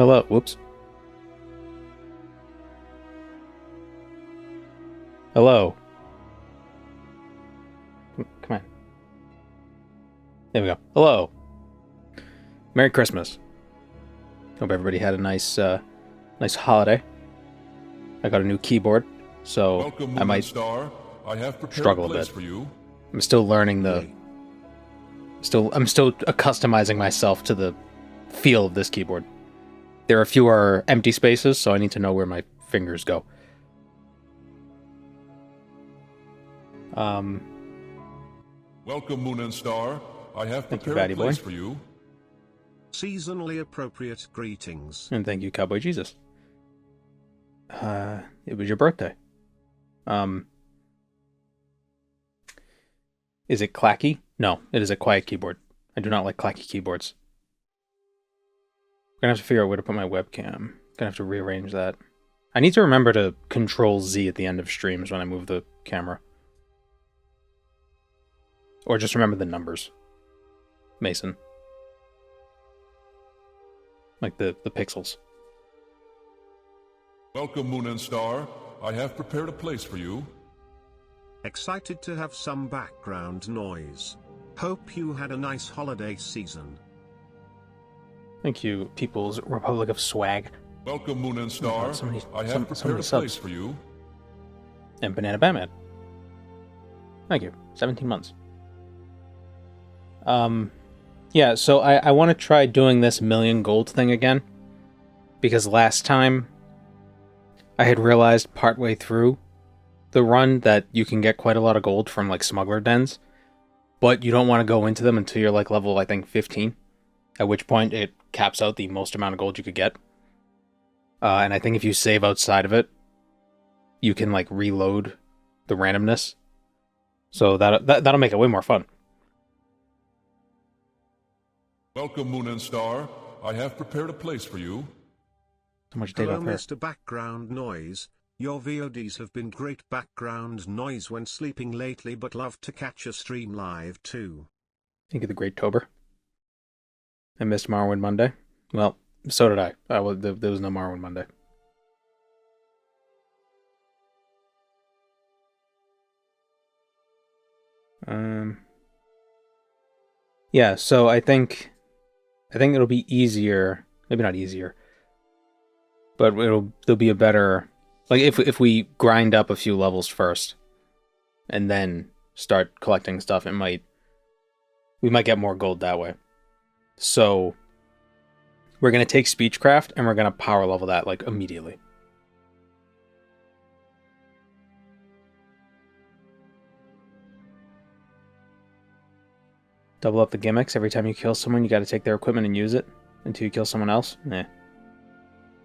Hello. Whoops. Hello. Come on. There we go. Hello. Merry Christmas. Hope everybody had a nice holiday. I got a new keyboard, so Welcome, I might Star. I have prepared struggle a a place bit. for you. I'm still learning I'm still customizing myself to the feel of this keyboard. There are fewer empty spaces, so I need to know where my fingers go. Welcome, Moon and Star. I have Thank you, prepared Batty a place Boy. for you. Seasonally appropriate greetings. And thank you, Cowboy Jesus. It was your birthday. Is it clacky? No, it is a quiet keyboard. I do not like clacky keyboards. I'm gonna have to figure out where to put my webcam. Gonna have to rearrange that. I need to remember to Control Z at the end of streams when I move the camera. Or just remember the numbers. Mason. Like the pixels. Welcome, Moon and Star. I have prepared a place for you. Excited to have some background noise. Hope you had a nice holiday season. Thank you, People's Republic of Swag. Welcome, Moon and Star. I have prepared a place for you. And Banana Batman. Thank you. 17 months. Yeah, so I want to try doing this million gold thing again. Because last time, I had realized partway through the run that you can get quite a lot of gold from, like, smuggler dens. But you don't want to go into them until you're, like, level, I think, 15. At which point, it caps out the most amount of gold you could get. And I think if you save outside of it, you can, like, reload the randomness. So that'll make it way more fun. Welcome, Moon and Star. I have prepared a place for you. So much data Hello, up here. Mr. Background Noise. Your VODs have been great background noise when sleeping lately, but love to catch a stream live too. Thank you, the Great Tober. I missed Morrowind Monday. Well, so did I. There was no Morrowind Monday. Yeah, so I think it'll be easier. Maybe not easier, but there'll be a better, like, if we grind up a few levels first, and then start collecting stuff, we might get more gold that way. So we're gonna take speechcraft and we're gonna power level that, like, immediately. Double up the gimmicks. Every time you kill someone, you gotta take their equipment and use it until you kill someone else. Nah. It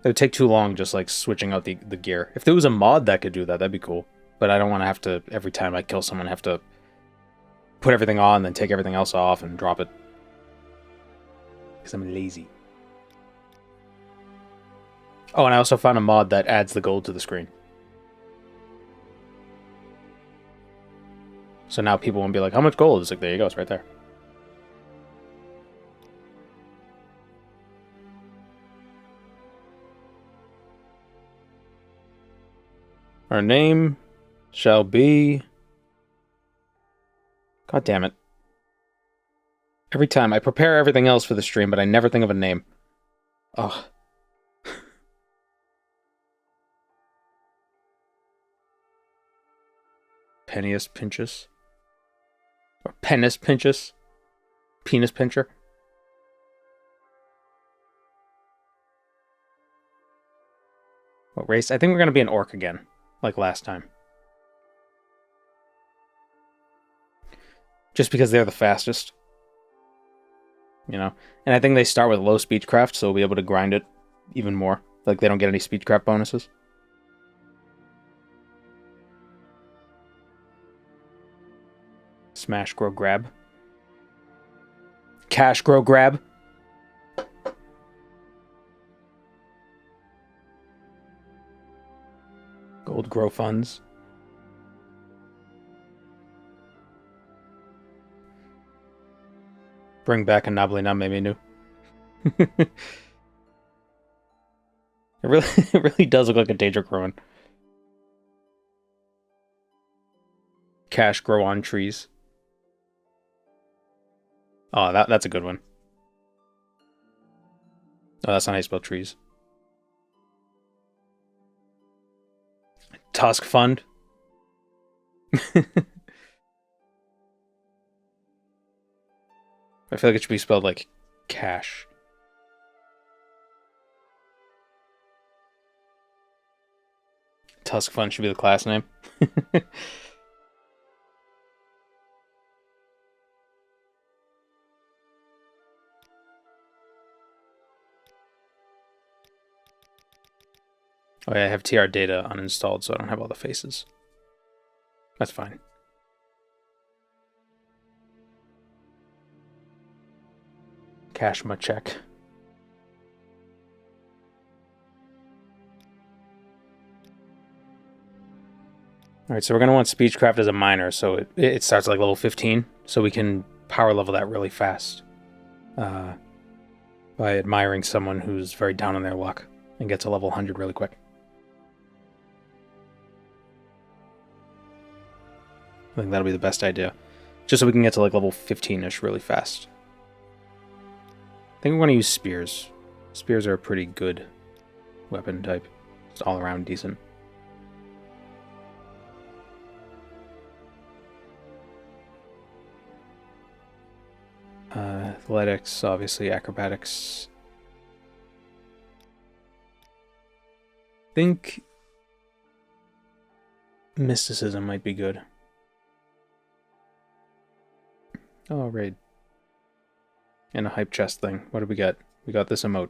would take too long just, like, switching out the gear. If there was a mod that could do that, that'd be cool. But I don't want to have to, every time I kill someone, have to put everything on, then take everything else off and drop it. Because I'm lazy. Oh, and I also found a mod that adds the gold to the screen. So now people won't be like, how much gold? It's like, there you go, it's right there. Our name shall be... God damn it. Every time, I prepare everything else for the stream, but I never think of a name. Ugh. Pennius Pinchus? Or Penis Pinchus? Penis Pincher? What race? I think we're going to be an orc again, like last time. Just because they're the fastest. You know? And I think they start with low speechcraft, so we'll be able to grind it even more. Like, they don't get any speechcraft bonuses. Smash, grow, grab. Cash, grow, grab. Gold, grow funds. Bring back a Nobly Num, maybe new. It really, it really does look like a Daedric ruin. Cash grow on trees. Oh, that's a good one. Oh, that's not how you spell trees. Tusk Fund. I feel like it should be spelled like cash. Tusk Fund should be the class name. Oh yeah, I have TR data uninstalled, so I don't have all the faces. That's fine. Cash my check. Alright, so we're going to want speechcraft as a minor, so it starts at like level 15, so we can power level that really fast. By admiring someone who's very down on their luck and gets a level 100 really quick. I think that'll be the best idea. Just so we can get to like level 15-ish really fast. I think we're going to use spears. Spears are a pretty good weapon type. It's all around decent. Athletics, obviously, acrobatics. I think mysticism might be good. Oh, raid. And a hype chest thing. What do we got? We got this emote.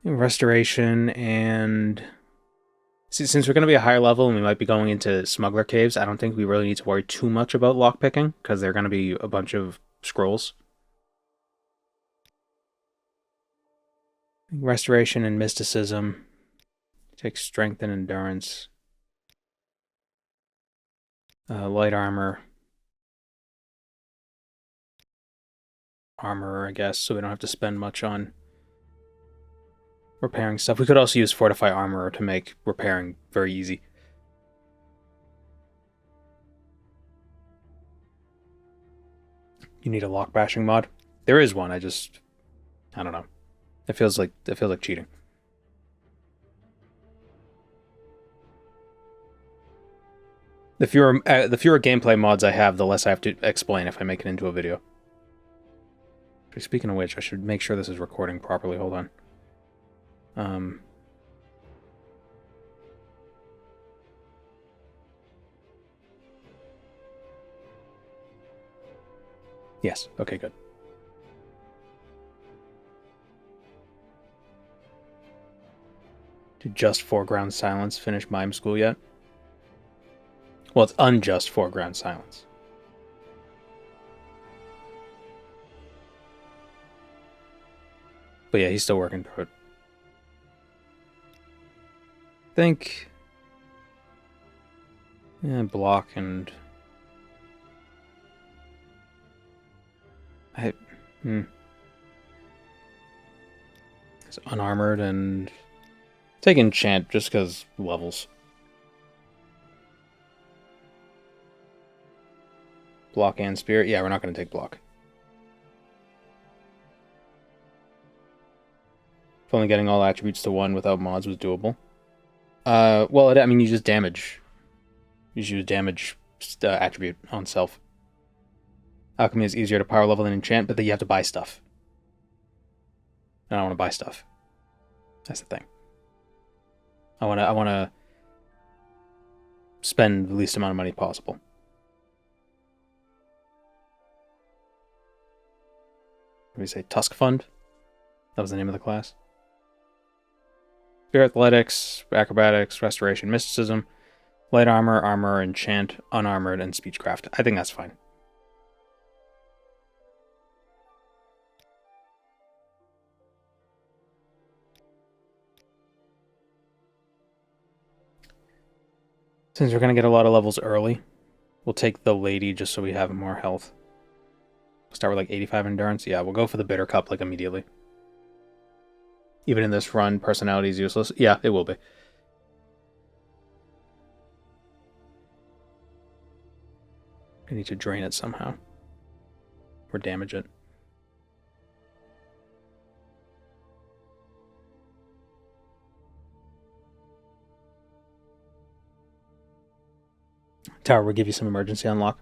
Restoration and... Since we're going to be a higher level and we might be going into smuggler caves, I don't think we really need to worry too much about lockpicking, because they're going to be a bunch of scrolls. Restoration and mysticism. Take strength and endurance. Light armor. Armor, I guess, so we don't have to spend much on repairing stuff. We could also use fortify armor to make repairing very easy. You need a lock bashing mod? There is one, I don't know. It feels like cheating. The fewer gameplay mods I have, the less I have to explain if I make it into a video. Speaking of which, I should make sure this is recording properly. Hold on. Yes. Okay, good. Did just foreground silence finish mime school yet? Well, it's unjust foreground silence. But yeah, he's still working through it. I think... yeah, block and... It's unarmored and... take enchant just because levels. Block and spirit? Yeah, we're not going to take block. If only getting all attributes to 1 without mods was doable. Well, I mean, you just damage. You just use damage attribute on self. Alchemy is easier to power level than enchant, but then you have to buy stuff. And I don't want to buy stuff. That's the thing. I want to spend the least amount of money possible. Let me say Tusk Fund. That was the name of the class. Spirit Athletics, Acrobatics, Restoration, Mysticism, Light Armor, Armor, Enchant, Unarmored, and Speechcraft. I think that's fine. Since we're going to get a lot of levels early, we'll take the Lady just so we have more health. Start with like 85 endurance. Yeah, we'll go for the bitter cup like immediately. Even in this run, personality is useless. Yeah, it will be. I need to drain it somehow. Or damage it. Tower will give you some emergency unlock.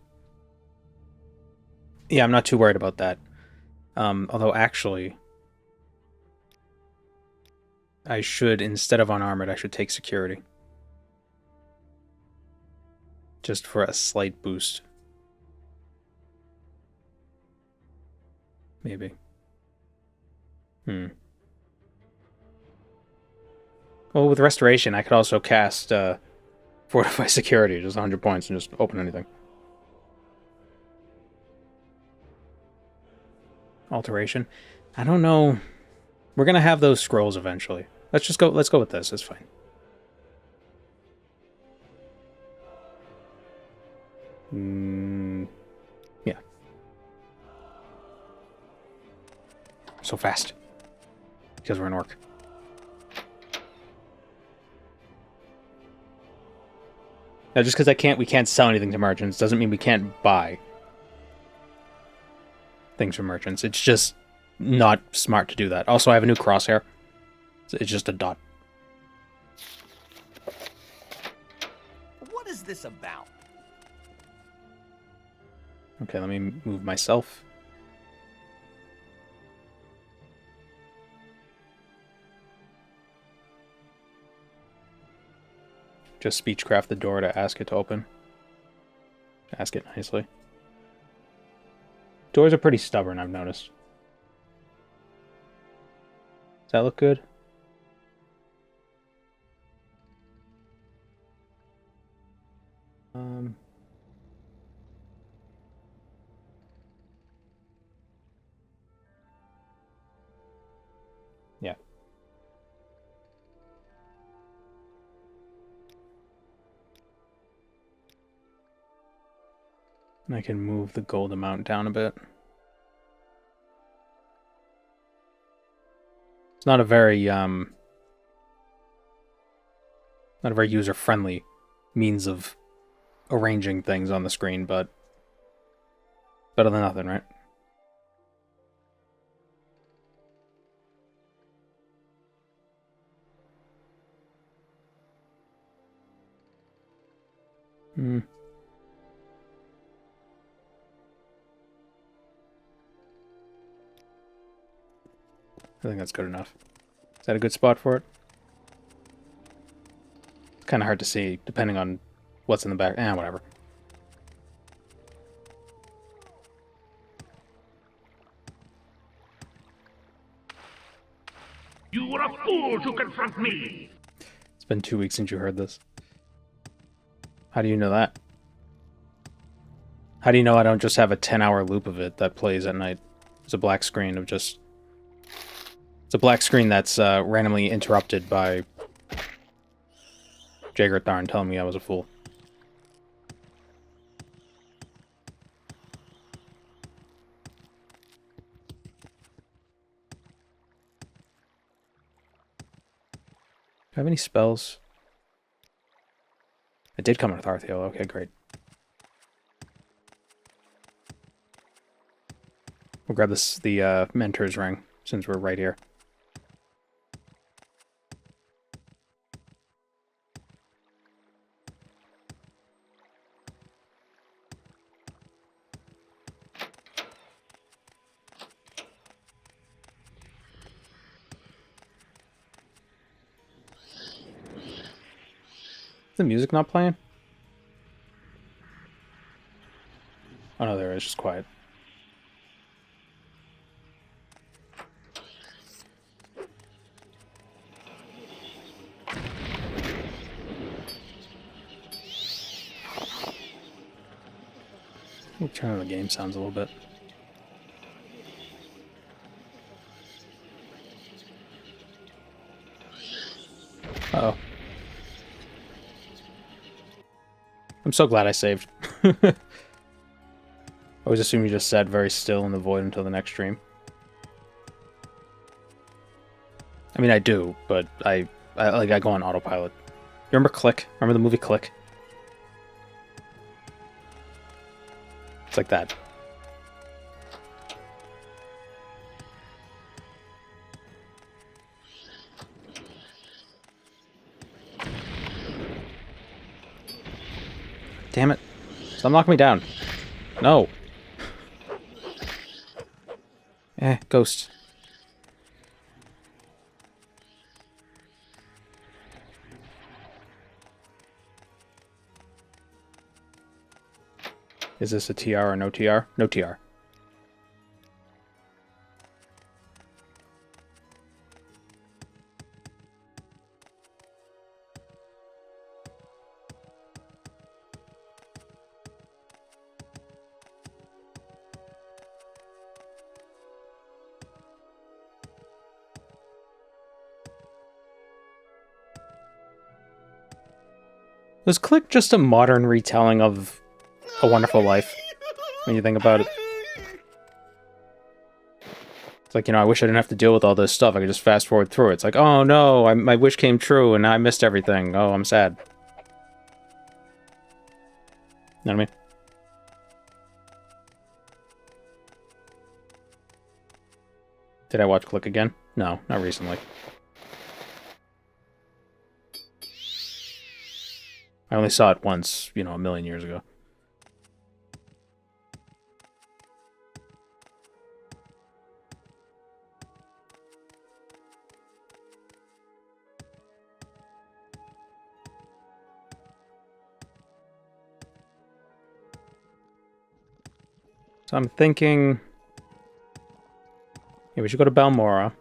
Yeah, I'm not too worried about that. Although, actually, I should, instead of unarmored, I should take security. Just for a slight boost. Maybe. Well, with restoration, I could also cast Fortify Security, just 100 points, and just open anything. Alteration. I don't know. We're gonna have those scrolls eventually. Let's go with this. It's fine. Yeah. So fast. Because we're in orc. Now, just because we can't sell anything to merchants doesn't mean we can't buy things from merchants. It's just not smart to do that. Also, I have a new crosshair. It's just a dot. What is this about? Okay, let me move myself. Just speechcraft the door to ask it to open. Ask it nicely. Doors are pretty stubborn, I've noticed. Does that look good? Yeah. And I can move the gold amount down a bit. It's not a very user-friendly means of arranging things on the screen, but better than nothing, right? I think that's good enough. Is that a good spot for it? It's kind of hard to see, depending on what's in the back. Whatever. You were a fool to confront me! It's been 2 weeks since you heard this. How do you know that? How do you know I don't just have a 10-hour loop of it that plays at night? It's a black screen of just... It's a black screen that's randomly interrupted by Jager Tharn telling me I was a fool. Do I have any spells? I did come with Arthiel. Okay, great. We'll grab the Mentor's Ring, since we're right here. Is the music not playing? Oh no, there it is. Just quiet. We'll turn on the game sounds a little bit. Uh-oh. I'm so glad I saved. I always assume you just sat very still in the void until the next stream. I mean, I do, but I go on autopilot. You remember Click? Remember the movie Click? It's like that. Damn it. Stop knocking me down. No. Ghost. Is this a TR or no TR? No TR. Was Click just a modern retelling of A Wonderful Life? When you think about it. It's like, you know, I wish I didn't have to deal with all this stuff. I could just fast forward through it. It's like, oh no, my wish came true and I missed everything. Oh, I'm sad. You know what I mean? Did I watch Click again? No, not recently. I only saw it once, you know, a million years ago. So I'm thinking... Yeah, we should go to Balmora.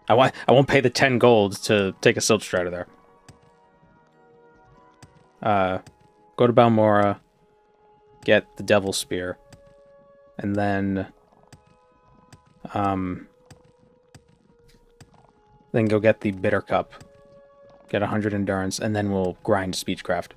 I won't pay the 10 gold to take a Silt Strider there. Go to Balmora, get the Devil Spear, and then go get the Bitter Cup, get 100 Endurance, and then we'll grind Speechcraft.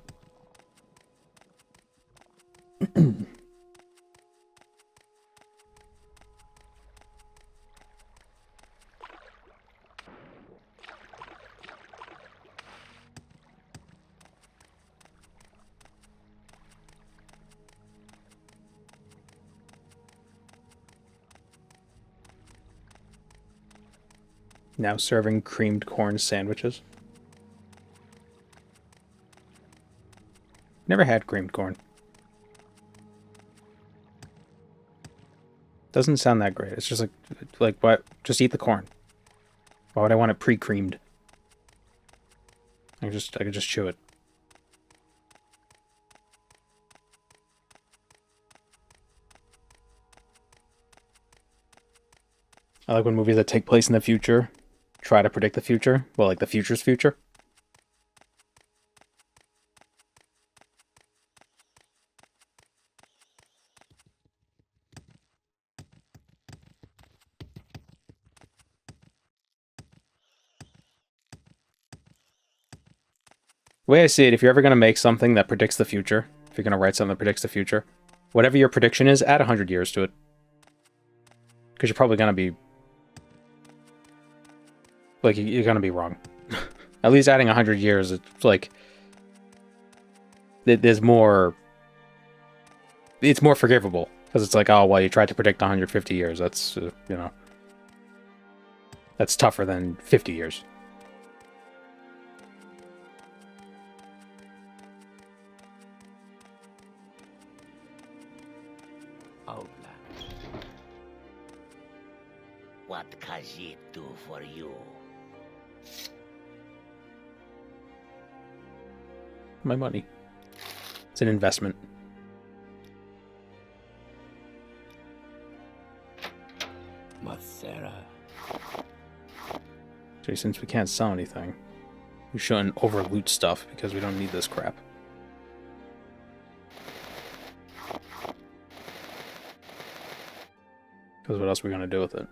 Now serving creamed corn sandwiches. Never had creamed corn. Doesn't sound that great. It's just like what? Just eat the corn. Why would I want it pre-creamed? I could just chew it. I like when movies that take place in the future try to predict the future. Well, like the future's future. The way I see it, if you're ever going to make something that predicts the future, if you're going to write something that predicts the future, whatever your prediction is, add 100 years to it. Because you're probably going to be... Like, you're going to be wrong. At least adding 100 years, it's like... There's more... It's more forgivable. Because it's like, oh, well, you tried to predict 150 years. That's, you know... That's tougher than 50 years. What can she do for you? My money. It's an investment. Mathera. So since we can't sell anything, we shouldn't overloot stuff because we don't need this crap. Because what else are we going to do with it?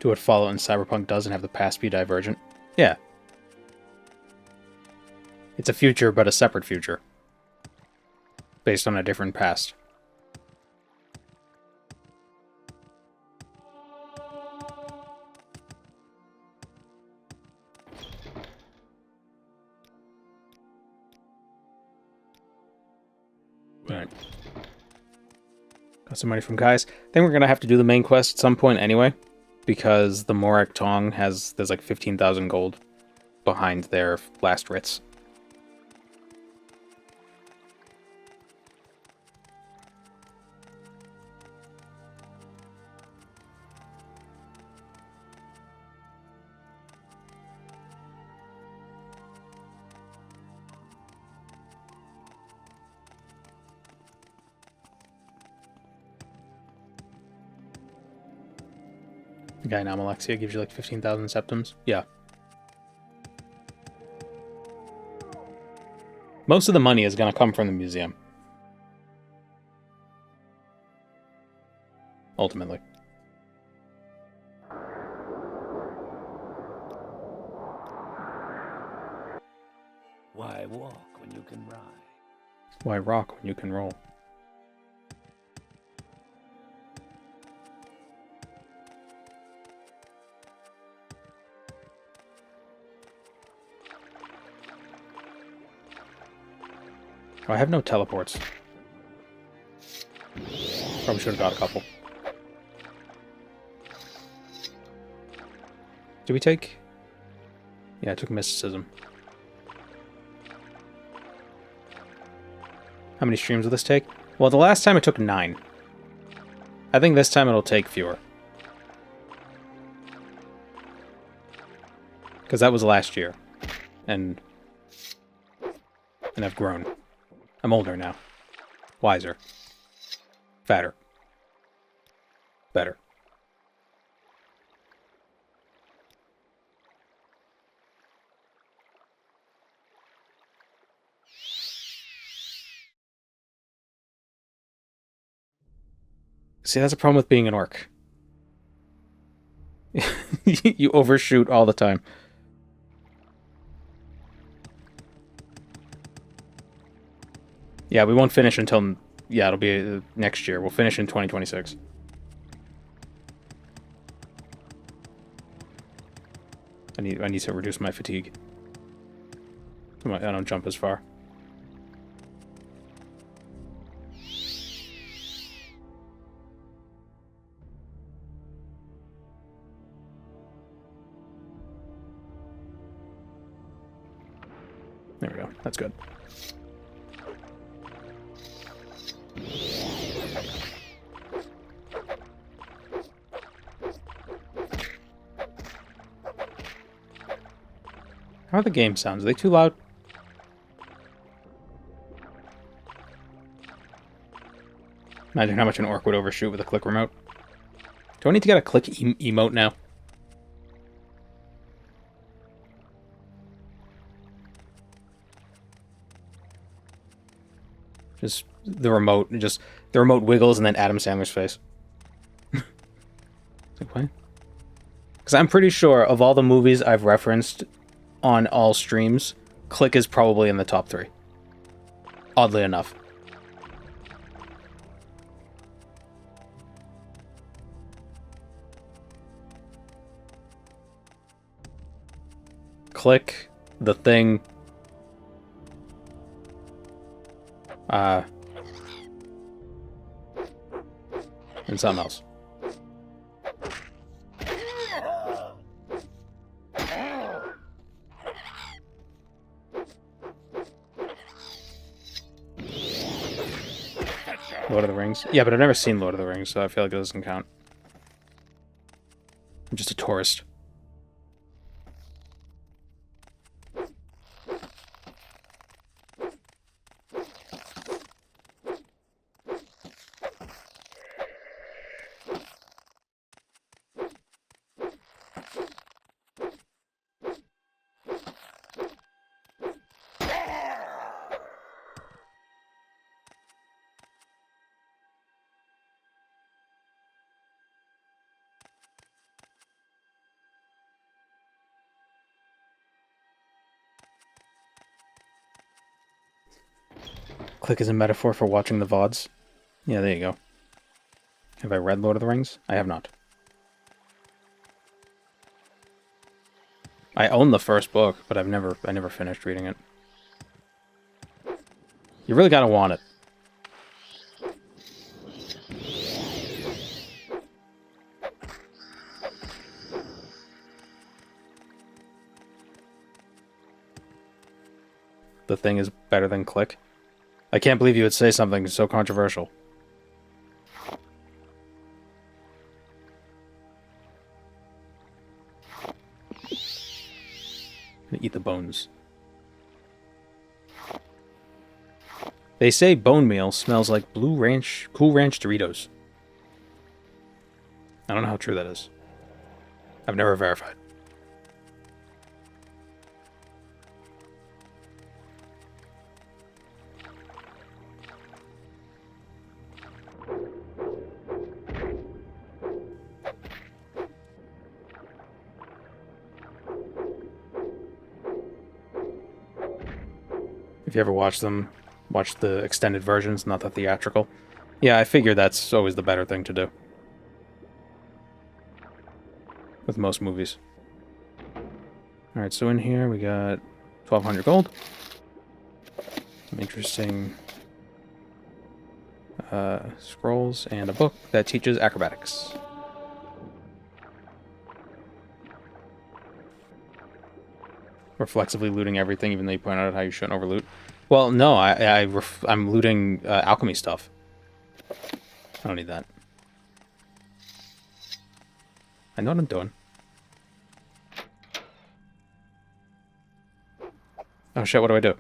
Do what Fallout and Cyberpunk does and have the past be divergent. Yeah. It's a future, but a separate future. Based on a different past. Alright. Got some money from guys. I think we're gonna have to do the main quest at some point anyway. Because the Morak Tong there's like 15,000 gold behind their last writs. The guy in Amalexia gives you like 15,000 septims. Yeah. Most of the money is going to come from the museum. Ultimately. Why walk when you can ride? Why rock when you can roll? Oh, I have no teleports. Probably should have got a couple. Did we take... Yeah, I took mysticism. How many streams will this take? Well, the last time it took 9. I think this time it'll take fewer. Because that was last year. And I've grown. I'm older now. Wiser. Fatter. Better. See, that's a problem with being an orc. You overshoot all the time. Yeah, we won't finish until... Yeah, it'll be next year. We'll finish in 2026. I need to reduce my fatigue. I don't jump as far. There we go. That's good. How are the game sounds? Are they too loud? Imagine how much an orc would overshoot with a click remote. Do I need to get a click emote now? Just the remote wiggles and then Adam Sandler's face. Okay. Because I'm pretty sure of all the movies I've referenced on all streams, Click is probably in the top 3. Oddly enough. Click, The Thing, and something else. Lord of the Rings? Yeah, but I've never seen Lord of the Rings, so I feel like it doesn't count. I'm just a tourist. Click is a metaphor for watching the VODs. Yeah, there you go. Have I read Lord of the Rings? I have not. I own the first book, but I never finished reading it. You really gotta want it. The thing is better than Click. I can't believe you would say something so controversial. I'm gonna eat the bones. They say bone meal smells like Cool Ranch Doritos. I don't know how true that is. I've never verified. If you ever watch them, watch the extended versions, not the theatrical. Yeah, I figure that's always the better thing to do. With most movies. Alright, so in here we got 1,200 gold. Some interesting scrolls and a book that teaches acrobatics. Reflexively looting everything, even though you point out how you shouldn't overloot. Well, no, I'm looting alchemy stuff. I don't need that. I know what I'm doing. Oh shit, what do I do?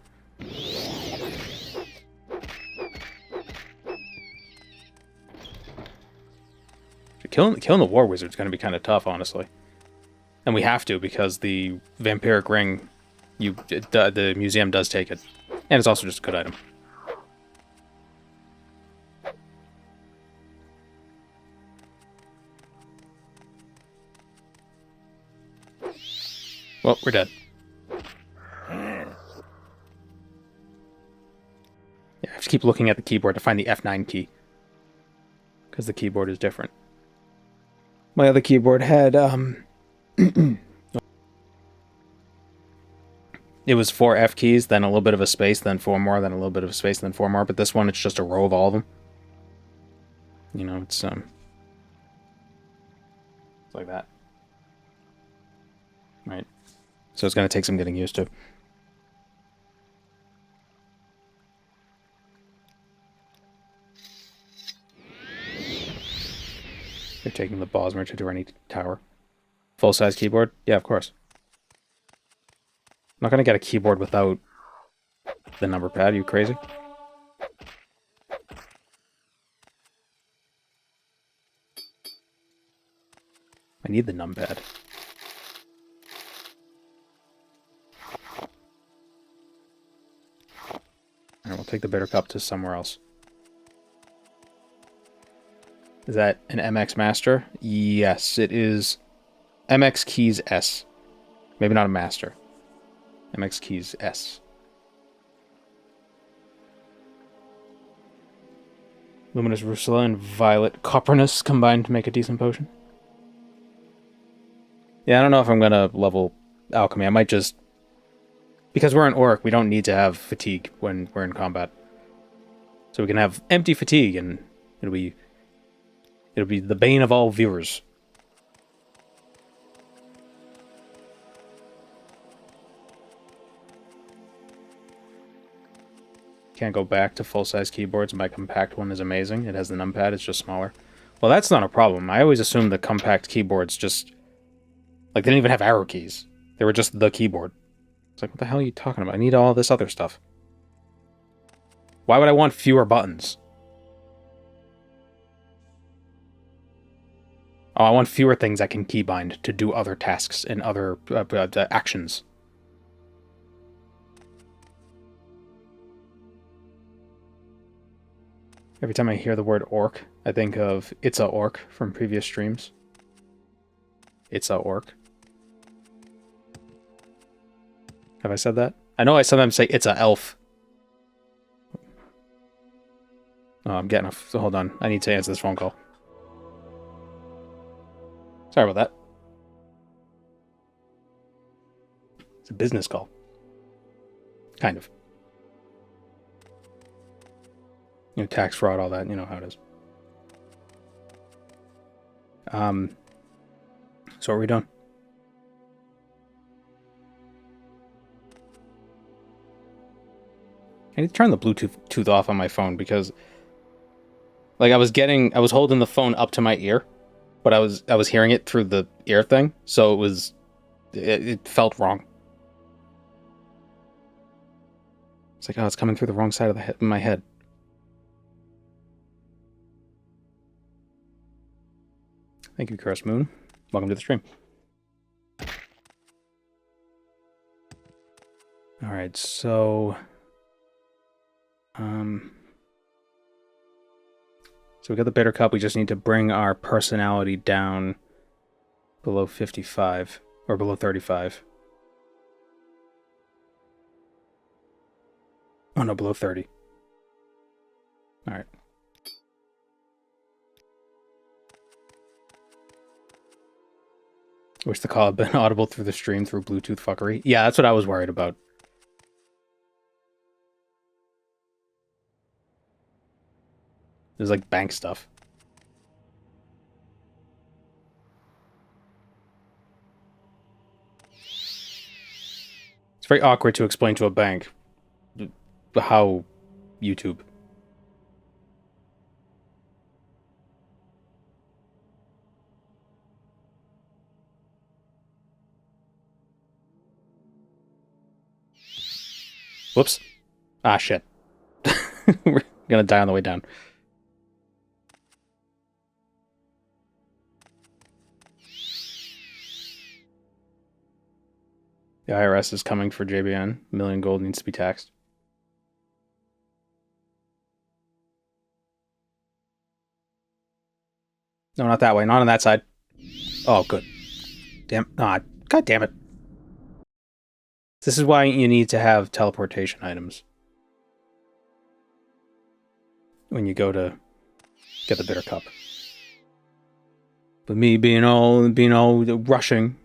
Killing the War Wizard's going to be kind of tough, honestly. And we have to, because the Vampiric Ring, the museum does take it. And it's also just a good item. Well, we're dead. Yeah, I have to keep looking at the keyboard to find the F9 key. Because the keyboard is different. My other keyboard had, it was 4 F keys, then a little bit of a space, then 4 more, then a little bit of a space, then 4 more. But this one, it's just a row of all of them. You know, it's like that. Right. So it's going to take some getting used to. You're taking the Bosmer to Durrani Tower. Full-size keyboard? Yeah, of course. I'm not going to get a keyboard without the number pad. Are you crazy? I need the numpad. Alright, we'll take the bitter cup to somewhere else. Is that an MX Master? Yes, it is MX Keys S. Maybe not a Master. MX Keys S. Luminous Rusula and Violet Copernus combined to make a decent potion. Yeah, I don't know if I'm going to level Alchemy. I might just... Because we're an Orc, we don't need to have Fatigue when we're in combat. So we can have empty Fatigue, and it'll be the bane of all viewers. Can't go back to full-size keyboards. My compact one is amazing. It has the numpad, it's just smaller. Well, that's not a problem. I always assumed the compact keyboards just... Like, they didn't even have arrow keys. They were just the keyboard. It's like, what the hell are you talking about? I need all this other stuff. Why would I want fewer buttons? Oh, I want fewer things I can keybind to do other tasks and other actions. Every time I hear the word orc, I think of It's a Orc from previous streams. It's a Orc. Have I said that? I know I sometimes say It's a Elf. Oh, I'm getting a... So hold on. I need to answer this phone call. Sorry about that. It's a business call. Kind of. You know, tax fraud, all that. You know how it is. So what are we doing? I need to turn the Bluetooth off on my phone because, like, I was holding the phone up to my ear, but I was hearing it through the ear thing, so it felt wrong. It's like, oh, it's coming through the wrong side of my head. Thank you, Curse Moon. Welcome to the stream. Alright, so... So we got the bitter cup, we just need to bring our personality down below 55, or below 35. Oh no, below 30. Alright. Wish the call had been audible through the stream through Bluetooth fuckery. Yeah, that's what I was worried about. There's like bank stuff. It's very awkward to explain to a bank how YouTube. Whoops. Ah, shit. We're gonna die on the way down. The IRS is coming for JBN. A million gold needs to be taxed. No, not that way. Not on that side. Oh, good. Damn. Ah, God damn it. This is why you need to have teleportation items. When you go to get the bitter cup. But me being all rushing.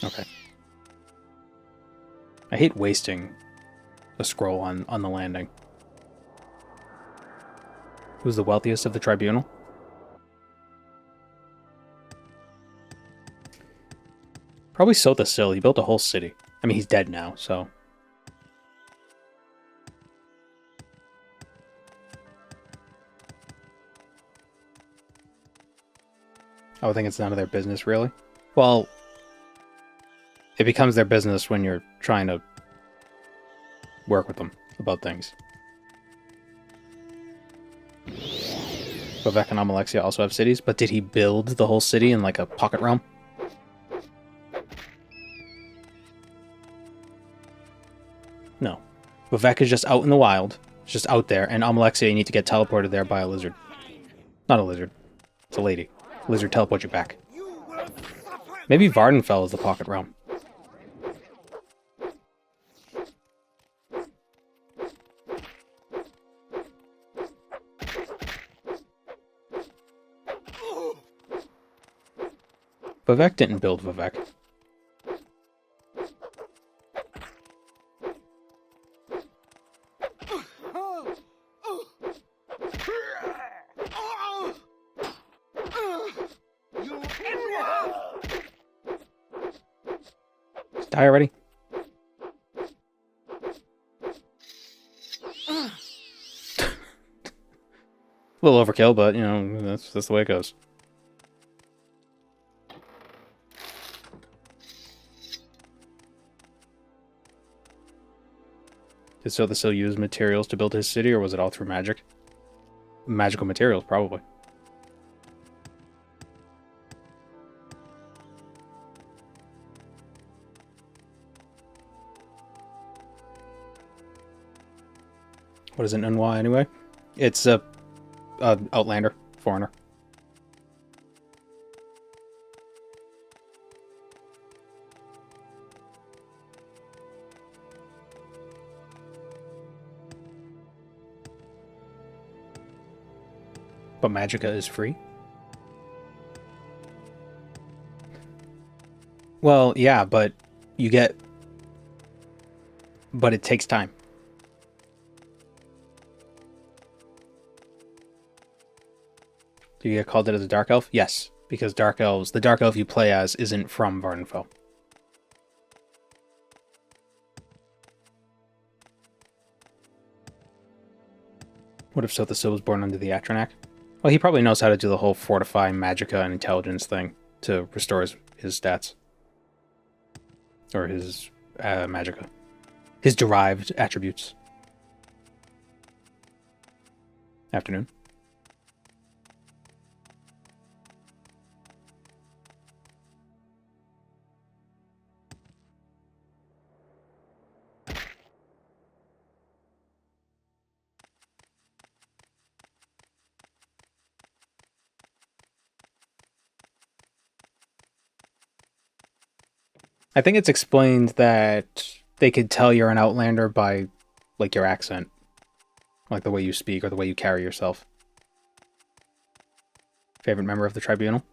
Okay. I hate wasting a scroll on the landing. Who's the wealthiest of the Tribunal? Probably Sotha Sil. He built a whole city. I mean, he's dead now, so... I would think it's none of their business, really. Well... It becomes their business when you're trying to work with them about things. Vivek and Amalexia also have cities, but did he build the whole city in like a pocket realm? No. Vivek is just out in the wild. It's just out there, and Amalexia, you need to get teleported there by a lizard. Not a lizard. It's a lady. Lizard teleport you back. Maybe Vardenfell is the pocket realm. Vivek didn't build Vivek. Just die already. A little overkill, but you know, that's the way it goes. Did Sotha Sil use materials to build his city, or was it all through magic? Magical materials, probably. What is an Unwa anyway? It's a outlander, foreigner. But Magicka is free? Well, yeah, but you get... But it takes time. Do you get called it as a Dark Elf? Yes, because Dark Elves... The Dark Elf you play as isn't from Vardenfell. What if Sothosil was born under the Atronach? Well, he probably knows how to do the whole fortify, magicka, and intelligence thing to restore his stats. Or his magicka. His derived attributes. Afternoon. I think it's explained that they could tell you're an Outlander by, like, your accent. Like the way you speak or the way you carry yourself. Favorite member of the Tribunal?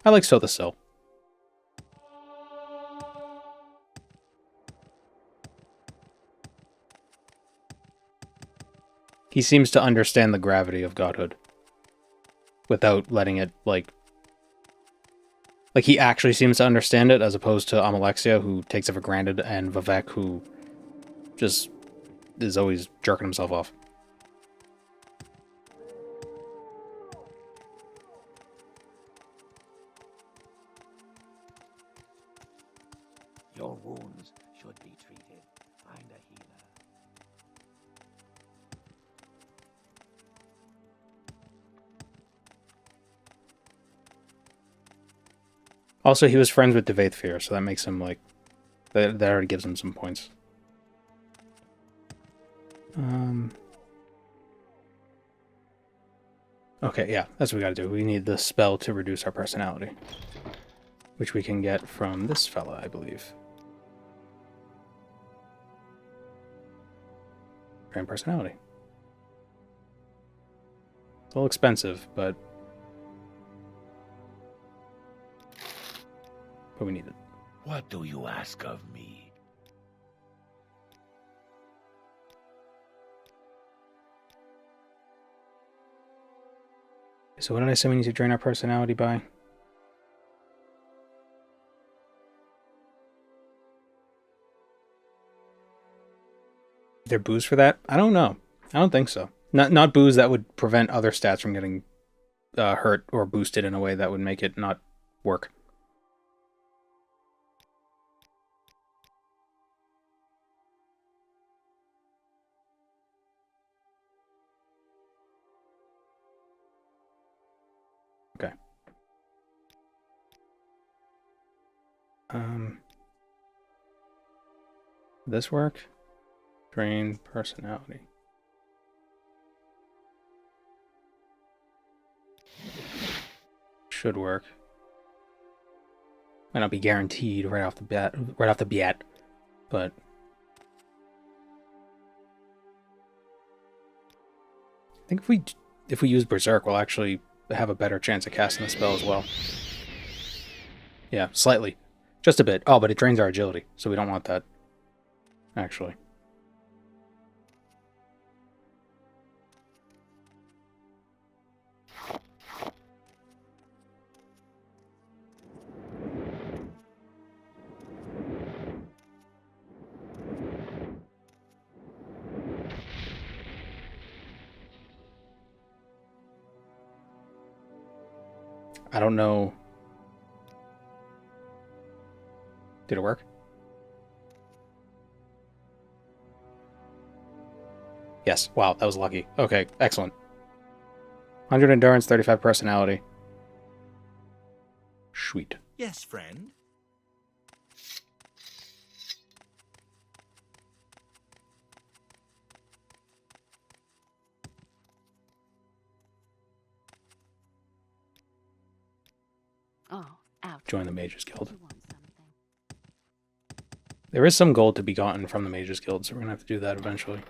I like Sothosil. He seems to understand the gravity of godhood. Without letting it, like, he actually seems to understand it, as opposed to Amalexia, who takes it for granted, and Vivek, who just is always jerking himself off. Your wounds should be treated. Find a healer. Also, he was friends with Devaithfir, so that makes him, like... That already gives him some points. Okay, yeah, that's what we gotta do. We need the spell to reduce our personality. Which we can get from this fella, I believe. Grand personality. It's a little expensive, but we need it. What do you ask of me? So what did I say we need to drain our personality by? Is there booze for that? I don't know. I don't think so. Not booze that would prevent other stats from getting hurt or boosted in a way that would make it not work. Okay. This work? Drain personality. Should work. Might not be guaranteed right off the bat, but I think if we use Berserk, we'll actually have a better chance of casting the spell as well. Yeah, slightly. Just a bit. Oh, but it drains our agility, so we don't want that. Actually. I don't know. Did it work? Yes. Wow, that was lucky. Okay, excellent. 100 endurance, 35 personality. Sweet. Yes, friend. Oh, ouch. Join the Mages Guild. You want something? There is some gold to be gotten from the Mages Guild, so we're gonna have to do that eventually.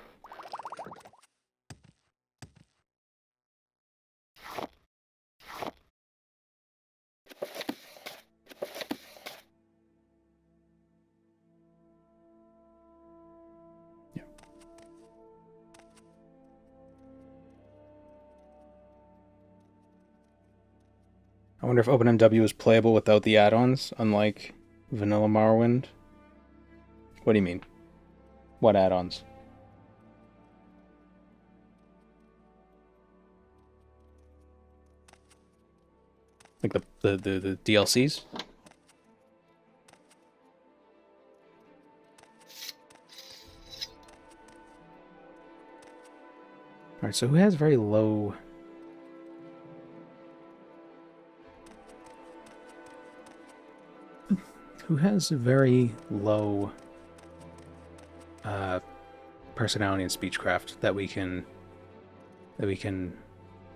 I wonder if OpenMW is playable without the add-ons, unlike Vanilla Morrowind. What do you mean? What add-ons? Like the DLCs? Alright, so who has very low... Who has very low personality and speechcraft that we can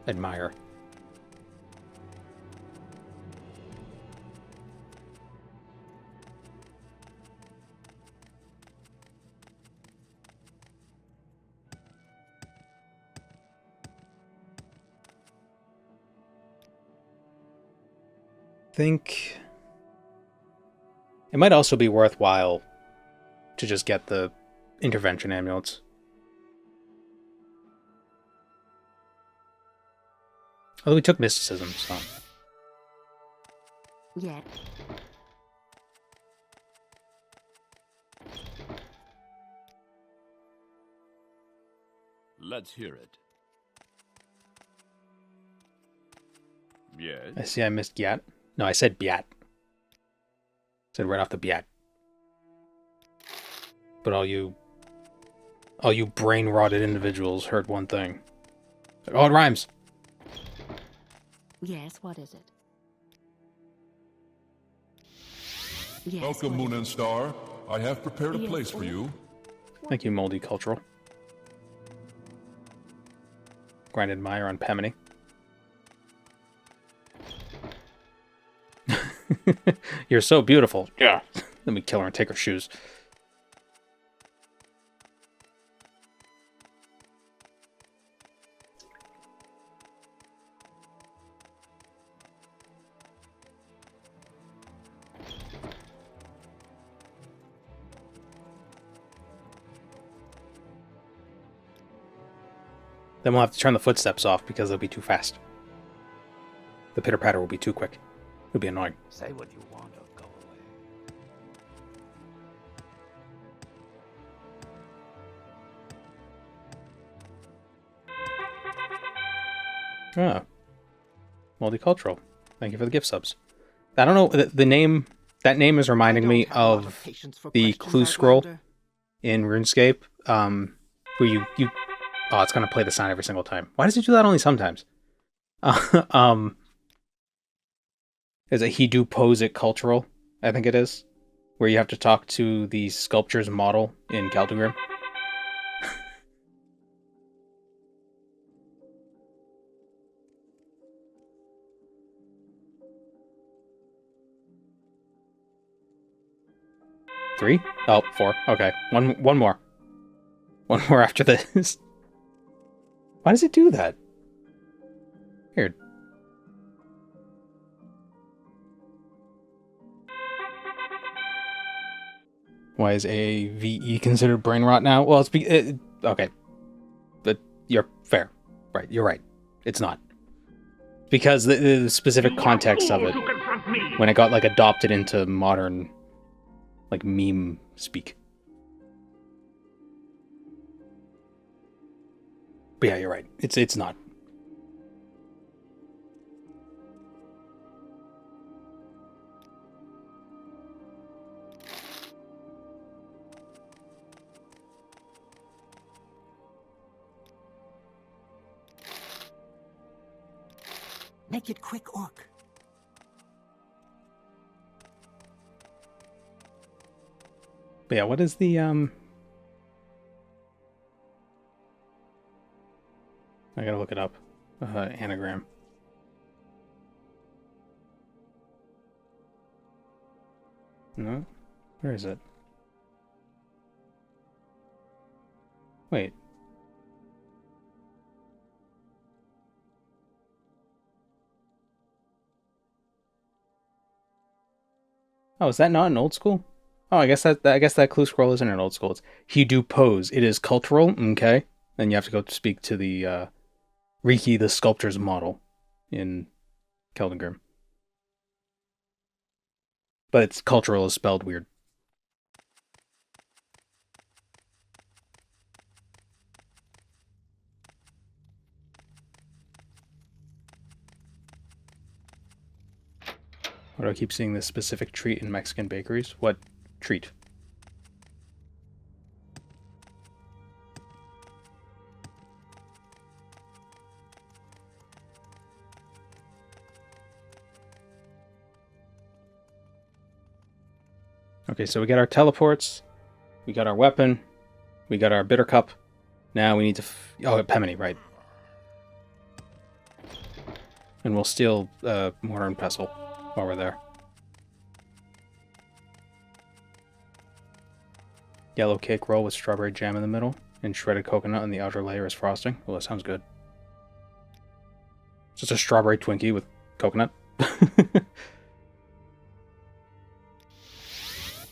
admire? Think it might also be worthwhile to just get the intervention amulets. Although we took mysticism, so... Yeah. Let's hear it. Yes. I see I missed Gyat. No, I said Biat. Said right off the Biat. But all you brain-rotted individuals heard one thing. Oh, it rhymes! Yes, what is it? Yes, Welcome, what Moon is and it? Star. I have prepared a Yes, place for what? you. Thank you, Moldy Cultural. Grinded Mire on Pemini. You're so beautiful. Yeah. Let me kill her and take her shoes. Then we'll have to turn the footsteps off because they'll be too fast. The pitter-patter will be too quick. It'll be annoying. Say what you want or go away. Ah. Multicultural. Thank you for the gift subs. I don't know, the name... That name is reminding me of the clue scroll in RuneScape. Where you... Oh, it's gonna play the sound every single time. Why does it do that only sometimes? Is it he do pose it cultural? I think it is. Where you have to talk to the sculpture's model in Caldera. Three? Oh, four. Okay. One more. One more after this. Why does it do that? Weird. Why is AVE considered brain rot now? Well, it's okay. But you're fair. Right, you're right. It's not. Because the specific context of it, when it got like adopted into modern like meme speak. But yeah, you're right. It's not. Make it quick, Orc. But yeah, what is the I gotta look it up. Anagram. No? Where is it? Wait. Oh, is that not an old school? Oh, I guess that clue scroll isn't an old school. It's he do pose. It is cultural, okay. Then you have to go speak to the Riki the sculptor's model in Keldengrim. But it's cultural is spelled weird. Why do I keep seeing this specific treat in Mexican bakeries? What treat? Okay, so we got our teleports, we got our weapon, we got our bitter cup. Now we need to... oh, Pemini, right. And we'll steal Mortar and Pestle while we're there. Yellow cake roll with strawberry jam in the middle and shredded coconut on the outer layer as frosting. Oh, that sounds good. Just a strawberry Twinkie with coconut.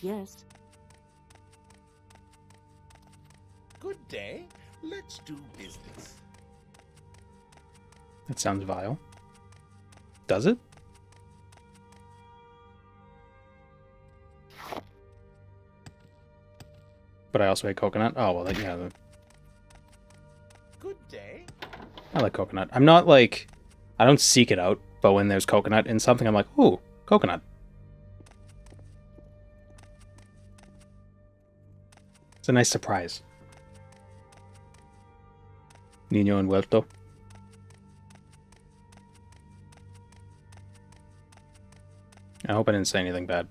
Yes. Good day. Let's do business. That sounds vile. Does it? But I also hate coconut. Oh, well, yeah. Good day. I like coconut. I'm not like... I don't seek it out, but when there's coconut in something, I'm like, ooh, coconut. It's a nice surprise. Niño envuelto. I hope I didn't say anything bad.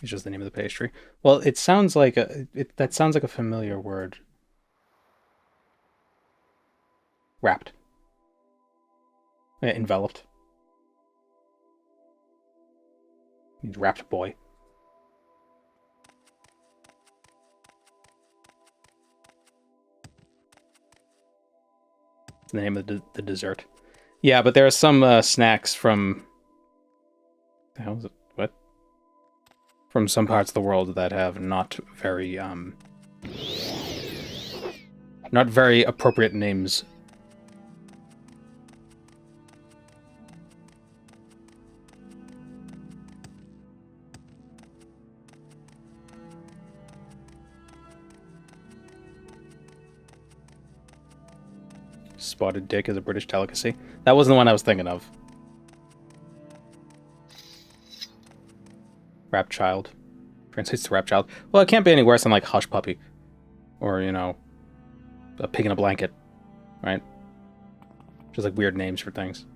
It's just the name of the pastry. Well, it sounds like that sounds like a familiar word. Wrapped. Yeah, enveloped. Means wrapped boy. It's the name of the dessert. Yeah, but there are some snacks from... the hell is it? What? From some parts of the world that have not very appropriate names. Spotted dick is a British delicacy. That wasn't the one I was thinking of. Rap child. Translates to rap child. Well, it can't be any worse than like hush puppy. Or, you know, a pig in a blanket. Right? Just like weird names for things.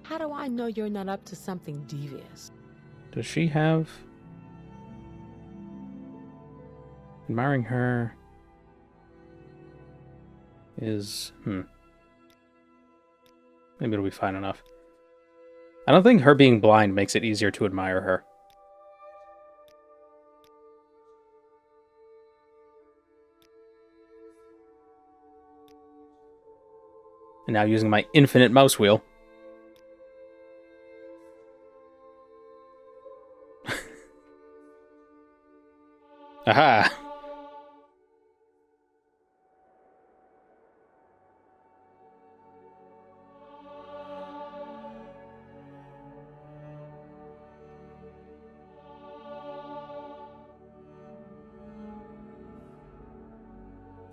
How do I know you're not up to something devious? Does she have... Admiring her... is... Maybe it'll be fine enough. I don't think her being blind makes it easier to admire her. And now using my infinite mouse wheel. Aha!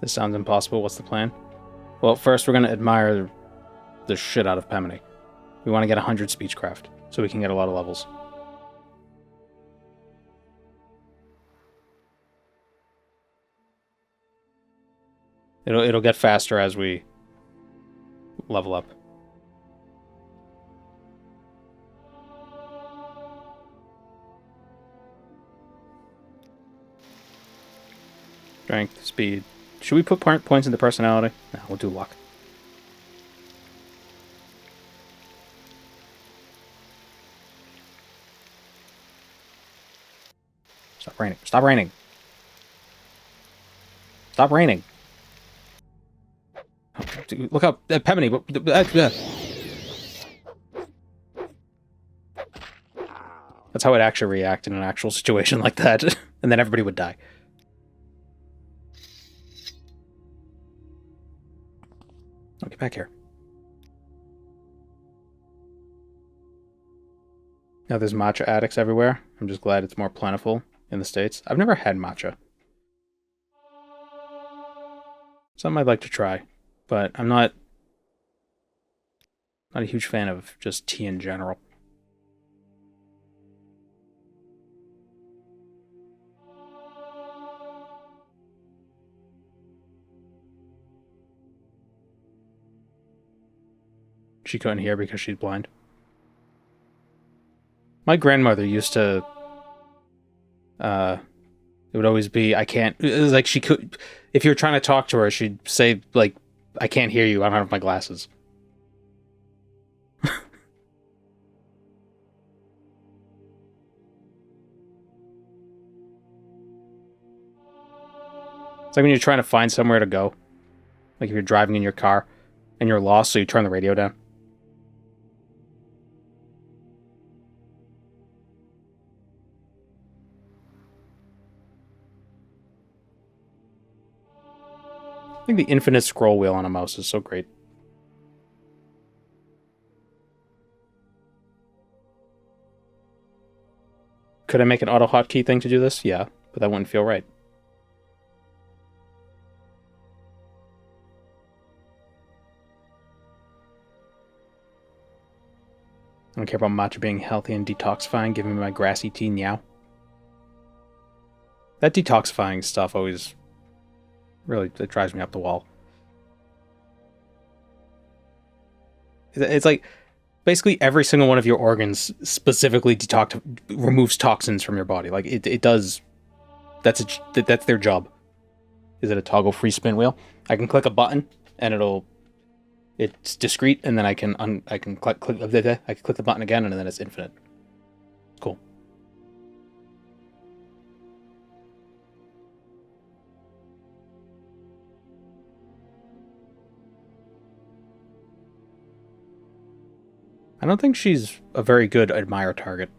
This sounds impossible. What's the plan? Well, first we're going to admire the shit out of Pemini. We want to get 100 speechcraft, so we can get a lot of levels. It'll get faster as we level up. Strength, speed. Should we put points into personality? No, we'll do luck. Stop raining. Stop raining. Stop raining. Oh, dude, look up, Pemini. That's how I'd actually react in an actual situation like that, and then everybody would die. Oh, get back here. Now there's matcha addicts everywhere. I'm just glad it's more plentiful in the States. I've never had matcha. Something I'd like to try, but I'm not a huge fan of just tea in general. She couldn't hear because she's blind. My grandmother used to, it would always be, I can't, it was like she could, if you were trying to talk to her, she'd say, like, I can't hear you, I don't have my glasses. It's like when you're trying to find somewhere to go. Like if you're driving in your car and you're lost, so you turn the radio down. I think the infinite scroll wheel on a mouse is so great. Could I make an auto hotkey thing to do this? Yeah, but that wouldn't feel right. I don't care about matcha being healthy and detoxifying. Give me my grassy tea now. That detoxifying stuff always really, it drives me up the wall. It's like basically every single one of your organs specifically removes toxins from your body. Like it does. That's their job. Is it a toggle free spin wheel? I can click a button and it's discrete, and then I can click the button again, and then it's infinite. Cool. I don't think she's a very good admire target.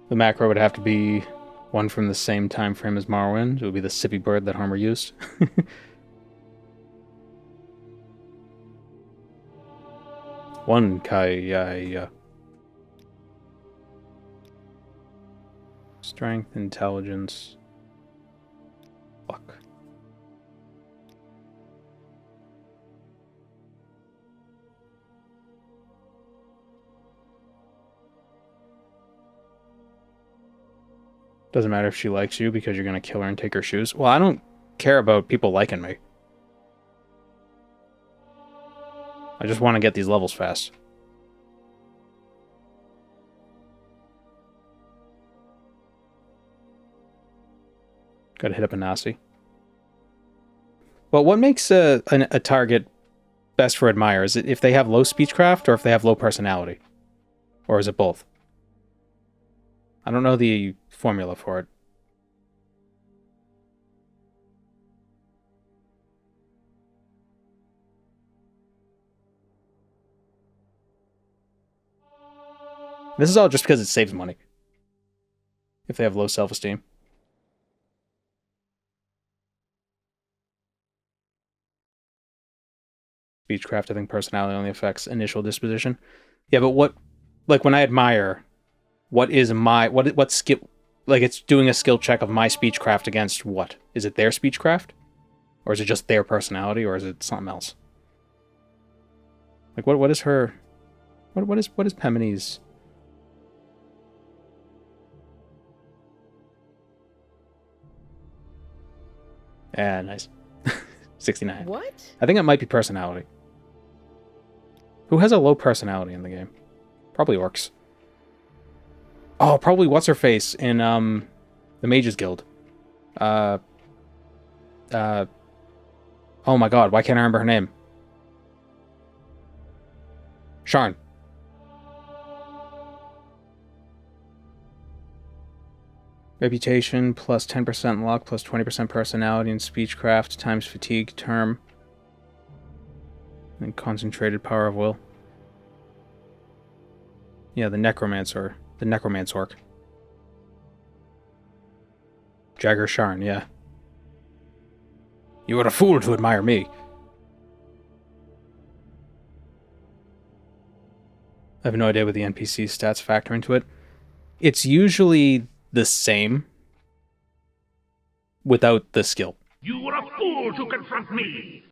The macro would have to be one from the same time frame as Morrowind. It would be the sippy bird that Harmer used. One Kaya. Strength, intelligence. Fuck. Doesn't matter if she likes you because you're gonna kill her and take her shoes. Well, I don't care about people liking me. I just want to get these levels fast. Gotta hit up a nasty. Well, what makes a target best for admire? Is it if they have low speechcraft or if they have low personality? Or is it both? I don't know the formula for it. This is all just because it saves money. If they have low self-esteem. Speechcraft, I think personality only affects initial disposition. Yeah, but what, like when I admire, what is my, what skill, like it's doing a skill check of my speechcraft against what? Is it their speechcraft? Or is it just their personality, or is it something else? Like what is her, what is Pemini's? Yeah, nice. 69. What? I think it might be personality. Who has a low personality in the game? Probably orcs. Oh, probably what's-her-face in, the Mages Guild. Oh my god, why can't I remember her name? Sharn. Reputation plus 10% luck plus 20% personality and speechcraft times fatigue term. And concentrated power of will. Yeah, the necromancer. The necromance orc. Jagger Sharn, yeah. You are a fool to admire me. I have no idea what the NPC stats factor into it. It's usually the same without the skill. You were a fool to confront me!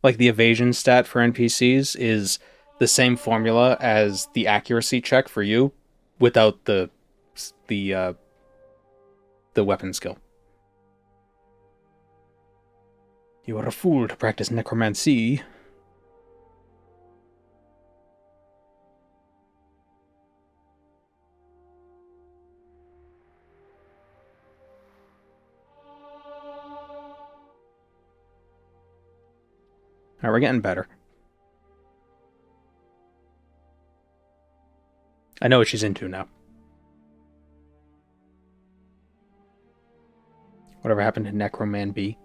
Like the evasion stat for NPCs is the same formula as the accuracy check for you without the weapon skill. You are a fool to practice necromancy. Alright, we're getting better. I know what she's into now. Whatever happened to Necroman B?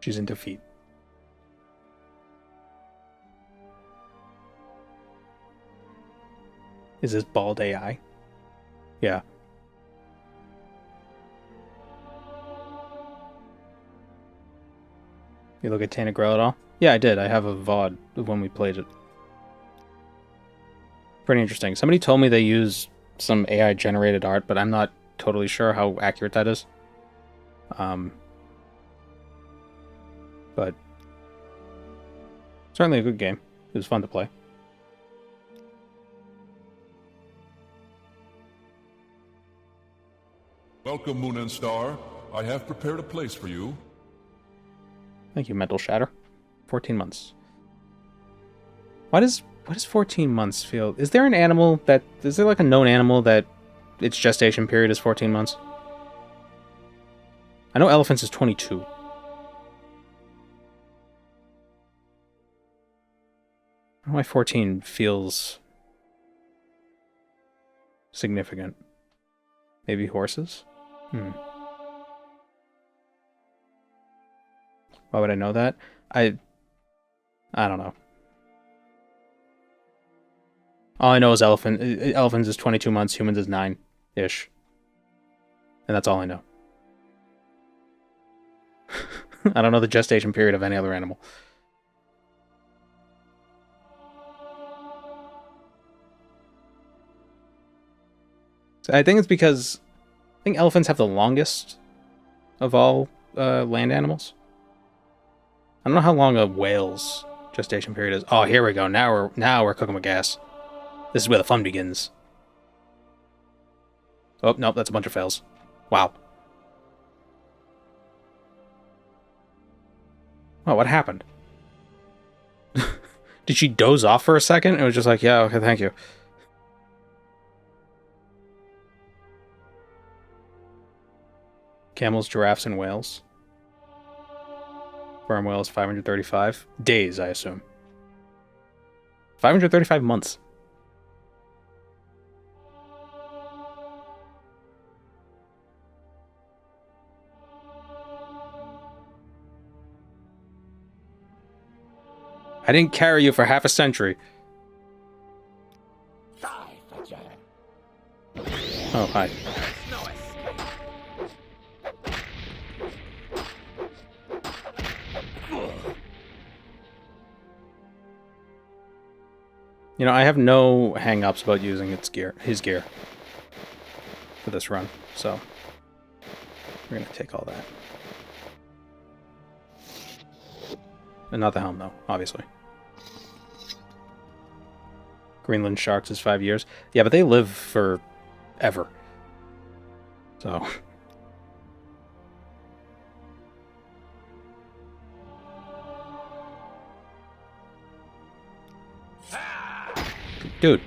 She's in defeat. Is this bald AI? Yeah. You look at Tana Grell at all? Yeah, I did. I have a VOD of when we played it. Pretty interesting. Somebody told me they use some AI generated art, but I'm not totally sure how accurate that is. But certainly a good game. It was fun to play. Welcome, Moon and Star. I have prepared a place for you. Thank you, Mental Shatter. 14 months. Why does 14 months feel... Is there an animal that... Is there like a known animal that its gestation period is 14 months? I know elephants is 22. I don't know why 14 feels significant. Maybe horses? Why would I know that? I don't know. All I know is elephants is 22 months, humans is 9-ish. And that's all I know. I don't know the gestation period of any other animal. So I think it's because I think elephants have the longest of all land animals. I don't know how long a whale's gestation period is. Oh, here we go. Now we're cooking with gas. This is where the fun begins. Oh, nope, that's a bunch of fails. Wow. Oh, what happened? Did she doze off for a second? It was just like, yeah, okay, thank you. Camels, giraffes, and whales. Sperm whale is 535 days, I assume. 535 months. I didn't carry you for half a century. Oh, hi. You know, I have no hang-ups about using his gear for this run, so we're gonna take all that. And not the helm, though, obviously. Greenland sharks is 5 years. Yeah, but they live forever. So... Dude.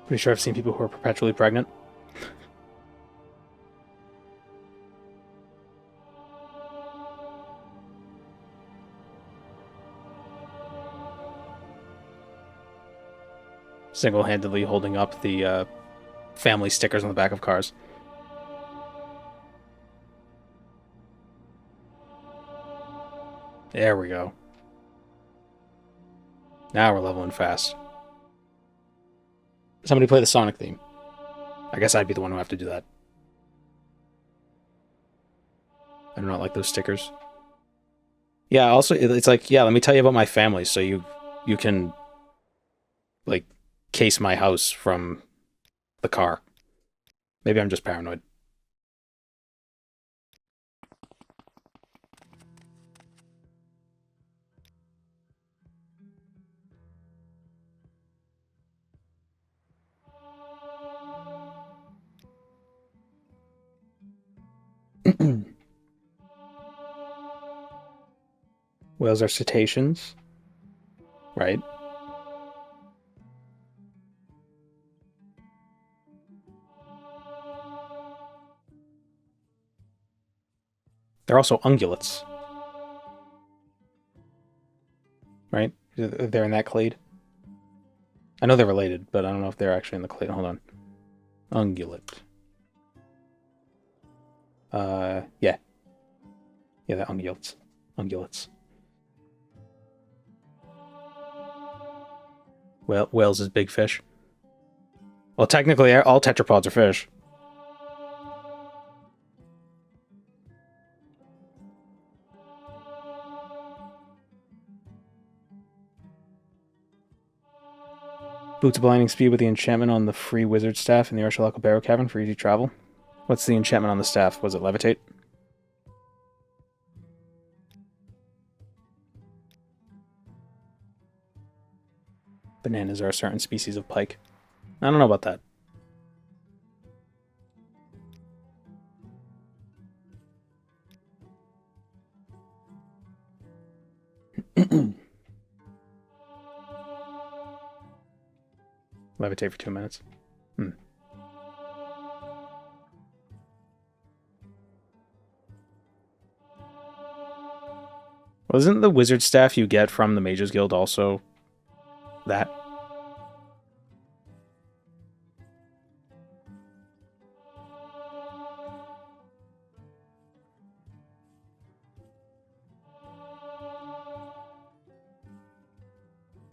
Pretty sure I've seen people who are perpetually pregnant. Single-handedly holding up the family stickers on the back of cars. There we go. Now we're leveling fast. Somebody play the Sonic theme. I guess I'd be the one who have to do that. I do not like those stickers. Yeah, also, it's like, yeah, let me tell you about my family so you can, like, case my house from the car. Maybe I'm just paranoid. Whales are cetaceans, right? They're also ungulates, right? They're in that clade. I know they're related, but I don't know if they're actually in the clade. Hold on. Ungulate. Yeah. Yeah, they're ungulates. Ungulates. Well, whales is big fish. Well, technically, all tetrapods are fish. Boots of blinding speed with the enchantment on the free wizard staff in the Archelaco Barrow Cavern for easy travel. What's the enchantment on the staff? Was it levitate? Bananas are a certain species of pike. I don't know about that. Levitate for 2 minutes. Wasn't the wizard staff you get from the Mages Guild also that?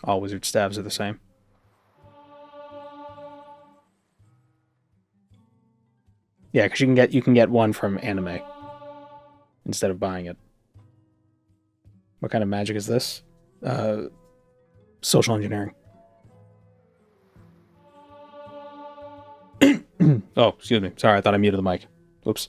All wizard staves are the same. Yeah, because you can get one from anime instead of buying it. What kind of magic is this? Social engineering. Oh, excuse me. Sorry, I thought I muted the mic. Oops.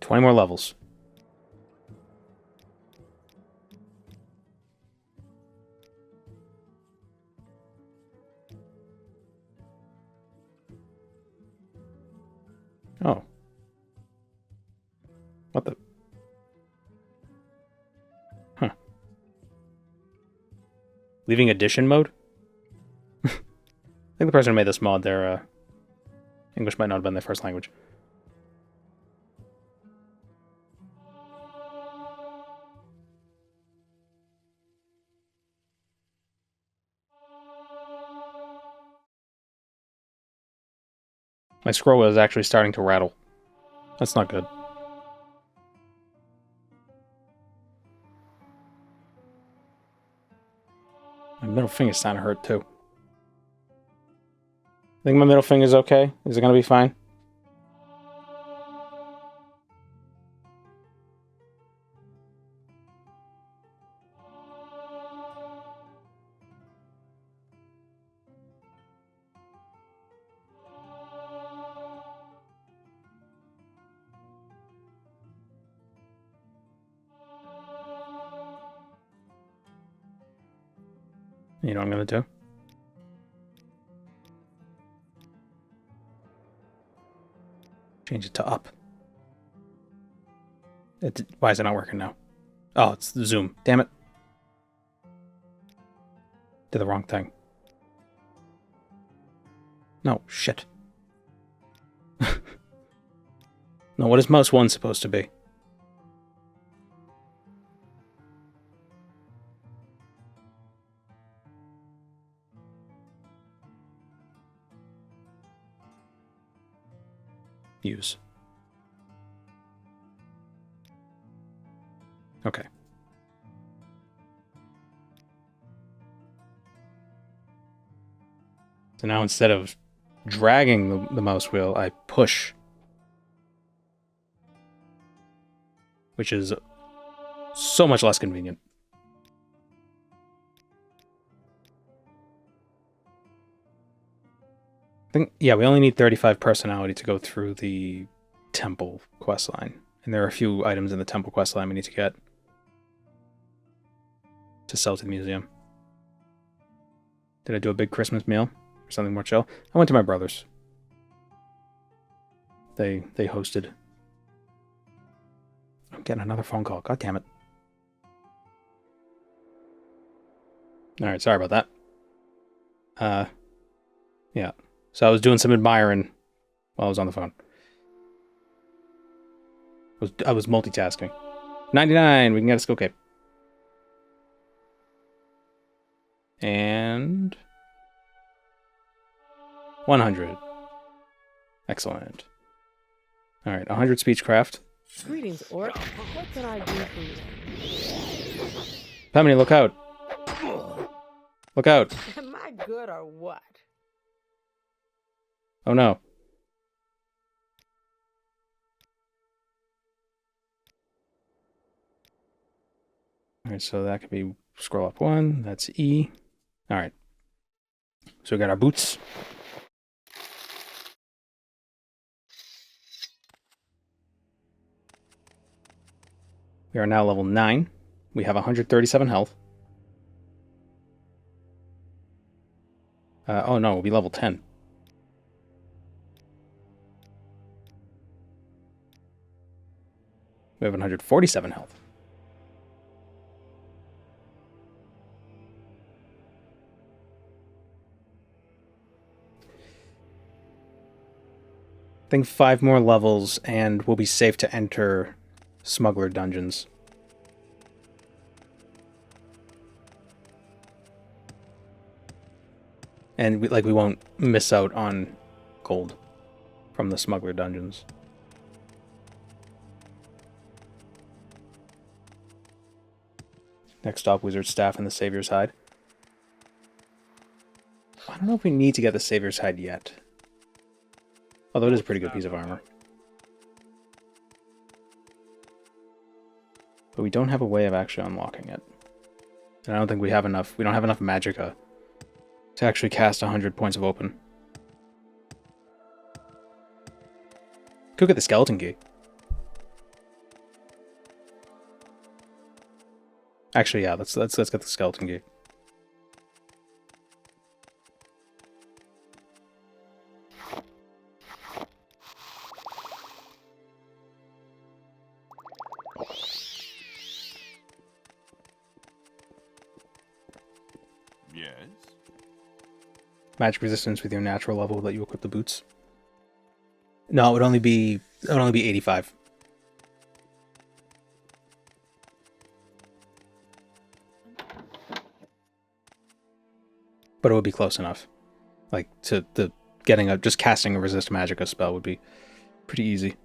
$20 more levels. Oh. What the? Huh. Leaving edition mode? I think the person who made this mod, their English might not have been their first language. My scroll wheel is actually starting to rattle. That's not good. My middle finger's starting to hurt too. I think my middle finger's okay. Is it gonna be fine? You know what I'm gonna do? Change it to up. Why is it not working now? Oh, it's the zoom. Damn it. Did the wrong thing. No, shit. No, what is mouse 1 supposed to be? Use. Okay. So now instead of dragging the mouse wheel, I push. Which is so much less convenient. I think, yeah, we only need 35 personality to go through the temple questline. And there are a few items in the temple questline we need to get to sell to the museum. Did I do a big Christmas meal or something more chill? I went to my brother's. They hosted. I'm getting another phone call. God damn it. Alright, sorry about that. Yeah. So I was doing some admiring while I was on the phone. I was multitasking. 99, we can get a skill cape. And 100. Excellent. Alright, 100 speechcraft. Greetings, Orc. What can I do for you? Pemini, look out. Look out. Am I good or what? Oh no. Alright, so that could be scroll up 1. That's E. Alright. So we got our boots. We are now level 9. We have 137 health. Oh no, we'll be level 10. We have 147 health. I think 5 more levels and we'll be safe to enter smuggler dungeons. And we won't miss out on gold from the smuggler dungeons. Next stop, Wizard Staff and the Savior's Hide. I don't know if we need to get the Savior's Hide yet. Although it is a pretty good piece of armor. But we don't have a way of actually unlocking it. And I don't think we have enough. We don't have enough magicka to actually cast 100 points of open. Could get the skeleton key. Actually, yeah, let's get the skeleton key. Yes? Magic resistance with your natural level will let you equip the boots. No, it would only be 85. But it would be close enough. Like to the just casting a resist magicka spell would be pretty easy.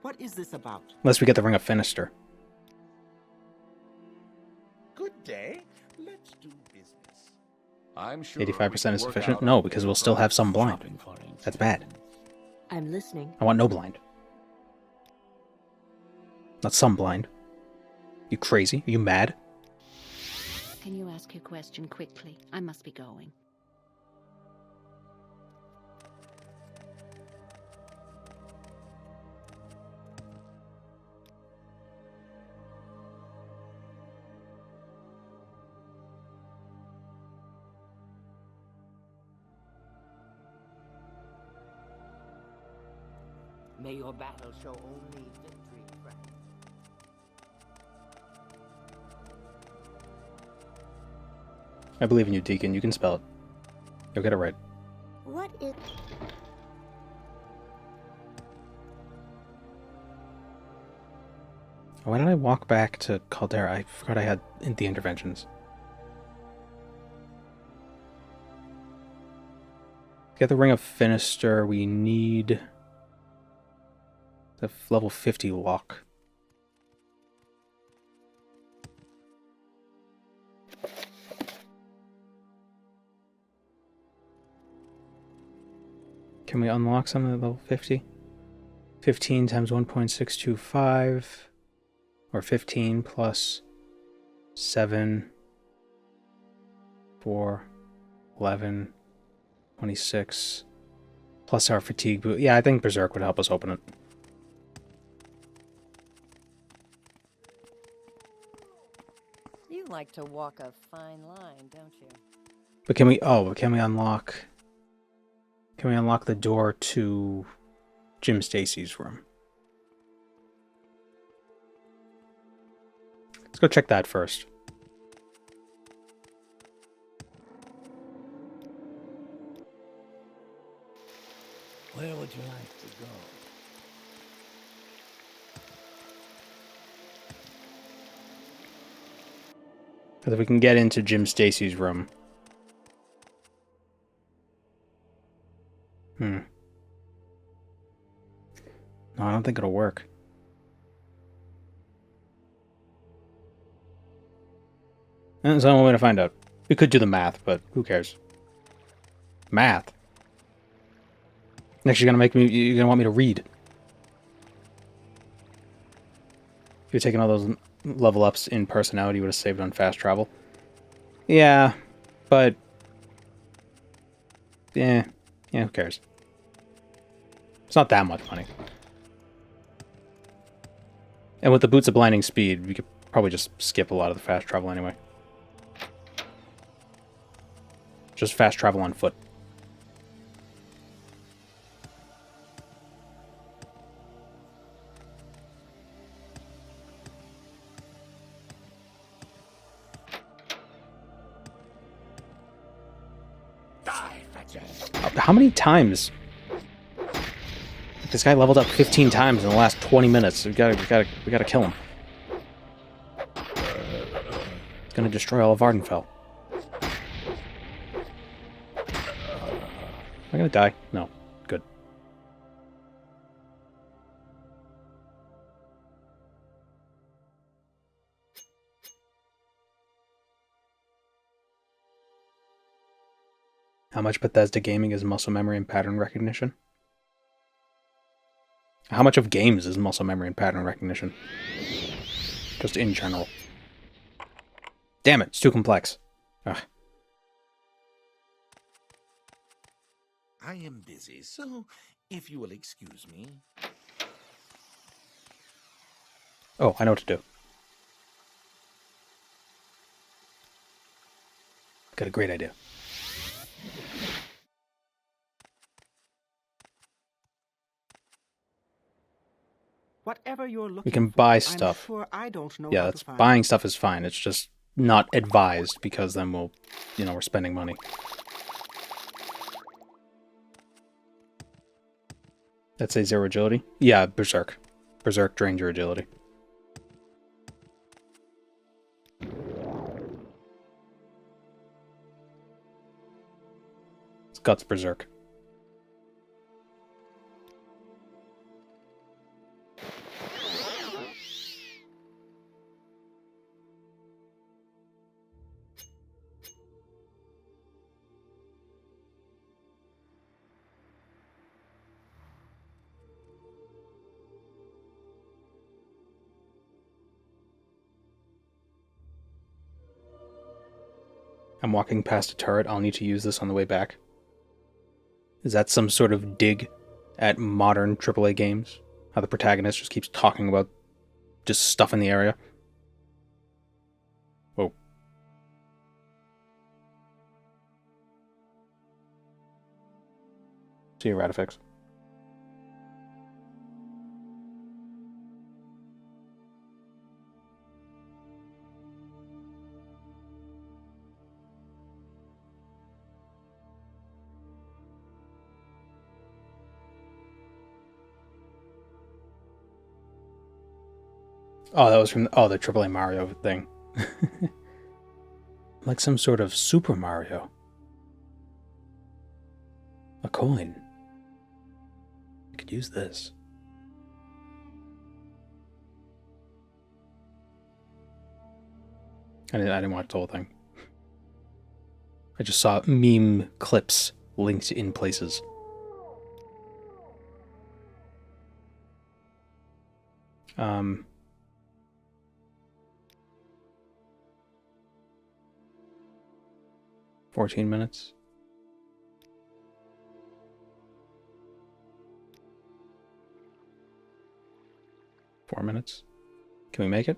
What is this about? Unless we get the Ring of Finister. Good day. Let's do business. I'm sure 85% we can is work sufficient? out No, a because we'll still have some blind. Shopping for instance. That's bad. I want no blind. Shopping for instance. That's bad. I'm listening. I want no blind. Not some blind. You crazy? Are you mad? Can you ask your question quickly? I must be going. May your battle show only victory, friend. I believe in you, Deacon. You can spell it. You'll get it right. What is... Why did I walk back to Caldera? I forgot I had the interventions. To get the Ring of Finister, we need the level 50 lock. Can we unlock something at level 50? 15 times 1.625, or 15 plus 7, 4, 11, 26, plus our fatigue boot. Yeah, I think Berserk would help us open it. You like to walk a fine line, don't you? But can we unlock... Can we unlock the door to Jim Stacy's room? Let's go check that first. Where would you like to go? Because if we can get into Jim Stacy's room... No, I don't think it'll work. There's only one way to find out. We could do the math, but who cares? Math? Next you're gonna want me to read. If you're taking all those level ups in personality, you would have saved on fast travel. Yeah, but... Yeah, who cares? It's not that much money. And with the Boots of Blinding Speed, we could probably just skip a lot of the fast travel anyway. Just fast travel on foot. How many times? This guy leveled up 15 times in the last 20 minutes. We gotta kill him. He's gonna destroy all of Vardenfell. Am I gonna die? No. Good. How much Bethesda gaming is muscle memory and pattern recognition? How much of games is muscle memory and pattern recognition? Just in general. Damn it, it's too complex. Ugh. I am busy, so if you will excuse me. Oh, I know what to do. Got a great idea. Whatever you're looking We can for, buy I'm stuff. sure I don't know Yeah, how that's to find buying it. stuff is fine. It's just not advised because then we'll, we're spending money. That's a 0 agility? Yeah, Berserk. Berserk drains your agility. It's Guts Berserk. I'm walking past a turret. I'll need to use this on the way back. Is that some sort of dig at modern AAA games? How the protagonist just keeps talking about just stuff in the area? Whoa. See you, Radifix. Oh, that was from the AAA Mario thing. Like some sort of Super Mario. A coin. I could use this. I didn't watch the whole thing. I just saw meme clips linked in places. 14 minutes. Four minutes. Can we make it?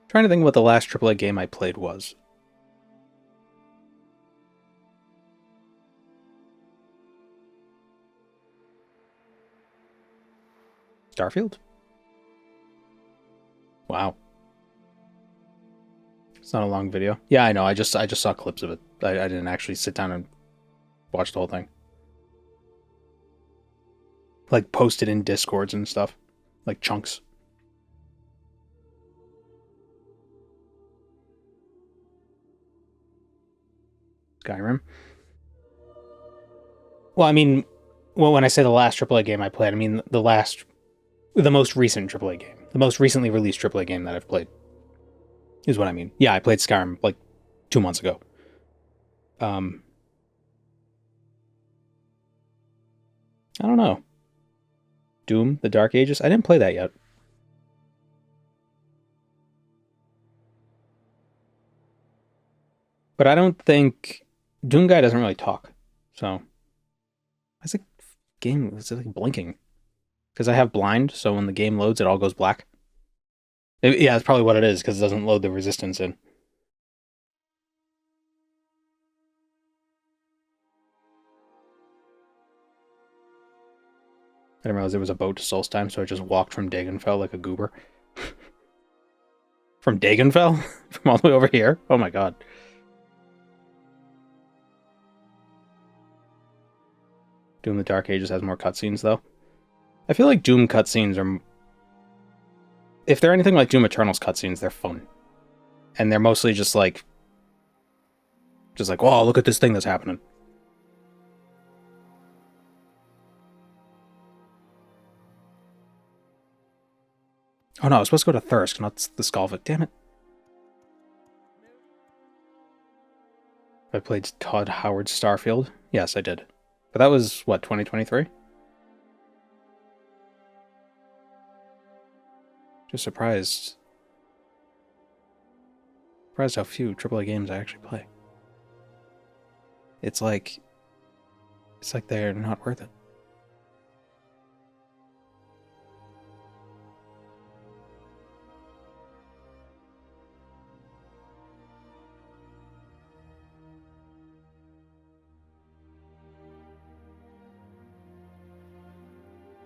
Trying to think what the last AAA game I played was. Starfield? Wow. It's not a long video. Yeah, I know. I just saw clips of it. I didn't actually sit down and watch the whole thing. Like posted in Discords and stuff. Like chunks. Skyrim. Well, I mean, when I say the last AAA game I played, I mean the most recent AAA game. The most recently released AAA game that I've played. Is what I mean. Yeah, I played Skyrim like 2 months ago. I don't know. Doom, The Dark Ages? I didn't play that yet. But I don't think... Doom guy doesn't really talk. So... It's like game... It's like blinking. Because I have blind, so when the game loads, it all goes black. Yeah, that's probably what it is, because it doesn't load the resistance in. I didn't realize there was a boat to Solstheim, so I just walked from Dagenfell like a goober. From Dagenfell? From all the way over here? Oh my god. Doom the Dark Ages has more cutscenes, though. I feel like Doom cutscenes are... If they're anything like Doom Eternal's cutscenes, they're fun. And they're mostly just like... oh, look at this thing that's happening. Oh no, I was supposed to go to Thirsk, not the Skalvik. Damn it. I played Todd Howard's Starfield? Yes, I did. But that was, what, 2023? Just surprised. Surprised how few AAA games I actually play. It's like they're not worth it.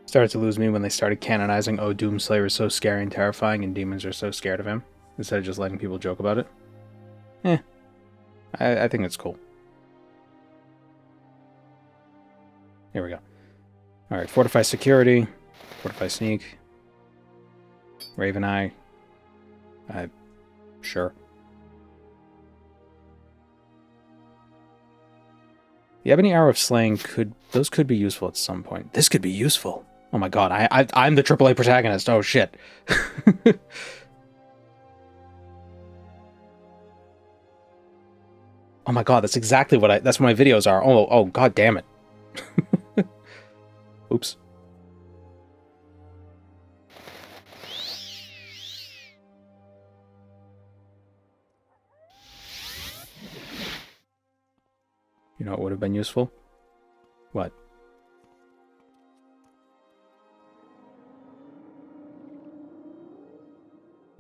Started to lose me when they started canonizing, oh, Doomslayer is so scary and terrifying and demons are so scared of him, instead of just letting people joke about it. I think it's cool. Here we go. Alright, Fortify Security, Fortify Sneak, Raven Eye. Sure. The Ebony Hour of Slaying those could be useful at some point. This could be useful. Oh my god, I'm the AAA protagonist. Oh shit. Oh my god, that's exactly what that's what my videos are. Oh, god damn it. Oops. You know what would have been useful? What?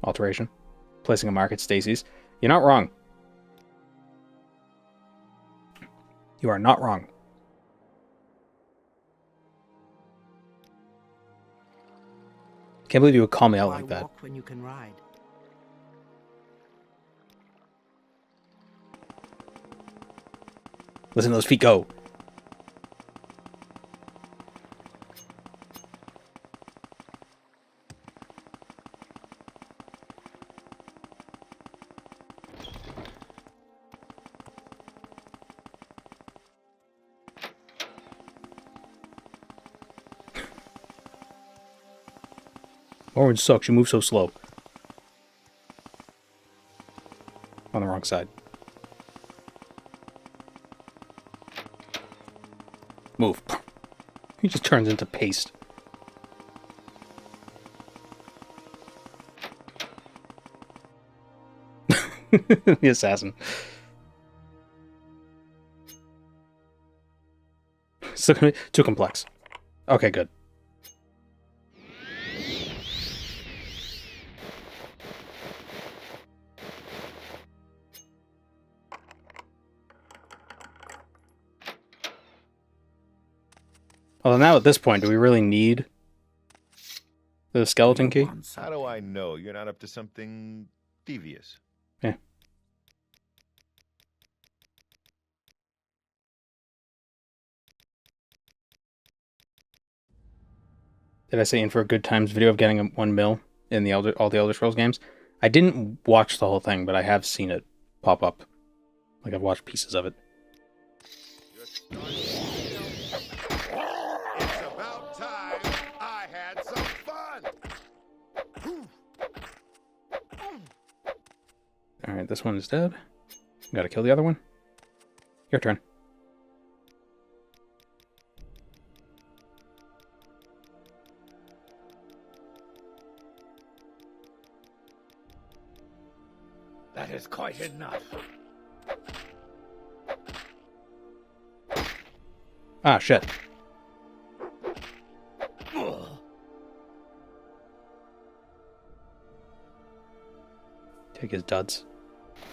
Alteration. Placing a mark at Stacy's. You're not wrong. You are not wrong. Can't believe you would call me out like that. Walk when you can ride. Listen to those feet go. Morrowind sucks, you move so slow. On the wrong side. Move. He just turns into paste. The assassin. Still gonna be too complex. Okay, good. Well, now at this point, do we really need the skeleton key? How do I know you're not up to something devious? Yeah. Did I say in for a good times video of getting 1 mil in all the Elder Scrolls games? I didn't watch the whole thing, but I have seen it pop up. Like, I've watched pieces of it. Alright, this one is dead. Gotta kill the other one. Your turn. That is quite enough. Ah, shit. Take his duds.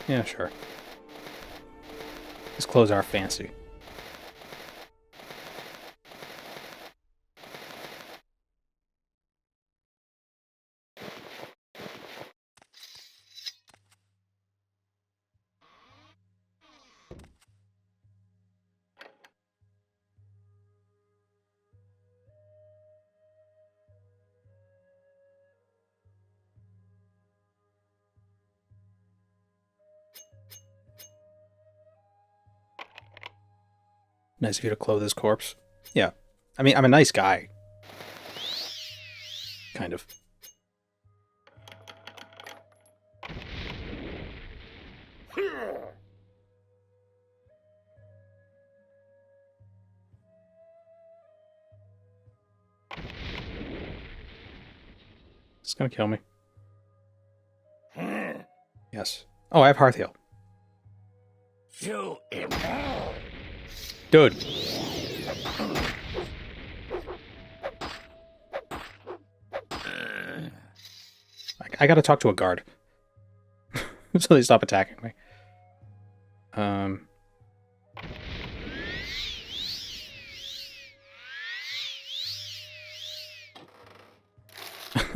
Yeah, sure. His clothes are fancy. Nice of you to clothe his corpse. Yeah. I mean, I'm a nice guy. Kind of. It's gonna kill me. Yes. Oh, I have Hearth Heal. You Dude. I gotta talk to a guard. So they stop attacking me.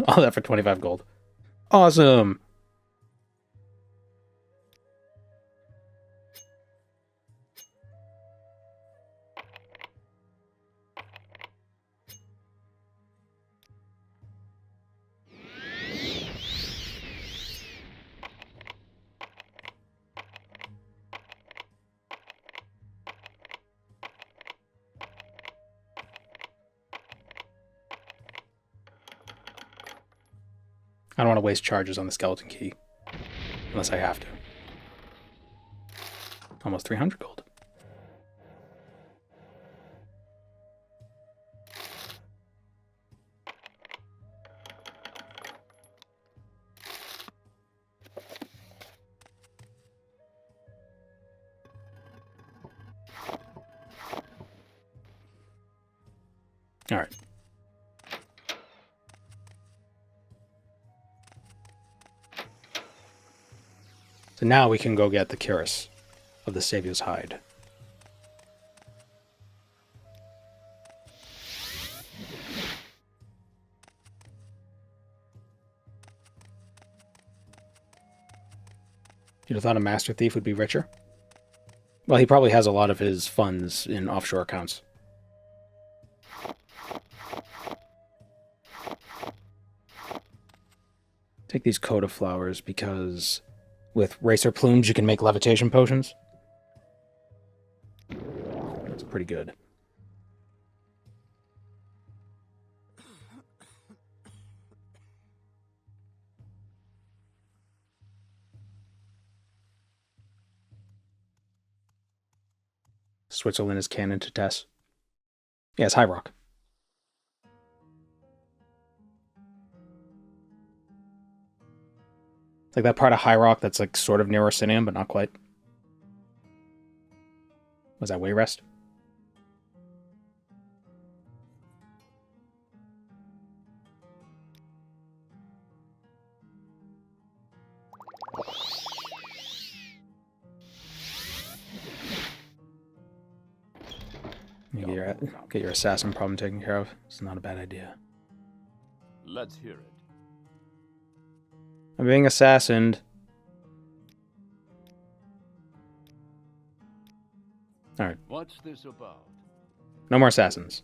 All that for 25 gold. Awesome! I don't want to waste charges on the skeleton key. Unless I have to. Almost 300 gold. All right. So now we can go get the cuirass of the Savior's Hide. You'd have thought a Master Thief would be richer? Well, he probably has a lot of his funds in offshore accounts. Take these coat of flowers because with racer plumes you can make levitation potions. That's pretty good. Switzerland is canon to Tess. Yeah, it's High Rock. Like that part of High Rock that's like sort of near Orsinium, but not quite. Was that Wayrest? Get your assassin problem taken care of. It's not a bad idea. Let's hear it. I'm being assassined. Alright. What's this about? No more assassins.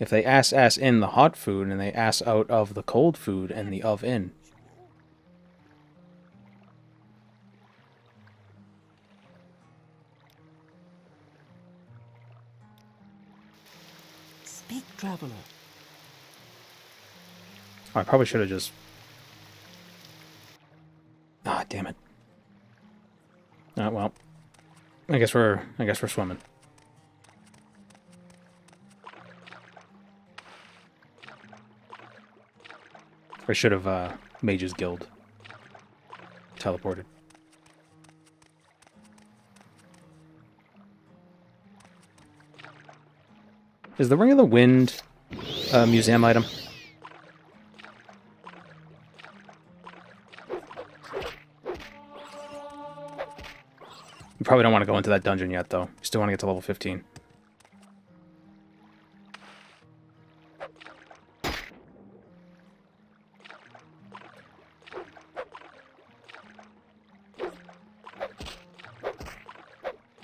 If they ass in the hot food and they ass out of the cold food and the of in. Speak, traveler. Oh, I probably should have just... Ah, damn it. Well. I guess we're swimming. I should have Mage's Guild teleported. Is the Ring of the Wind a museum item? You probably don't want to go into that dungeon yet, though. You still want to get to level 15.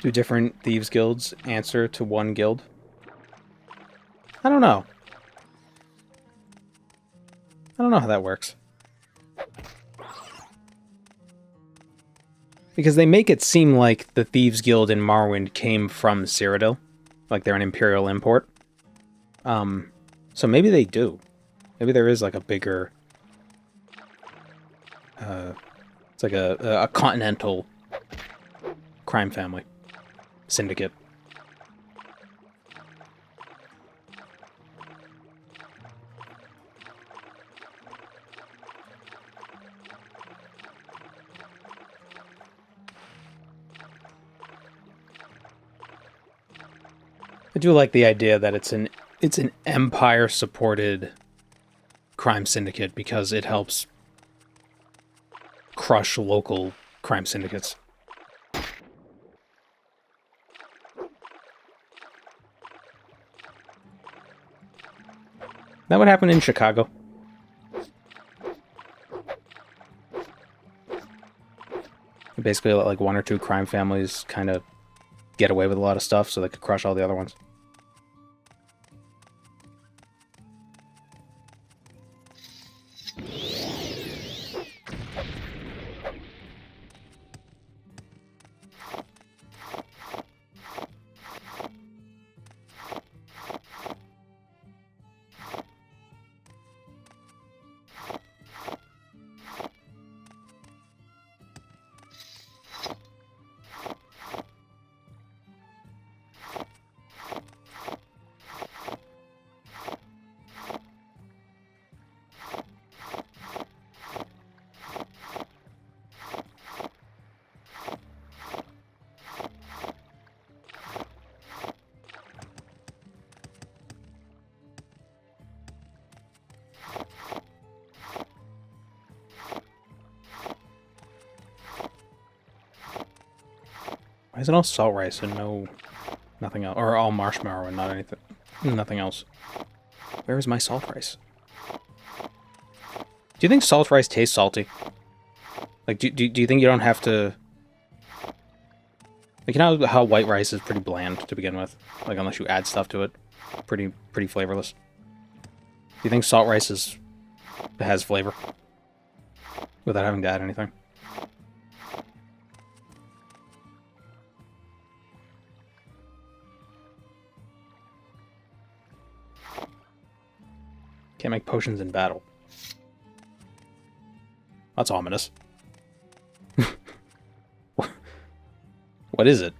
Do different thieves' guilds answer to one guild? I don't know. I don't know how that works. Because they make it seem like the Thieves Guild in Morrowind came from Cyrodiil. Like they're an Imperial import. So maybe they do. Maybe there is like a bigger... it's like a continental crime family. Syndicate. I do like the idea that it's an Empire-supported crime syndicate because it helps crush local crime syndicates. That would happen in Chicago. Basically, let like one or two crime families kind of get away with a lot of stuff so they could crush all the other ones. Why is it all salt rice and nothing else? Or all marshmallow and nothing else? Where is my salt rice? Do you think salt rice tastes salty? Like, do you think you don't have to... Like, you know how white rice is pretty bland to begin with? Like, unless you add stuff to it. Pretty flavorless. Do you think salt rice has flavor? Without having to add anything? Can't make potions in battle. That's ominous. What is it?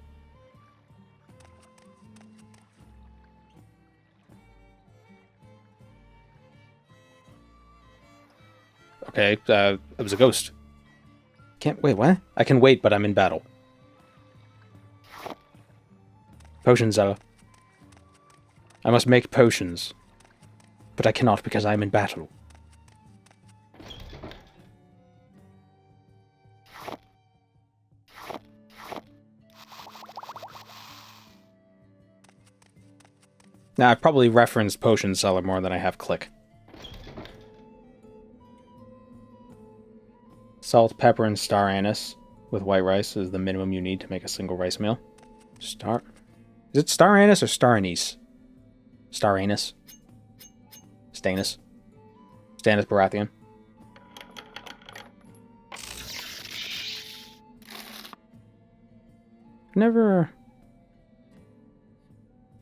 Okay, it was a ghost. Can't wait, what? I can wait, but I'm in battle. Potions, Zella. I must make potions. But I cannot because I am in battle. Now, I've probably referenced Potion Seller more than I have Click. Salt, pepper, and star anise with white rice is the minimum you need to make a single rice meal. Is it star anise or star anise? Star anise? Stannis. Stannis Baratheon. Never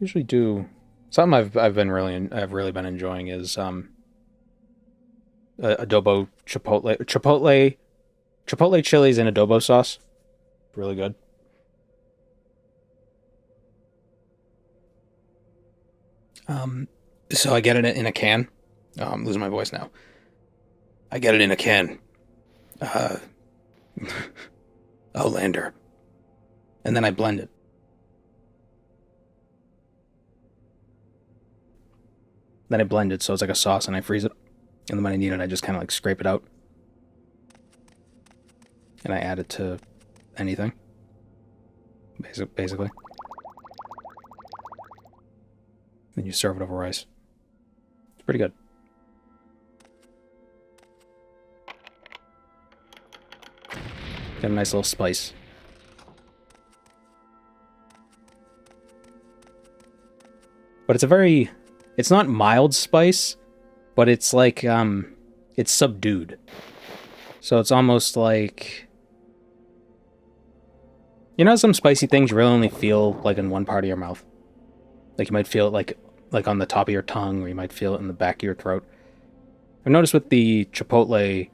usually do. Something I've really been enjoying is adobo chipotle chilies in adobo sauce. Really good. So I get it in a can. Oh, I'm losing my voice now. I get it in a can. Outlander. And then I blend it. Then I blend it so it's like a sauce and I freeze it. And then when I need it, I just kind of like scrape it out. And I add it to anything. Basically. Then you serve it over rice. It's pretty good. Got a nice little spice. But it's not mild spice, but it's like, it's subdued. So it's almost like, you know, some spicy things you really only feel like in one part of your mouth. Like you might feel it like on the top of your tongue, or you might feel it in the back of your throat. I've noticed with the chipotle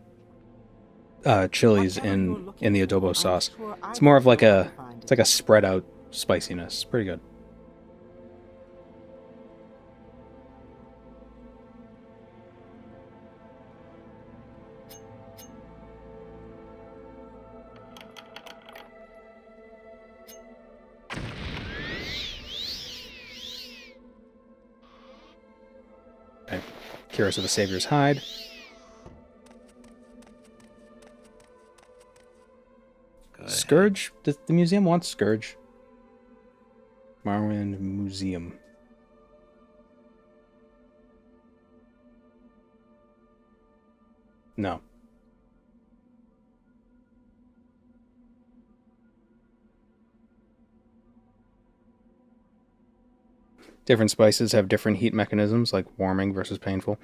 chilies in the adobo sauce, it's more of like it's like a spread out spiciness. It's pretty good. Okay. Curious of the Savior's hide. Scourge? Does the museum want Scourge? Morrowind Museum. No. Different spices have different heat mechanisms, like warming versus painful.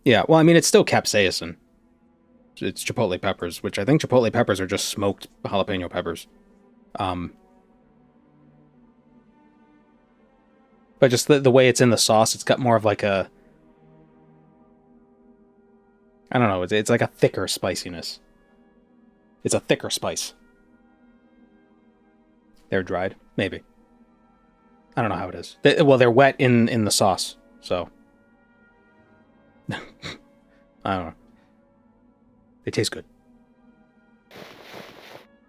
Yeah, well, I mean, it's still capsaicin. It's chipotle peppers, which I think chipotle peppers are just smoked jalapeno peppers. But just the way it's in the sauce, it's got more of like a... I don't know, it's like a thicker spiciness. It's a thicker spice. They're dried? Maybe. I don't know how it is. Well, they're wet in the sauce, so... I don't know. They taste good.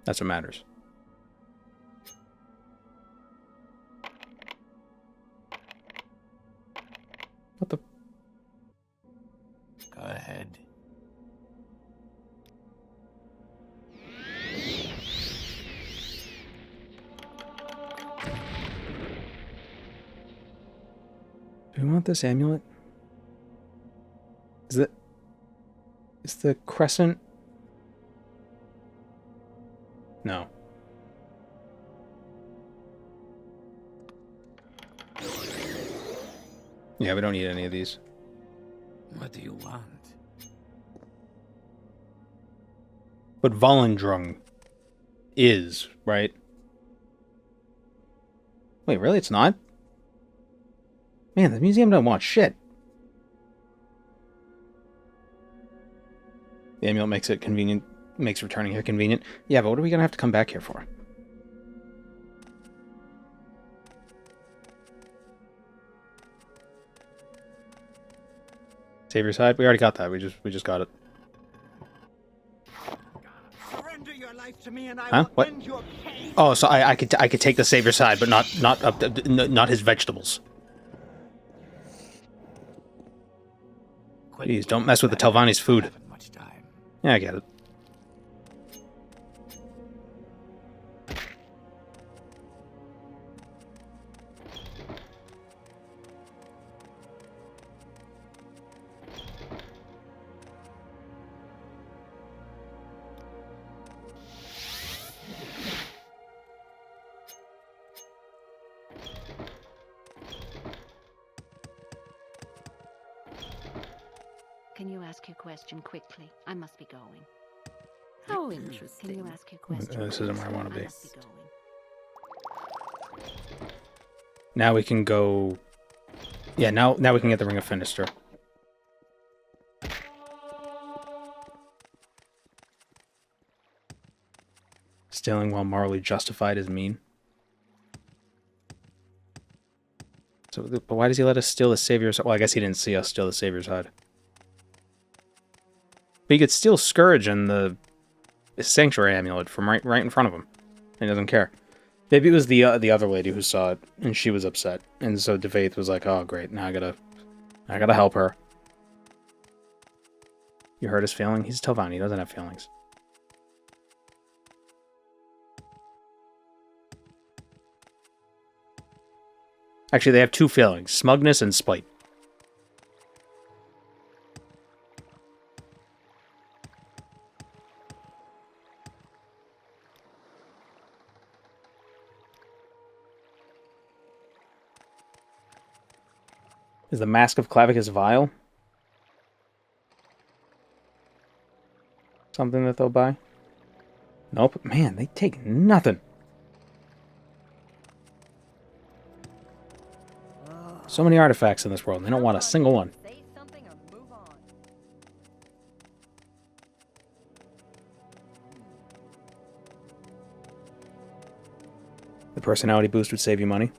That's what matters. What the... Go ahead. we want this amulet? Is the crescent? No. Yeah, we don't need any of these. What do you want? But Volendrung is, right? Wait, really? It's not? Man, the museum doesn't want shit. The amulet makes it convenient, makes returning here convenient. Yeah, but what are we gonna have to come back here for? Save your side? We already got that. We just got it. Surrender your life to me and I Huh? will What? end your pain. Oh, so I could take the savior side, but not his vegetables. Please don't mess with the Telvanni's food. Yeah, I get it. Can you ask your question quickly? I must be going. How interesting. Can you ask your question? This isn't where I want to be. must be going. Now we can go... Yeah, now we can get the Ring of Finister. Stealing while morally justified is mean. So, but why does he let us steal the Savior's... Well, I guess he didn't see us steal the Savior's hide. But he could steal Scourge and the Sanctuary Amulet from right in front of him. And he doesn't care. Maybe it was the other lady who saw it, and she was upset. And so DeVaith was like, oh, great, now I gotta help her. You hurt his feeling? He's Telvanni, he doesn't have feelings. Actually, they have two feelings, smugness and spite. Is the Mask of Clavicus Vile something that they'll buy? Nope. Man, they take nothing. So many artifacts in this world, and they don't want a single one. Say something or move on. The personality boost would save you money.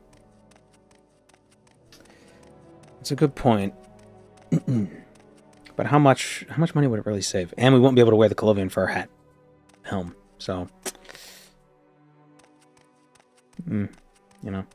That's a good point. But how much money would it really save? And we won't be able to wear the Colovian fur hat. Helm. So, you know.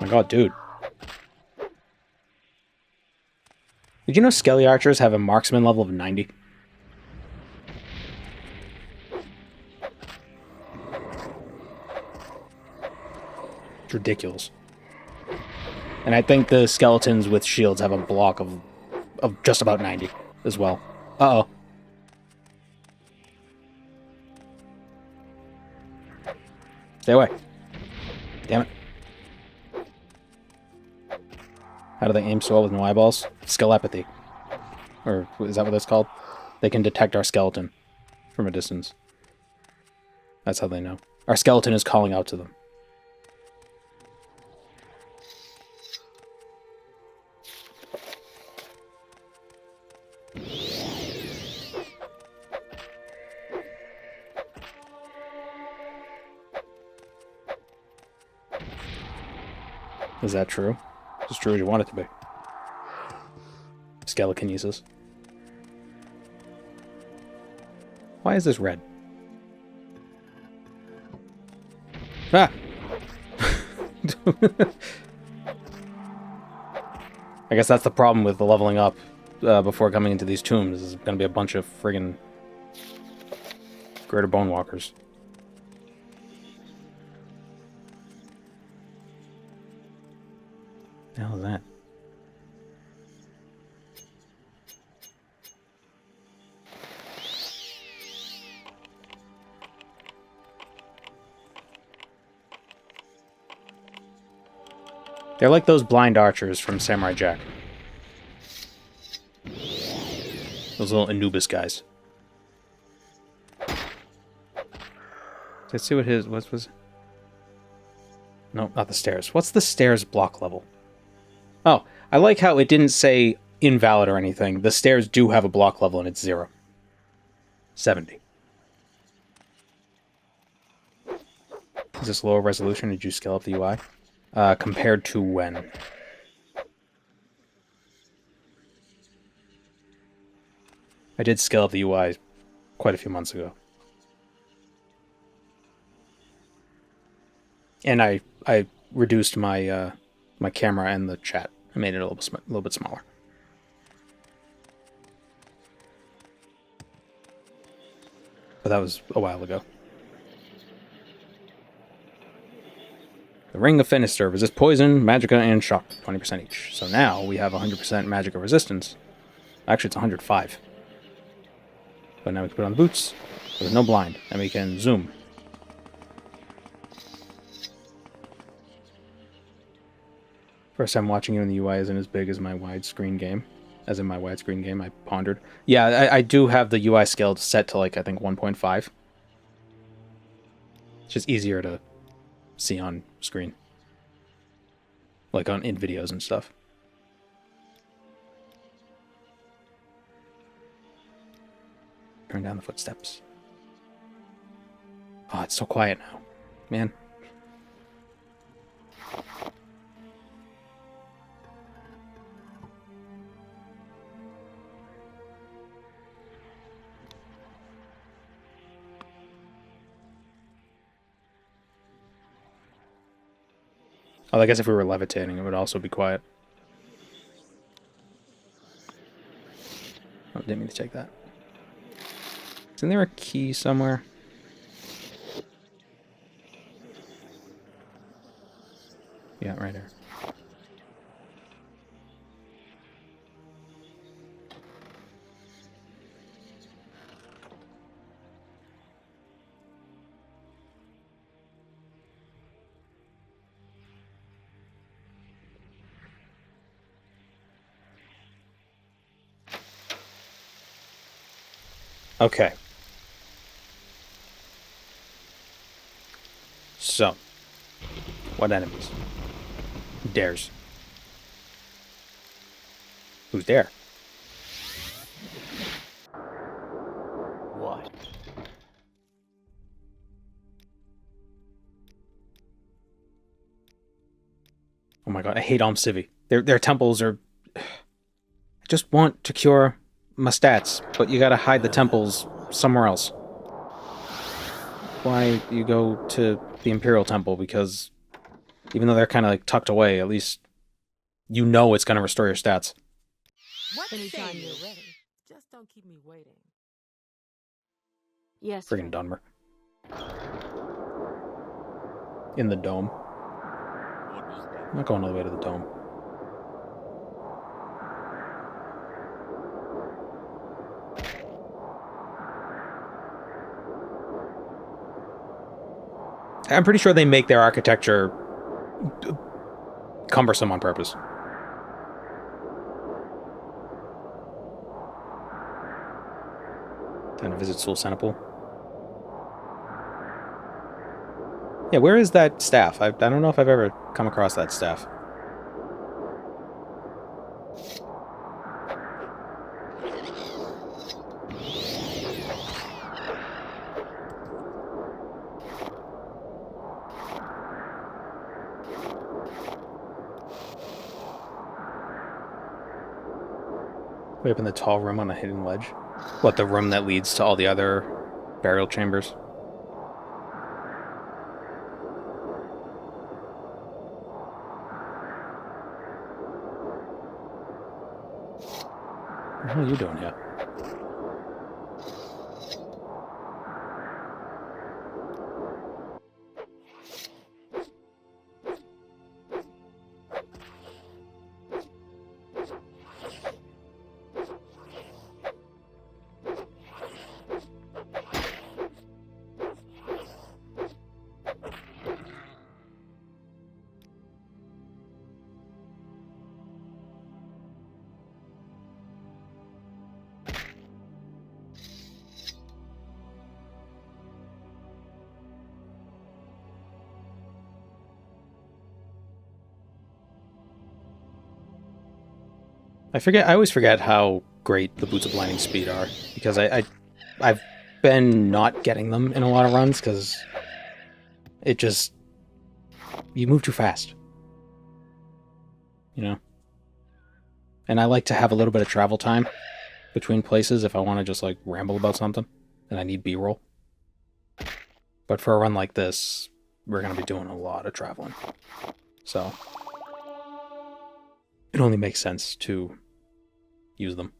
Oh my god, dude. Did you know Skelly Archers have a marksman level of 90? It's ridiculous. And I think the skeletons with shields have a block of just about 90 as well. Uh-oh. Stay away. Damn it. How do they aim so well with no eyeballs? Skelepathy. Or is that what that's called? They can detect our skeleton from a distance. That's how they know. Our skeleton is calling out to them. Is that true? It's as true as you want it to be. Skelekinesis. Why is this red? Ah! I guess that's the problem with the leveling up before coming into these tombs. There's going to be a bunch of friggin' greater bone walkers. What the hell is that? They're like those blind archers from Samurai Jack. Those little Anubis guys. Let's see what his... What was... No, not the stairs. What's the stairs block level? Oh, I like how it didn't say invalid or anything. The stairs do have a block level and it's 0. 70. Is this lower resolution? Did you scale up the UI? Compared to when? I did scale up the UI quite a few months ago. And I reduced my my camera and the chat. I made it a little bit smaller. But that was a while ago. The Ring of Finister resist poison, magicka, and shock, 20% each. So now we have 100% magicka resistance. Actually, it's 105. But now we can put on the boots. There's no blind, and we can zoom. First time watching you, and the UI isn't as big as my widescreen game. As in my widescreen game, I pondered. Yeah, I do have the UI scale set to, like, I think 1.5. It's just easier to see on screen. Like in videos and stuff. Turn down the footsteps. Oh, it's so quiet now. Man. Oh, I guess if we were levitating, it would also be quiet. Oh, didn't mean to take that. Isn't there a key somewhere? Yeah, right there. Okay. So, what enemies? Dares. Who's Dare? What? Oh my god, I hate Civi. Their temples are... I just want to cure my stats, but you gotta hide the temples somewhere else. Why you go to the Imperial Temple? Because even though they're kind of like tucked away, at least you know it's gonna restore your stats. Anytime you're ready. Just don't keep me waiting. Yes. Friggin' Dwemer. In the dome. I'm not going all the way to the dome. I'm pretty sure they make their architecture cumbersome on purpose. Time to visit Soul Centipool. Yeah, where is that staff? I don't know if I've ever come across that staff. Way up in the tall room on a hidden ledge. What, the room that leads to all the other burial chambers? What the hell are you doing here? I always forget how great the Boots of Blinding Speed are, because I've been not getting them in a lot of runs, because it just... you move too fast. You know? And I like to have a little bit of travel time between places if I want to just, like, ramble about something, and I need B-roll. But for a run like this, we're going to be doing a lot of traveling. So... it only makes sense to use them.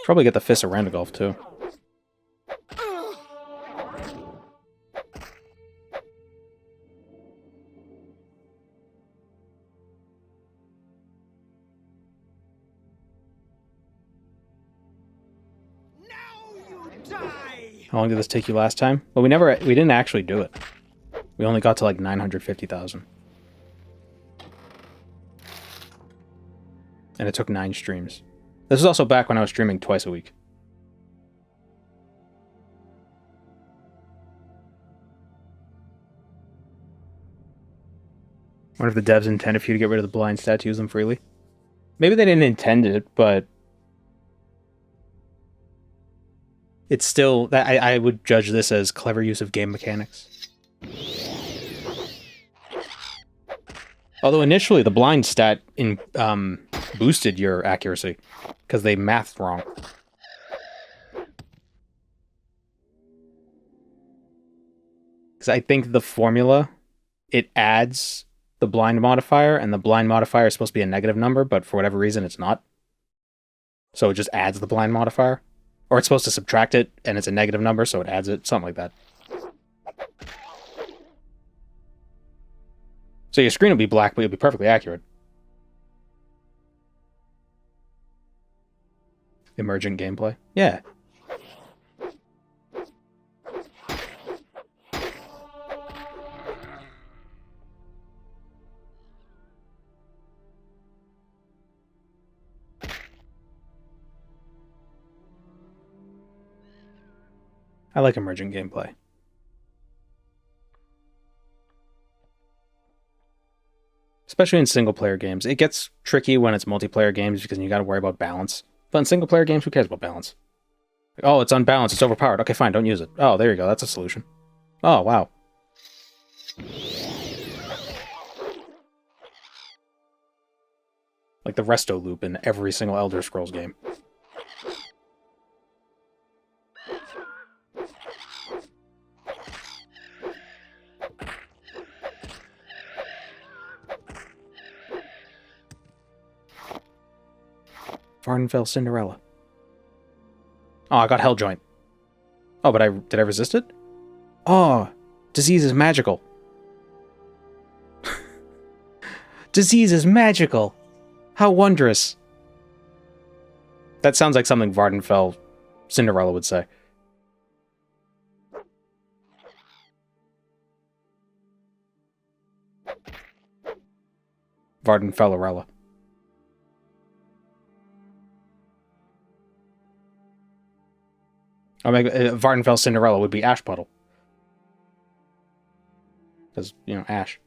Probably get the Fist of Randagulf too. How long did this take you last time? Well, we didn't actually do it. We only got to like 950,000. And it took 9 streams. This is also back when I was streaming twice a week. What if the devs intended for you to get rid of the blind stat to use them freely? Maybe they didn't intend it, but... it's still... I would judge this as clever use of game mechanics. Although initially the blind stat boosted your accuracy, because they mathed wrong. Because I think the formula, it adds the blind modifier, and the blind modifier is supposed to be a negative number, but for whatever reason it's not. So it just adds the blind modifier. Or it's supposed to subtract it, and it's a negative number, so it adds it. Something like that. So your screen will be black, but you'll be perfectly accurate. Emergent gameplay? Yeah. I like emergent gameplay. Especially in single-player games. It gets tricky when it's multiplayer games because you gotta worry about balance. But in single-player games, who cares about balance? Like, oh, it's unbalanced, it's overpowered. Okay, fine, don't use it. Oh, there you go, that's a solution. Oh, wow. Like the resto loop in every single Elder Scrolls game. Vardenfell Cinderella. Oh, I got Hell Joint. Oh, but did I resist it? Oh, disease is magical. Disease is magical. How wondrous. That sounds like something Vardenfell Cinderella would say. Vardenfellorella. Oh, maybe Vardenfell Cinderella would be Ash Puddle. Because, you know, Ash.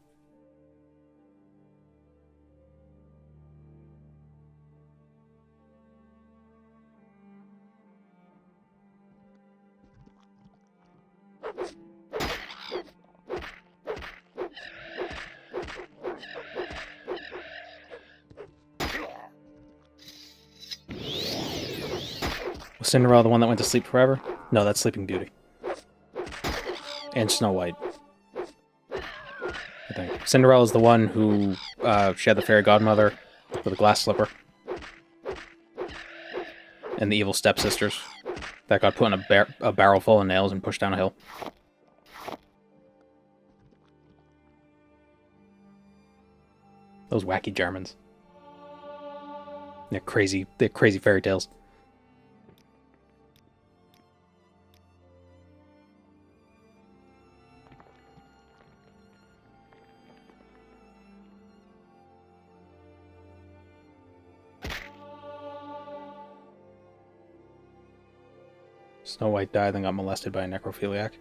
Was Cinderella the one that went to sleep forever? No, that's Sleeping Beauty. And Snow White. I think. Cinderella's the one who, she had the fairy godmother with a glass slipper. And the evil stepsisters that got put in a barrel full of nails and pushed down a hill. Those wacky Germans. They're crazy fairy tales. Snow White died and got molested by a necrophiliac.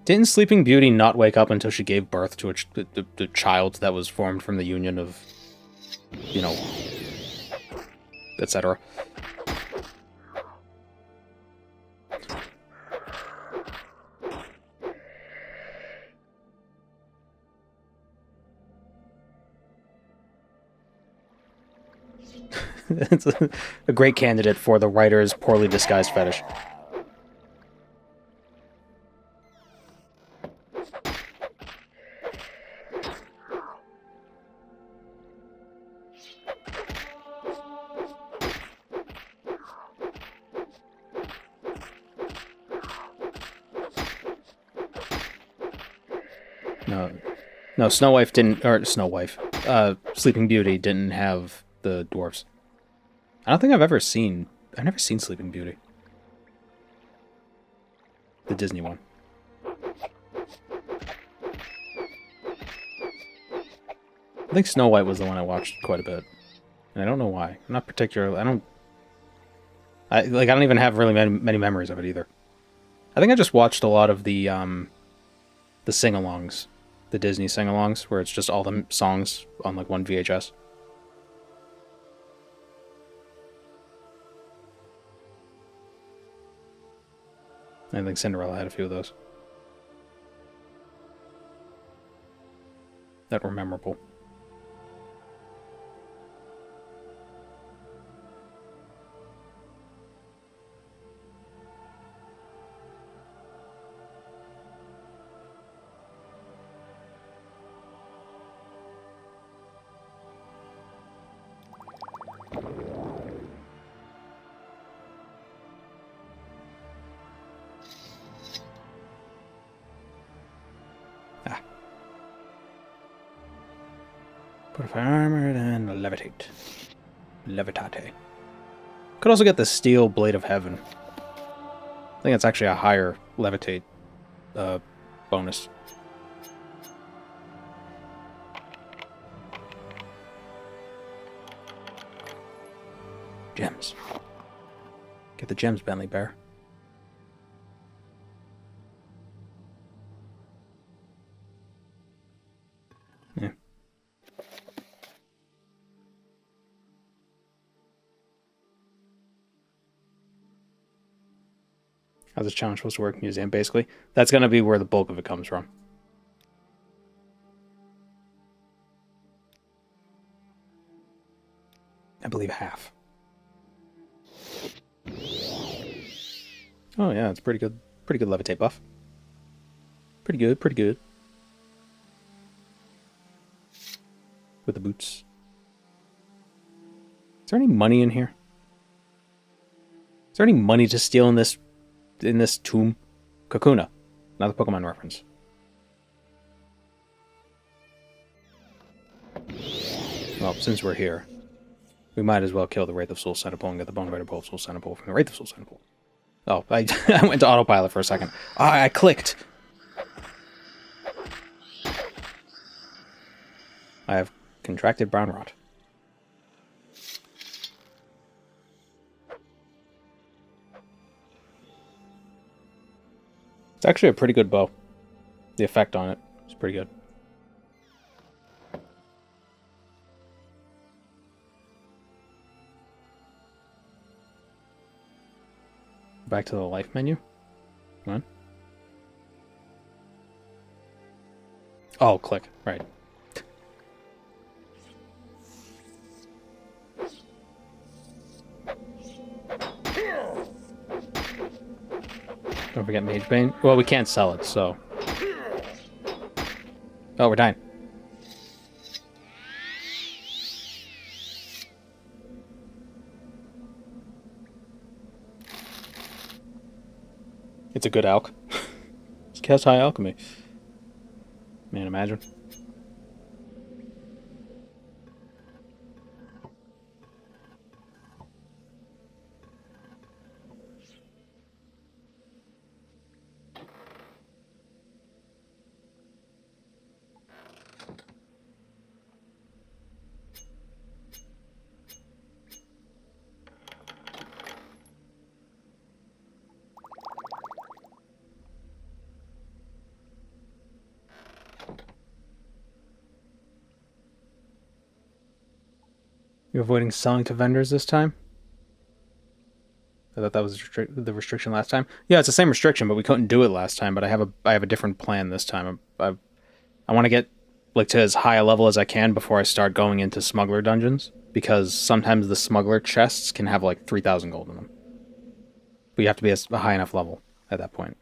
Didn't Sleeping Beauty not wake up until she gave birth to a child that was formed from the union of, you know, etc.? It's a great candidate for the writer's poorly disguised fetish. No, Sleeping Beauty didn't have the dwarves. I don't think I've never seen Sleeping Beauty. The Disney one. I think Snow White was the one I watched quite a bit. And I don't know why. I'm not particularly... I don't even have really many memories of it either. I think I just watched a lot of the sing-alongs. The Disney sing-alongs, where it's just all the songs on like one VHS. I think Cinderella had a few of those that were memorable. Put if armored and levitate. Levitate. Could also get the steel blade of heaven. I think it's actually a higher levitate bonus. Gems. Get the gems, Bentley Bear. Yeah. How's this challenge supposed to work? Museum, basically. That's going to be where the bulk of it comes from. I believe half. Oh yeah, it's pretty good. Pretty good levitate buff. Pretty good, pretty good. With the boots. Is there any money in here? Is there any money to steal in this tomb? Kakuna. Another Pokemon reference. Well, since we're here, we might as well kill the Wraith of Soul Centipole and get the Bone Rider Bowl of Soul Centipole from the Wraith of Soul Centipole. Oh, I went to autopilot for a second. I clicked. I have contracted brown rot. It's actually a pretty good bow. The effect on it is pretty good. Back to the life menu. Come on. Oh, click. Right. Don't forget Mage Bane. Well, we can't sell it, so... Oh, we're dying. It's a good alch. It's cast high alchemy. Man, imagine. You're avoiding selling to vendors this time? I thought that was the restriction last time. Yeah, it's the same restriction, but we couldn't do it last time. But I have a different plan this time. I want to get like to as high a level as I can before I start going into smuggler dungeons, because sometimes the smuggler chests can have like 3,000 gold in them. But you have to be a high enough level at that point.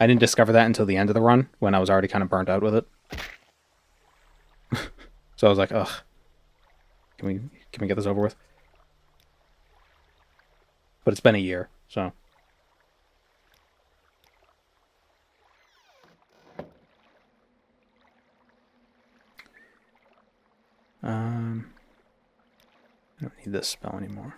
I didn't discover that until the end of the run, when I was already kind of burnt out with it. So I was like, ugh. Can we get this over with? But it's been a year, so... I don't need this spell anymore.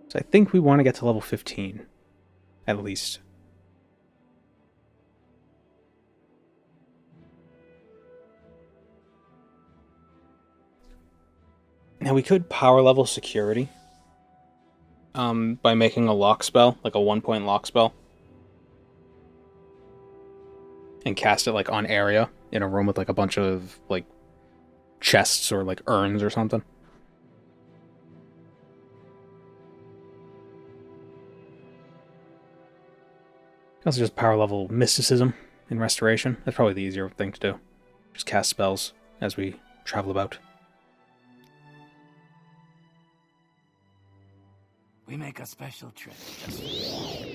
So I think we want to get to level 15, at least. Now we could power level security by making a lock spell, like a 1-point lock spell, and cast it like on area in a room with like a bunch of like chests or like urns or something. Also just power level mysticism and restoration. That's probably the easier thing to do. Just cast spells as we travel about. We make a special trip just for you.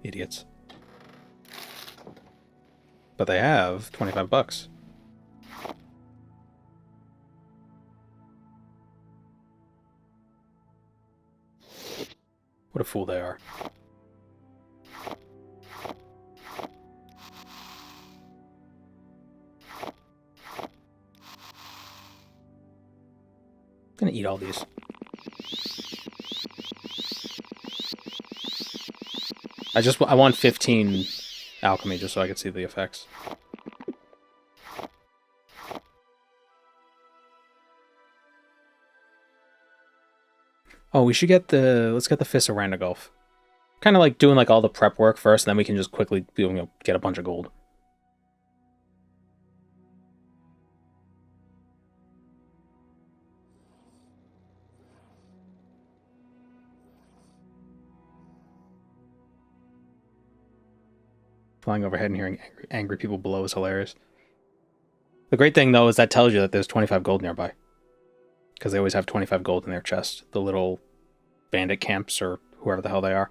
Idiots. But they have 25 bucks. What a fool they are. I'm gonna eat all these. I want 15 alchemy just so I can see the effects. Oh, we should get let's get the Fist of Randagulf. Kind of like doing like all the prep work first, and then we can just quickly get a bunch of gold. Flying overhead and hearing angry people below is hilarious. The great thing, though, is that tells you that there's 25 gold nearby. Because they always have 25 gold in their chest. The little bandit camps, or whoever the hell they are.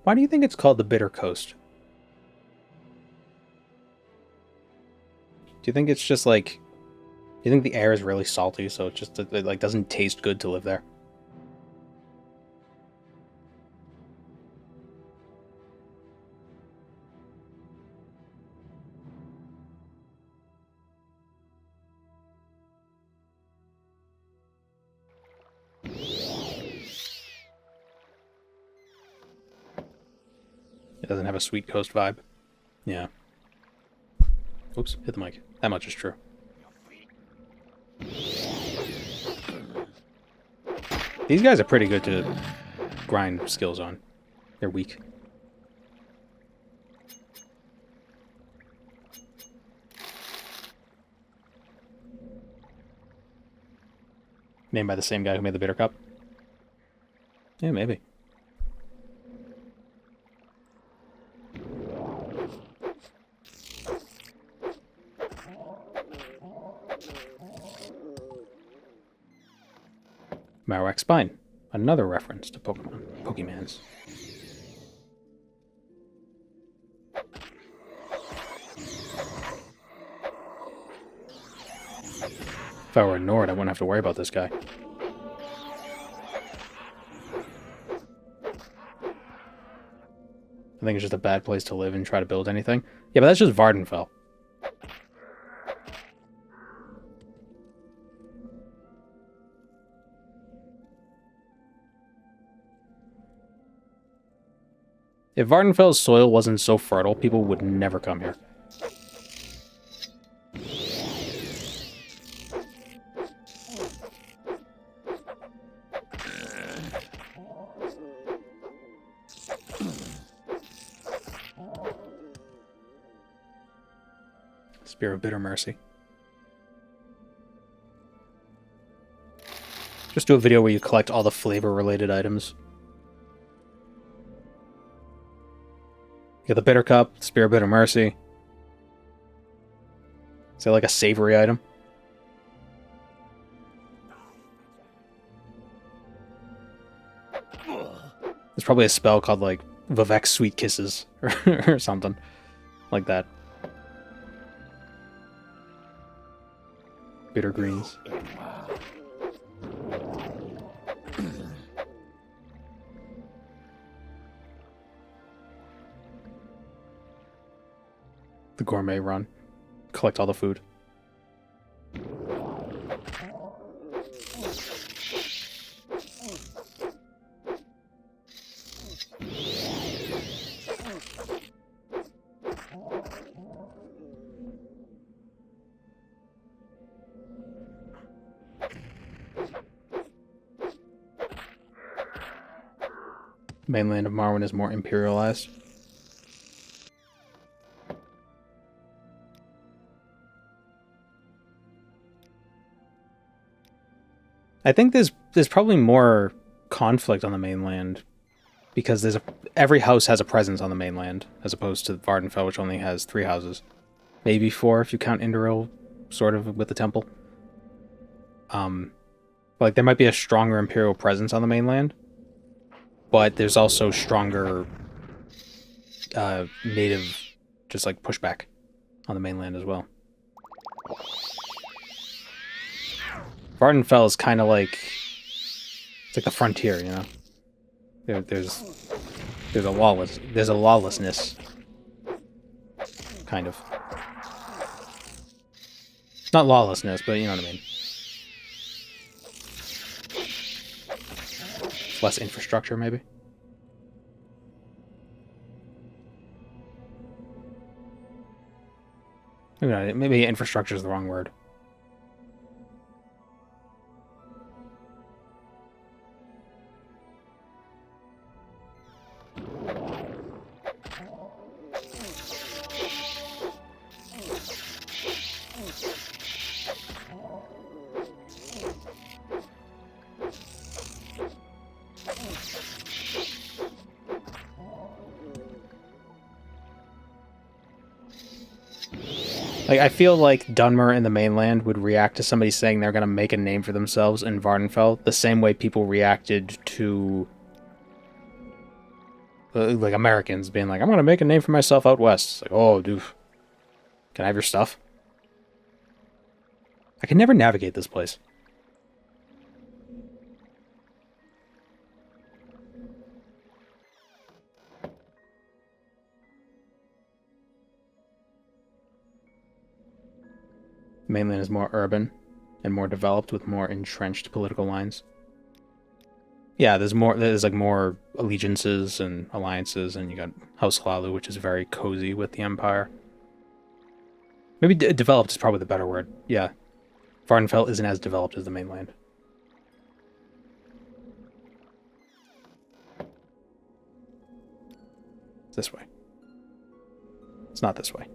Why do you think it's called the Bitter Coast? you think it's just like... Do you think the air is really salty, so it like doesn't taste good to live there? It doesn't have a Sweet Coast vibe. Yeah. Oops, hit the mic. That much is true. These guys are pretty good to grind skills on. They're weak. Named by the same guy who made the Bitter Cup? Yeah, maybe. Marowak Spine. Another reference to Pokemans. If I were a Nord, I wouldn't have to worry about this guy. I think it's just a bad place to live and try to build anything. Yeah, but that's just Vardenfell. If Vardenfell's soil wasn't so fertile, people would never come here. Spear of Bitter Mercy. Just do a video where you collect all the flavor-related items. You got the Bitter Cup, Spear of Bitter Mercy. Is that like a savory item? There's probably a spell called like Vivek Sweet Kisses or something like that. Bitter greens. The gourmet run. Collect all the food. Mainland of Morrowind is more imperialized. I think there's probably more conflict on the mainland because every house has a presence on the mainland as opposed to Vardenfell, which only has 3 houses, maybe 4 if you count Indoril, sort of with the temple. Like there might be a stronger imperial presence on the mainland, but there's also stronger native, just like pushback on the mainland as well. Vardenfell is kind of like, it's like the frontier, you know. There's a lawlessness, kind of. Not lawlessness, but you know what I mean. Less infrastructure, maybe. Maybe infrastructure is the wrong word. Like, I feel like Dwemer in the mainland would react to somebody saying they're going to make a name for themselves in Vardenfell the same way people reacted to, like, Americans being like, I'm going to make a name for myself out west. It's like, oh, dude, can I have your stuff? I can never navigate this place. Mainland is more urban and more developed with more entrenched political lines. Yeah, there's like more allegiances and alliances, and you got House Hlalu, which is very cozy with the Empire. Maybe developed is probably the better word. Yeah. Vardenfell isn't as developed as the mainland. It's this way. It's not this way.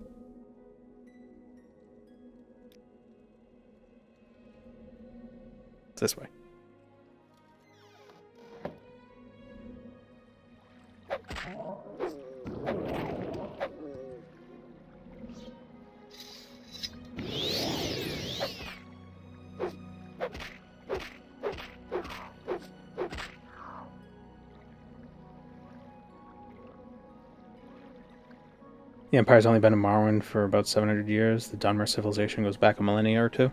It's this way. The Empire's only been in Morrowind for about 700 years. The Dwemer civilization goes back a millennia or two.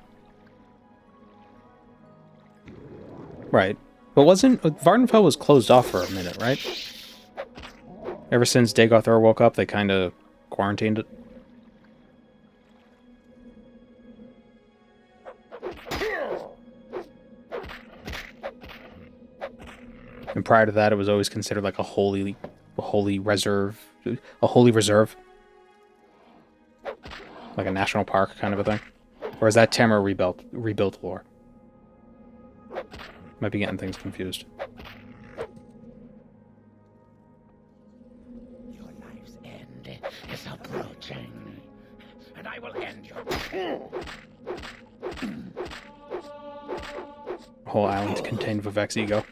Right. But Vardenfell was closed off for a minute, right? Ever since Dagothor woke up, they kind of quarantined it. And prior to that, it was always considered like a holy reserve. Like a national park kind of a thing. Or is that Tamara rebuilt lore? Might be getting things confused. Your life's end is approaching, and I will end your... The whole island contained Vivek's ego.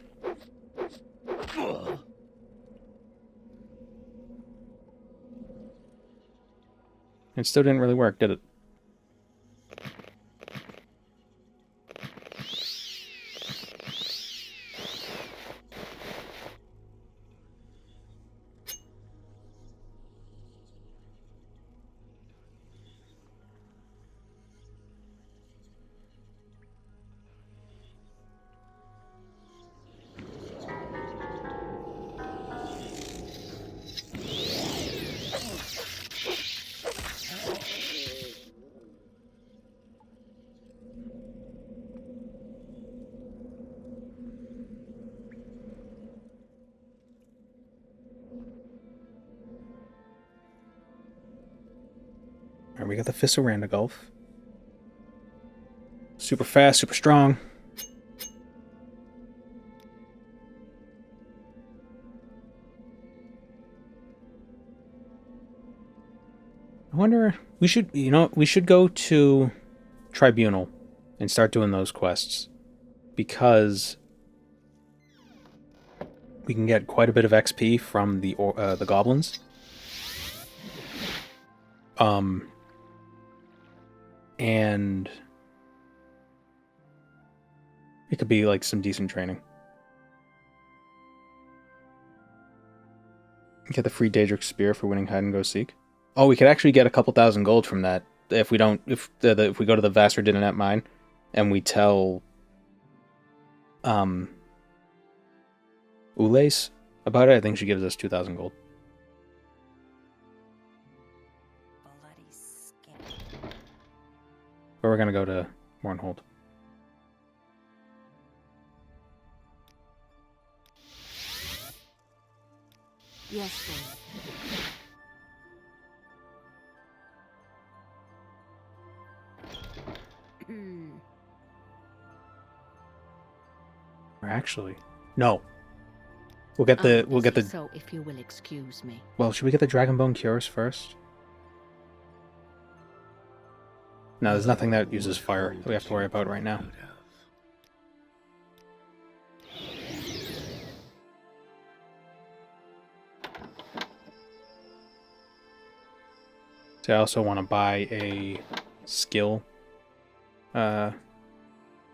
It still didn't really work, did it? Alright, we got the Fissuranda Gulf. Super fast, super strong. I wonder, we should go to Tribunal and start doing those quests, because we can get quite a bit of XP from the goblins. And it could be like some decent training. Get the free Daedric Spear for winning hide and go seek. Oh, we could actually get a couple thousand gold from that if we go to the Vassar Dinenet mine and we tell Ulace about it. I think she gives us 2,000 gold. But we're gonna go to Mournhold. Yes, sir. Or actually, no. We'll get the. So, if you will excuse me. Well, should we get the Dragonbone Cures first? No, there's nothing that uses fire that we have to worry about right now. So I also want to buy a skill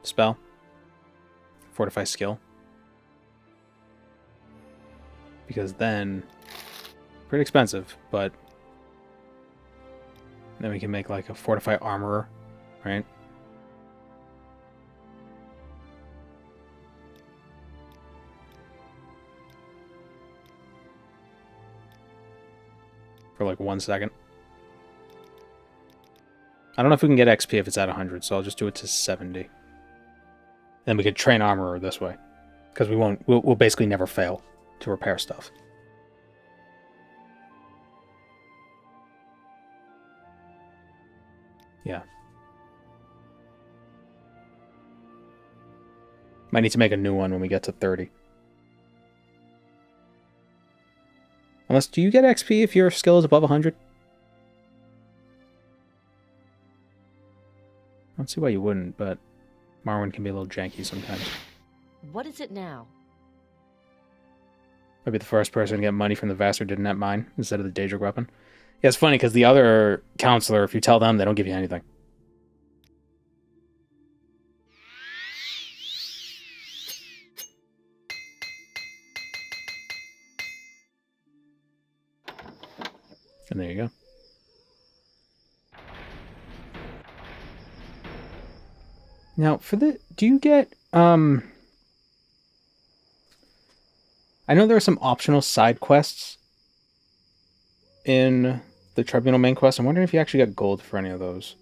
spell. Fortify skill. Because then, pretty expensive, but then we can make like a Fortify Armorer, right? for like 1 second. I don't know if we can get XP if it's at 100, so I'll just do it to 70. Then we could train armorer this way. Because we'll basically never fail to repair stuff. Yeah. Might need to make a new one when we get to 30. Unless, do you get XP if your skill is above 100? I don't see why you wouldn't, but Morrowind can be a little janky sometimes. What is it now? Maybe the first person to get money from the Vassar didn't have mine instead of the Daedric weapon. Yeah, it's funny because the other counselor, if you tell them, they don't give you anything. And there you go. Now, for the... Do you get... I know there are some optional side quests in the Tribunal main quest. I'm wondering if you actually got gold for any of those.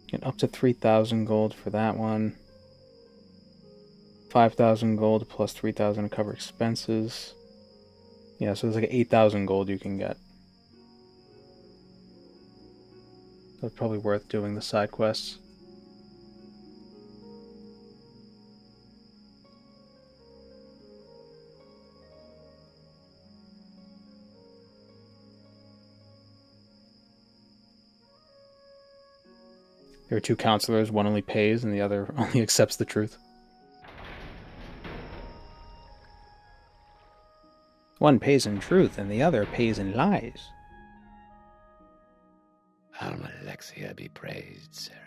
Get up to 3,000 gold for that one. 5,000 gold plus 3,000 to cover expenses. Yeah, so there's like 8,000 gold you can get. So it's probably worth doing the side quests. There are two counselors, one only pays and the other only accepts the truth. One pays in truth and the other pays in lies. Almalexia be praised, Sarah.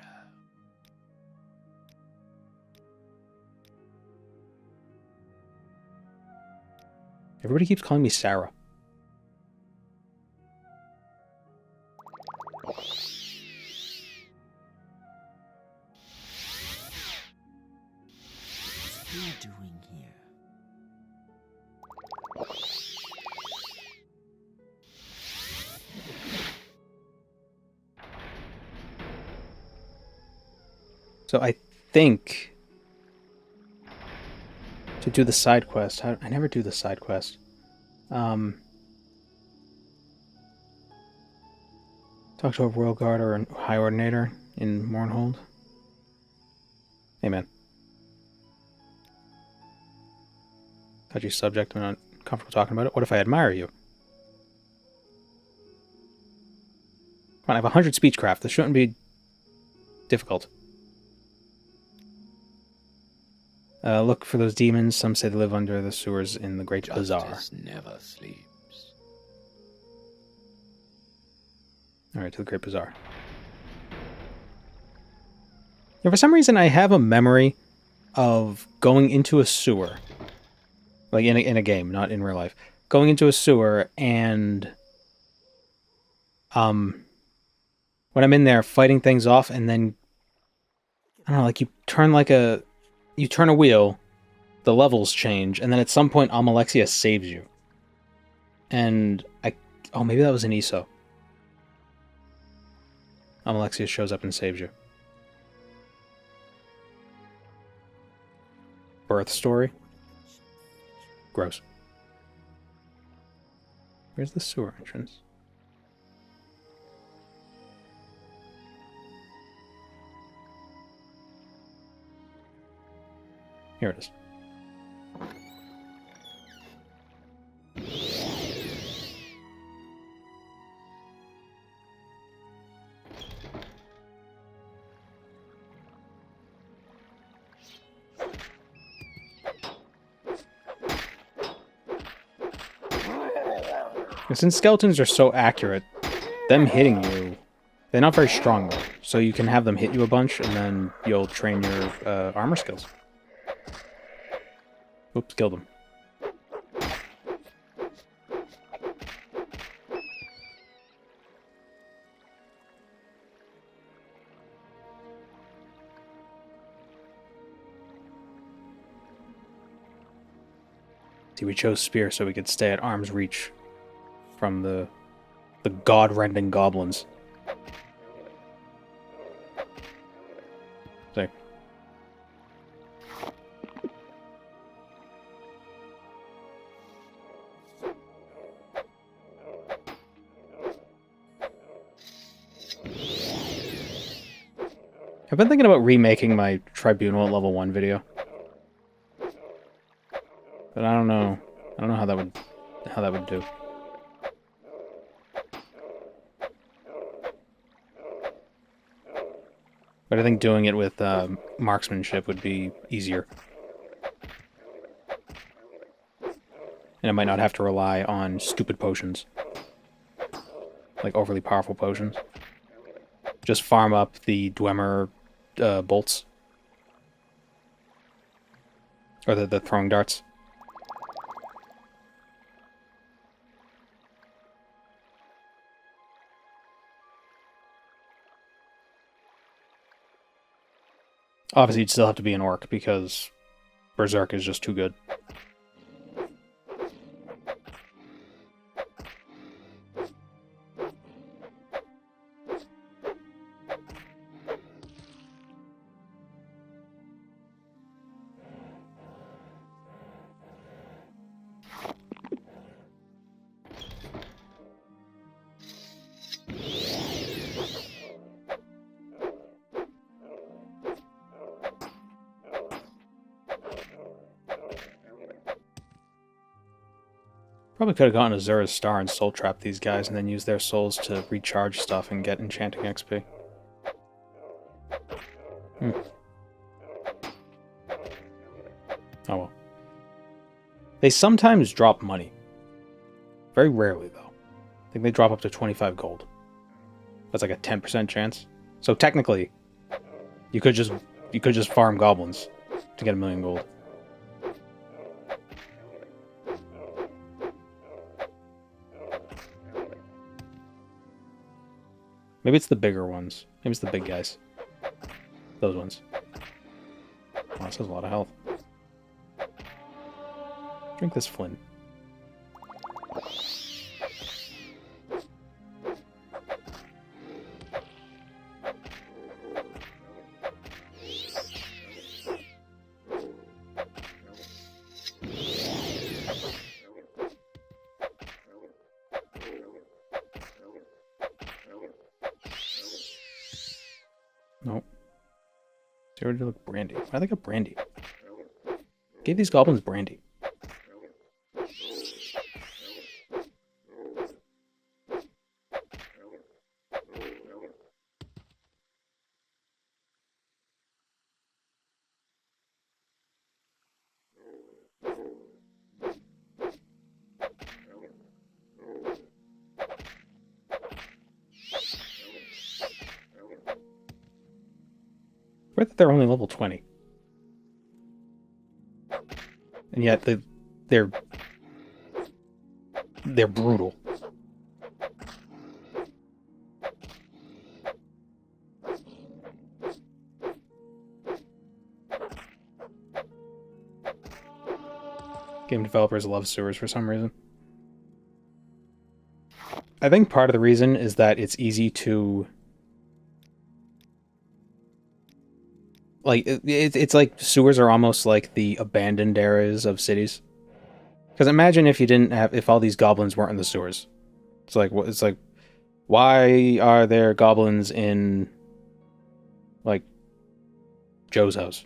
Everybody keeps calling me Sarah. What's he doing here? So I think to do the side quest, I never do the side quest. Talk to a royal guard or a high ordinator in Mournhold. Hey man. Touchy subject, I'm not comfortable talking about it. What if I admire you? Come on, I have 100 speechcraft. This shouldn't be difficult. Look for those demons. Some say they live under the sewers in the Great Bazaar. Justice never sleeps. Alright, to the Great Bazaar. Yeah, for some reason, I have a memory of going into a sewer. Like, in a game, not in real life. Going into a sewer, and... when I'm in there, fighting things off, and then... I don't know, like, you turn a wheel, the levels change, and then at some point, Almalexia saves you. And oh, maybe that was an ESO. Almalexia shows up and saves you. Birth story? Gross. Where's the sewer entrance? Here it is. And since skeletons are so accurate, them hitting you, they're not very strong though. So you can have them hit you a bunch and then you'll train your armor skills. Oops, killed him. See, we chose spear so we could stay at arm's reach from the god-rending goblins. See. I've been thinking about remaking my Tribunal at level 1 video. But I don't know. I don't know how that would do. But I think doing it with marksmanship would be easier. And I might not have to rely on stupid potions. Like overly powerful potions. Just farm up the Dwemer bolts. Or the throwing darts. Obviously, you'd still have to be an orc, because Berserk is just too good. Probably could have gotten Azura's Star and soul trap these guys and then use their souls to recharge stuff and get enchanting XP. Oh well. They sometimes drop money. Very rarely, though. I think they drop up to 25 gold. That's like a 10% chance. So technically, you could just farm goblins to get 1,000,000 gold. Maybe it's the bigger ones. Maybe it's the big guys. Those ones. Oh, this has a lot of health. Drink this Flynn. Nope. They already look brandy. Why do they got brandy? Gave these goblins brandy. I read that they're only level 20. And yet they're brutal. Game developers love sewers for some reason. I think part of the reason is that it's easy to... Like, it's like sewers are almost like the abandoned areas of cities. Because imagine if you didn't have... If all these goblins weren't in the sewers. It's like, why are there goblins in, like, Joe's house?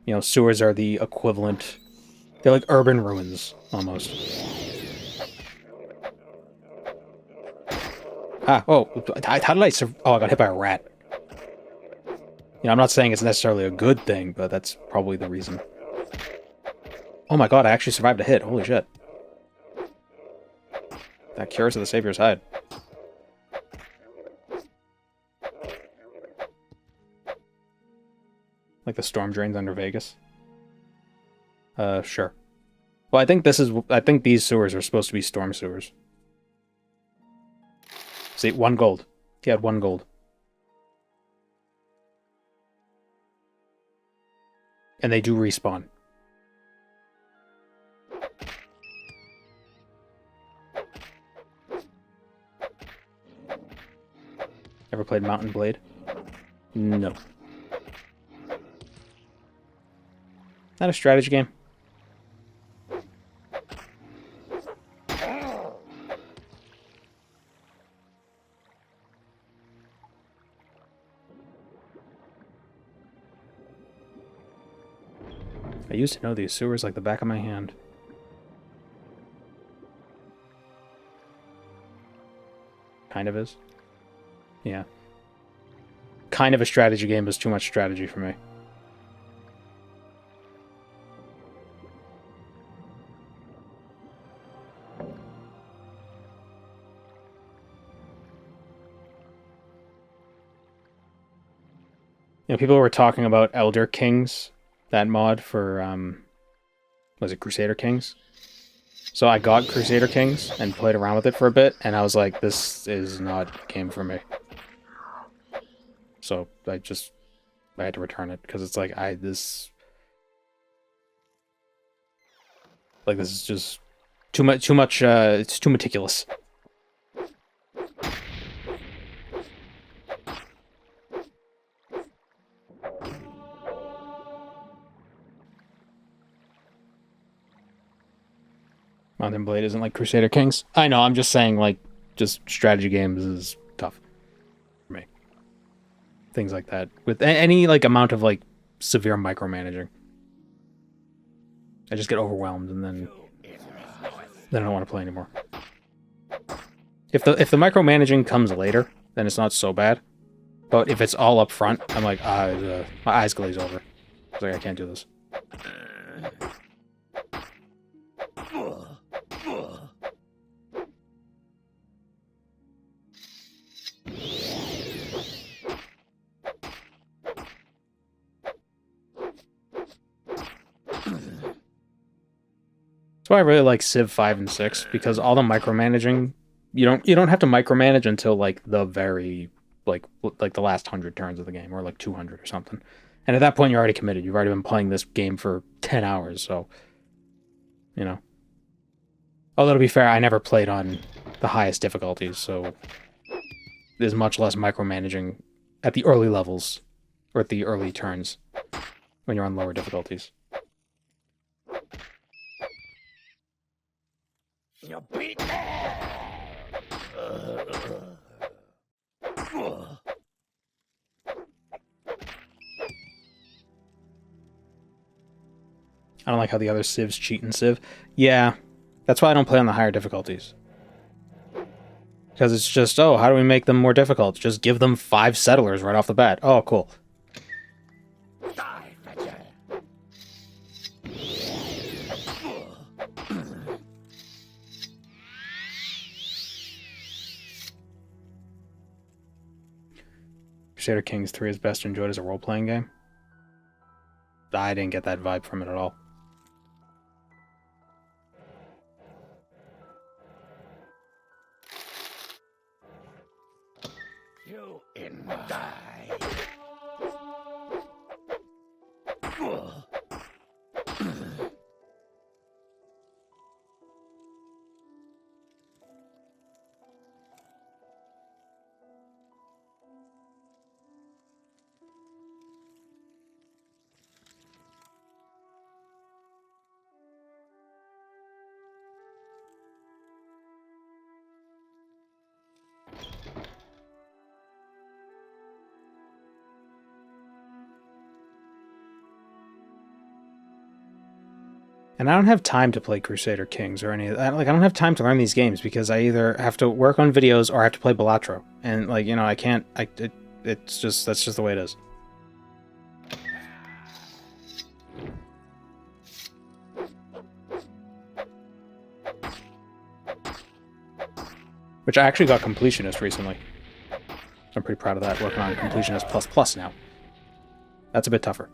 You know, sewers are the equivalent... They're like urban ruins, almost. Ah, oh, how did I oh, I got hit by a rat. You know, I'm not saying it's necessarily a good thing, but that's probably the reason. Oh my god, I actually survived a hit. Holy shit. That cures of the Savior's Hide. Like the storm drains under Vegas? Sure. Well, I think these sewers are supposed to be storm sewers. See, 1 gold. He had 1 gold. And they do respawn. Ever played Mountain Blade? No. Not a strategy game. I used to know these sewers like the back of my hand. Kind of is. Yeah. Kind of a strategy game, but it's too much strategy for me. You know, people were talking about Elder Kings, that mod for, was it Crusader Kings? So I got Crusader Kings and played around with it for a bit, and I was like, this is not a game for me. So I had to return it, because it's like, this is just too much, it's too meticulous. Mountain Blade isn't like Crusader Kings. I know, I'm just saying, like, just strategy games is tough for me. Things like that. With any, like, amount of, like, severe micromanaging. I just get overwhelmed, and then I don't want to play anymore. If the micromanaging comes later, then it's not so bad. But if it's all up front, I'm like, my eyes glaze over. It's like, I can't do this. That's why I really like Civ 5 and 6, because all the micromanaging, you don't have to micromanage until like the very like the last 100 turns of the game, or like 200 or something. And at that point you're already committed. You've already been playing this game for 10 hours, so you know. Although to be fair, I never played on the highest difficulties, so there's much less micromanaging at the early levels, or at the early turns, when you're on lower difficulties. You beat me! I don't like how the other Civs cheat in Civ. Yeah, that's why I don't play on the higher difficulties. Because it's just, oh, how do we make them more difficult? Just give them 5 settlers right off the bat. Oh, cool. Die, Fetcher! Crusader Kings 3 is best enjoyed as a role-playing game. I didn't get that vibe from it at all. You in die! And I don't have time to play Crusader Kings or any of that. Like, I don't have time to learn these games because I either have to work on videos or I have to play Balatro. And, like, you know, I can't... that's just the way it is. Which I actually got Completionist recently. I'm pretty proud of that, working on Completionist ++ now. That's a bit tougher.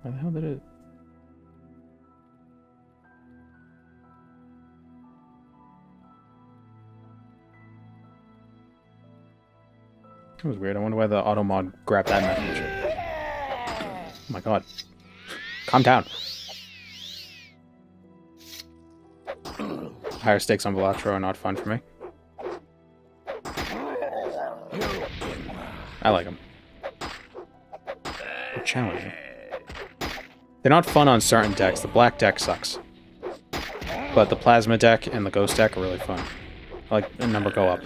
Why the hell did it... That was weird. I wonder why the auto mod grabbed that message. Oh my god. Calm down. Higher stakes on Velatro are not fun for me. I like them. They're challenging. They're not fun on certain decks. The black deck sucks. But the plasma deck and the ghost deck are really fun. I like the number go up.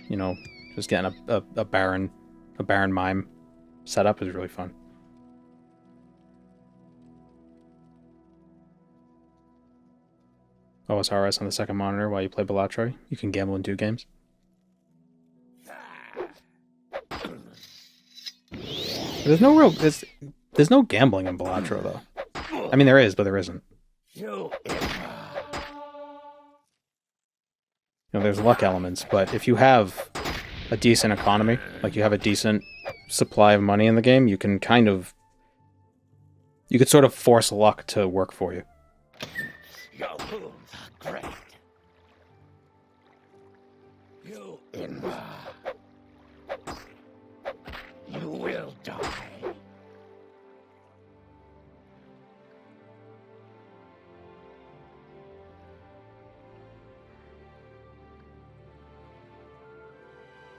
You know, just getting a Baron Mime setup is really fun. OSRS on the second monitor while you play Balatro. You can gamble in 2 games. There's no real... There's no gambling in Balatro, though. I mean, there is, but there isn't. You know, there's luck elements, but if you have a decent economy, like you have a decent supply of money in the game, you can kind of... You could sort of force luck to work for you. Your moves are great. You will die.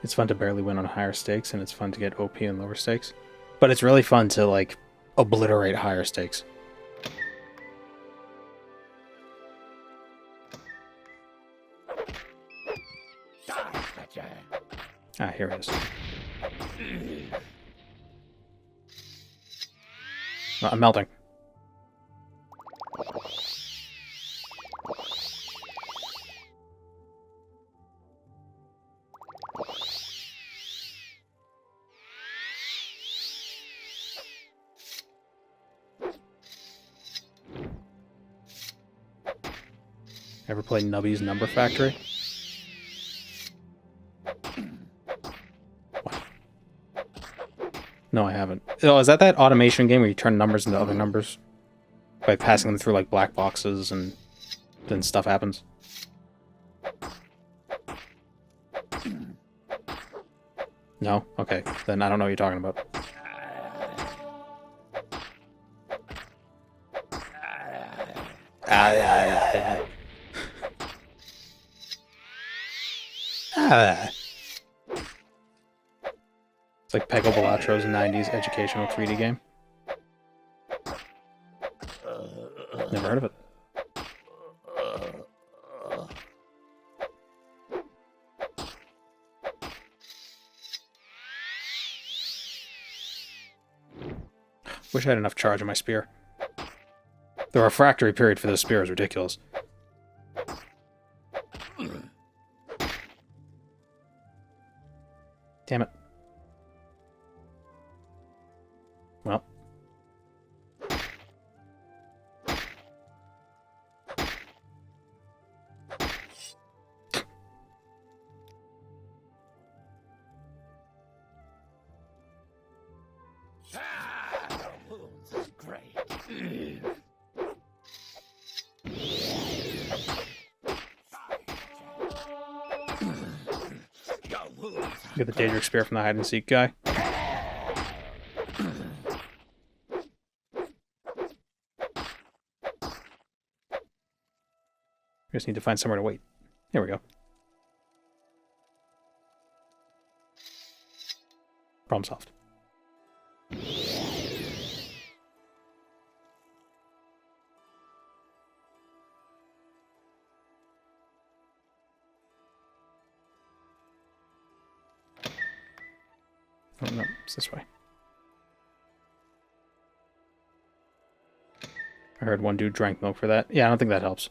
It's fun to barely win on higher stakes, and it's fun to get OP in lower stakes. But it's really fun to, like, obliterate higher stakes. Ah, here it is. Oh, I'm melting. Ever play Nubby's Number Factory? What? No, I haven't. Oh, is that automation game where you turn numbers into other numbers? By passing them through, like, black boxes and then stuff happens? No? Okay. Then I don't know what you're talking about. It's like Pego Balatro's 90s educational 3D game. Never heard of it. Wish I had enough charge on my spear. The refractory period for this spear is ridiculous. Damn it. Well. Get the Daedric Spear from the hide and seek guy. We just need to find somewhere to wait. There we go. Problem solved. Oh, no, it's this way. I heard one dude drank milk for that. Yeah, I don't think that helps.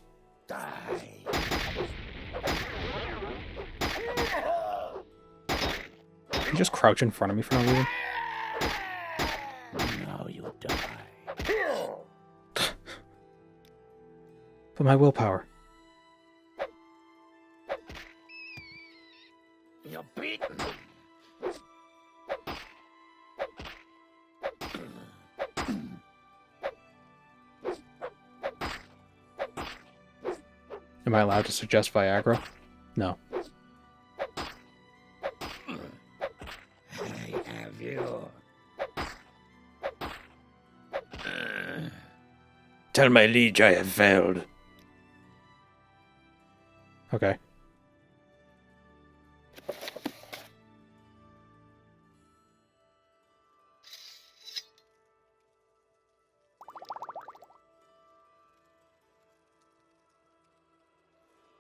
Can you just crouch in front of me for no reason? Now you die. But my willpower. You're beaten. Am I allowed to suggest Viagra? No. Tell my liege I have failed. Okay.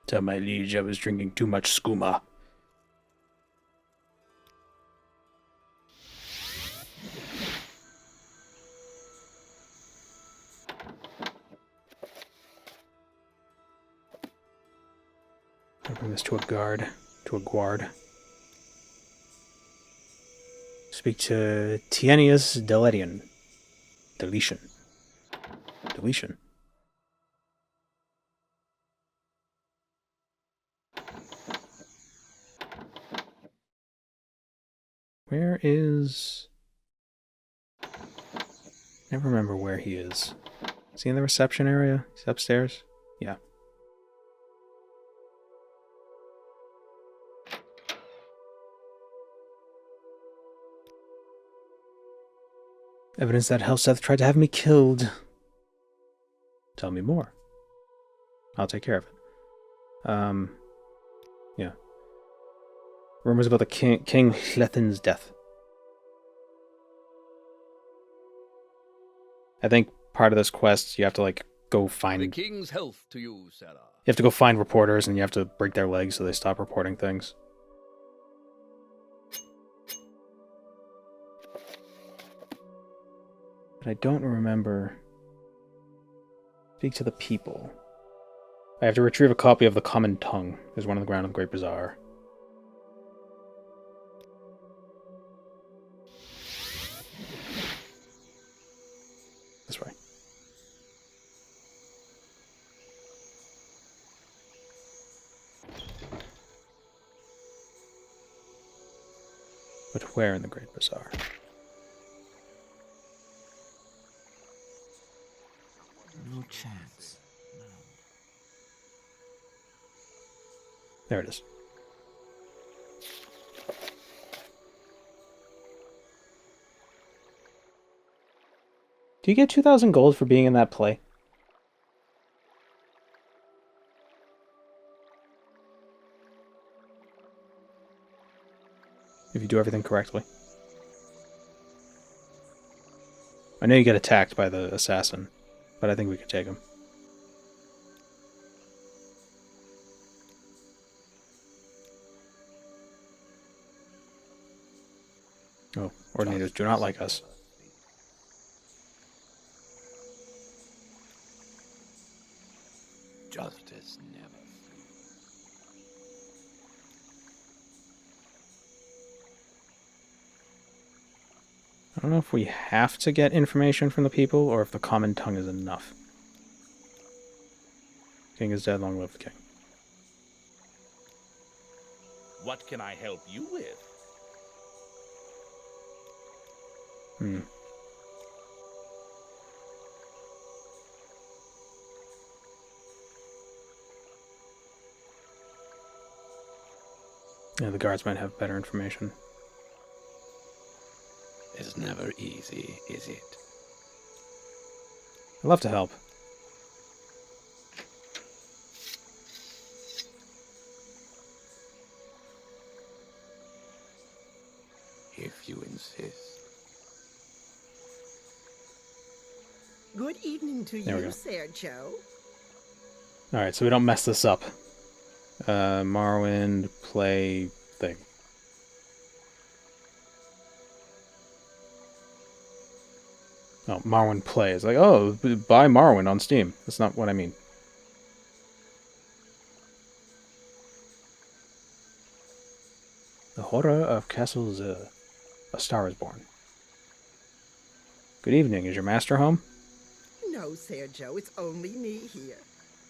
Tell my liege I was drinking too much skooma. I'll bring this to a guard. To a guard. Speak to Tienius Deletian. Deletion. Deletion. Where is... Never remember where he is. Is he in the reception area? He's upstairs? Yeah. Evidence that Helseth tried to have me killed. Tell me more. I'll take care of it. Yeah. Rumors about the King Hlethin's death. I think part of this quest, you have to, like, go find... The king's health to you, Sarah. You have to go find reporters, and you have to break their legs so they stop reporting things. But I don't remember... Speak to the people. I have to retrieve a copy of the Common Tongue. There's one on the ground of the Great Bazaar. This way. But where in the Great Bazaar? No chance. No. There it is. Do you get 2,000 gold for being in that play? If you do everything correctly. I know you get attacked by the assassin, but I think we could take him. Oh, ordinators do not like us. Justice never. I don't know if we have to get information from the people or if the Common Tongue is enough. King is dead, long live the king. What can I help you with? Yeah, the guards might have better information. It's never easy, is it? I'd love to help. If you insist. Good evening to There we you, go. Sergio. Alright, so we don't mess this up. Morrowind play thing. Oh, Morrowind play. It's like, oh, buy Morrowind on Steam. That's not what I mean. The horror of Castle Zir. A star is born. Good evening. Is your master home? No, Sergio, it's only me here.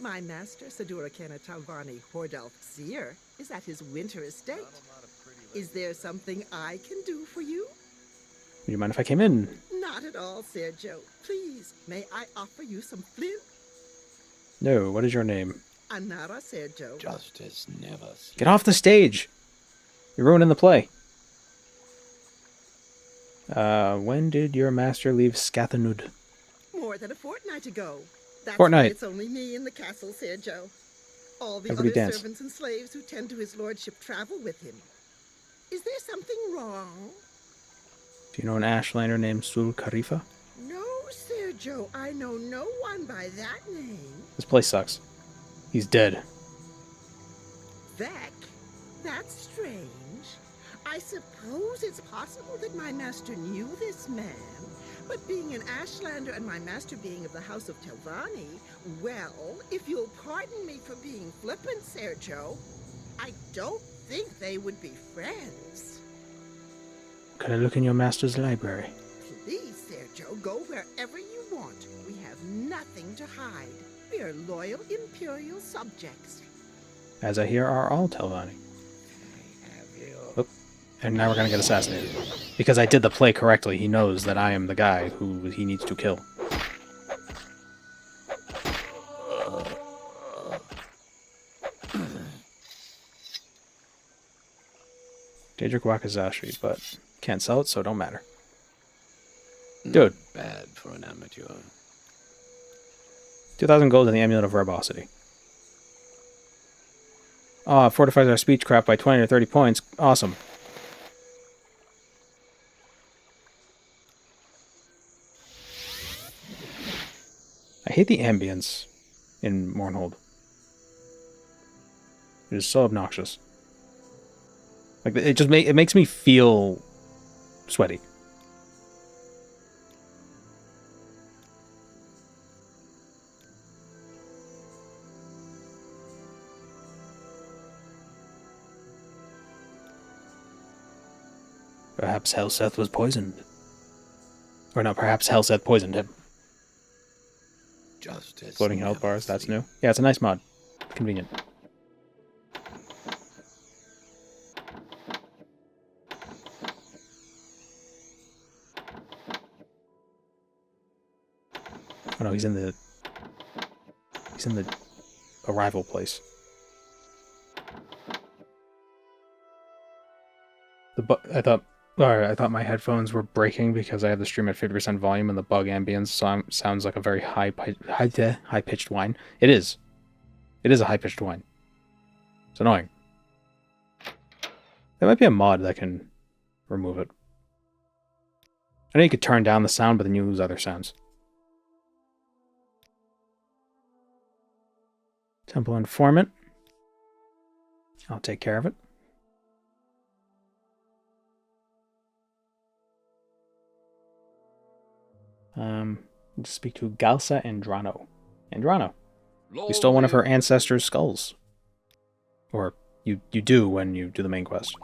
My master, Sadura Kanatalvani Hordalf Zir, is at his winter estate. Is there something I can do for you? Would you mind if I came in? Not at all, Sergio. Please, may I offer you some flint? No. What is your name? Anara, Sergio. Justice never. Get off the stage! You're ruining the play. When did your master leave Skathanud? More than a fortnight ago. That's Fortnite. why it's only me in the castle, Sergio. All the Everybody other dance. servants and slaves who tend to his lordship travel with him. Is there something wrong? Do you know an Ashlander named Sul Khalifa? No, Sergio. I know no one by that name. This place sucks. He's dead. Vec? That's strange. I suppose it's possible that my master knew this man. But being an Ashlander and my master being of the House of Telvanni, well, if you'll pardon me for being flippant, Sergio, I don't think they would be friends. Can I look in your master's library? Please, Sergio, go wherever you want. We have nothing to hide. We are loyal Imperial subjects. As I hear are all Telvanni. Oop. And now we're gonna get assassinated. Because I did the play correctly, he knows that I am the guy who he needs to kill. Daedric Wakazashi, but can't sell it, so it don't matter. Dude. Bad for an amateur. 2,000 gold in the Amulet of Verbosity. Oh, it fortifies our speechcraft by 20 or 30 points. Awesome. I hate the ambience in Mournhold. It is so obnoxious. Like, it makes me feel sweaty. Perhaps Helseth was poisoned. Or no, perhaps Helseth poisoned him. Justice. Floating health bars, that's new. Yeah, it's a nice mod. Convenient. Oh no, he's in the arrival place. I thought my headphones were breaking because I have the stream at 50% volume and the bug ambience sounds like a very high pitched whine. It is. It is a high pitched whine. It's annoying. There might be a mod that can remove it. I know you could turn down the sound, but then you lose other sounds. Temple Informant. I'll take care of it. Speak to Galsa Andrano. Andrano. You stole one of her ancestors' skulls. Or you do when you do the main quest.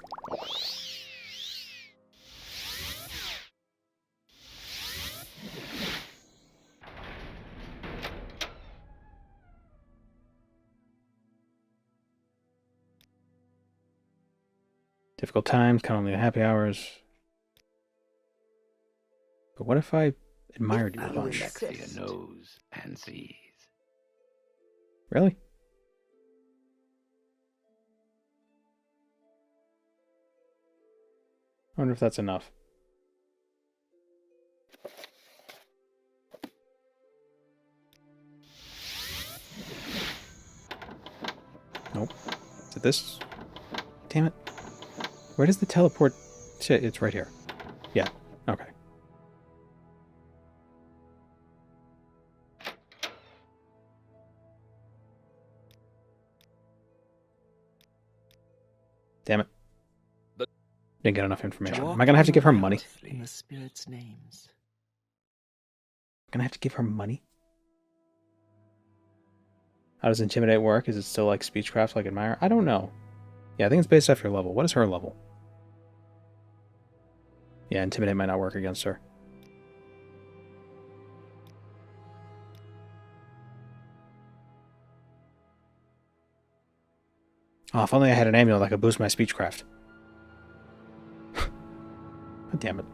Difficult times, count only the happy hours. But what if I admired you a bunch? Alexia knows and sees. Really? I wonder if that's enough. Nope. Is it this? Damn it. Where does the teleport... It's right here. Yeah. Okay. Damn it. Didn't get enough information. Am I gonna have to give her money? In the spirits' names. Gonna have to give her money? How does Intimidate work? Is it still like Speechcraft, like Admire? I don't know. Yeah, I think it's based off your level. What is her level? Yeah, Intimidate might not work against her. Oh, if only I had an amulet that could boost my Speechcraft. Damn it.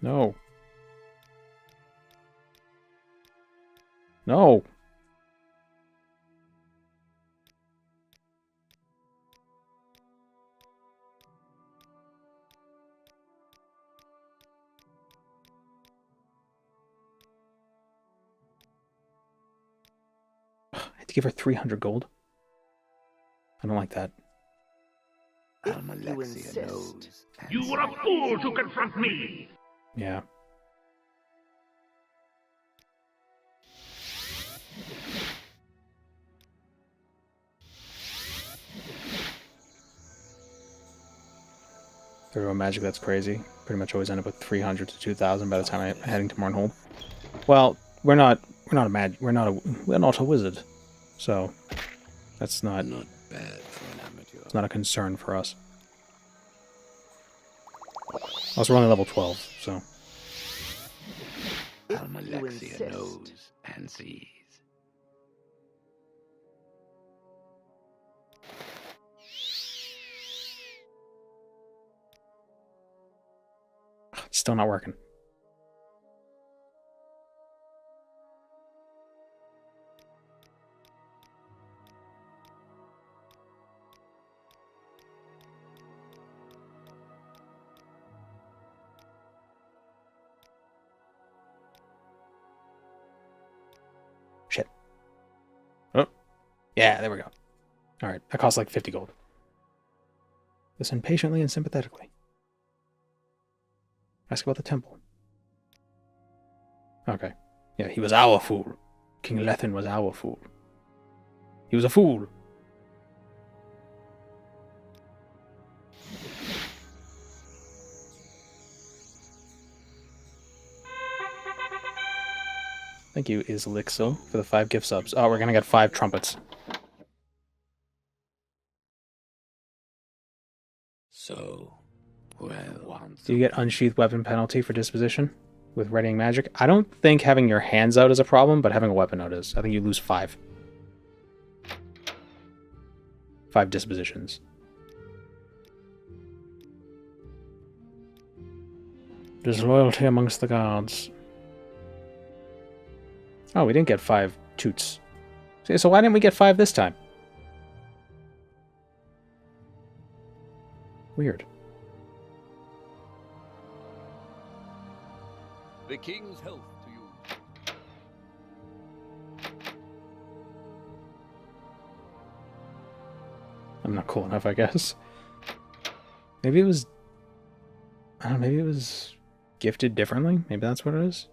No. No. I had to give her 300 gold. I don't like that. You insist. You were a fool to confront me! Yeah. Through magic, that's crazy. Pretty much always end up with 300 to 2,000 by the time I'm heading to Mournhold. Well, we're not a wizard, so that's not bad for an amateur. It's not a concern for us. Also, we're only level 12, so. Almalexia knows and sees. It's still not working. Shit. Oh. Yeah, there we go. Alright, that costs like 50 gold. Listen patiently and sympathetically. Ask about the temple. Okay. Yeah, he was our fool. King Lethin was our fool. He was a fool. Thank you, Islixo, for the 5 gift subs. Oh, we're gonna get 5 trumpets. So, well, Do you get unsheathed weapon penalty for disposition with readying magic? I don't think having your hands out is a problem, but having a weapon out is. I think you lose 5. 5 dispositions. Disloyalty amongst the gods. Oh, we didn't get 5 toots. So why didn't we get 5 this time? Weird. the king's health to you. I'm not cool enough, I guess. Maybe it was... I don't know, maybe it was gifted differently? Maybe that's what it is?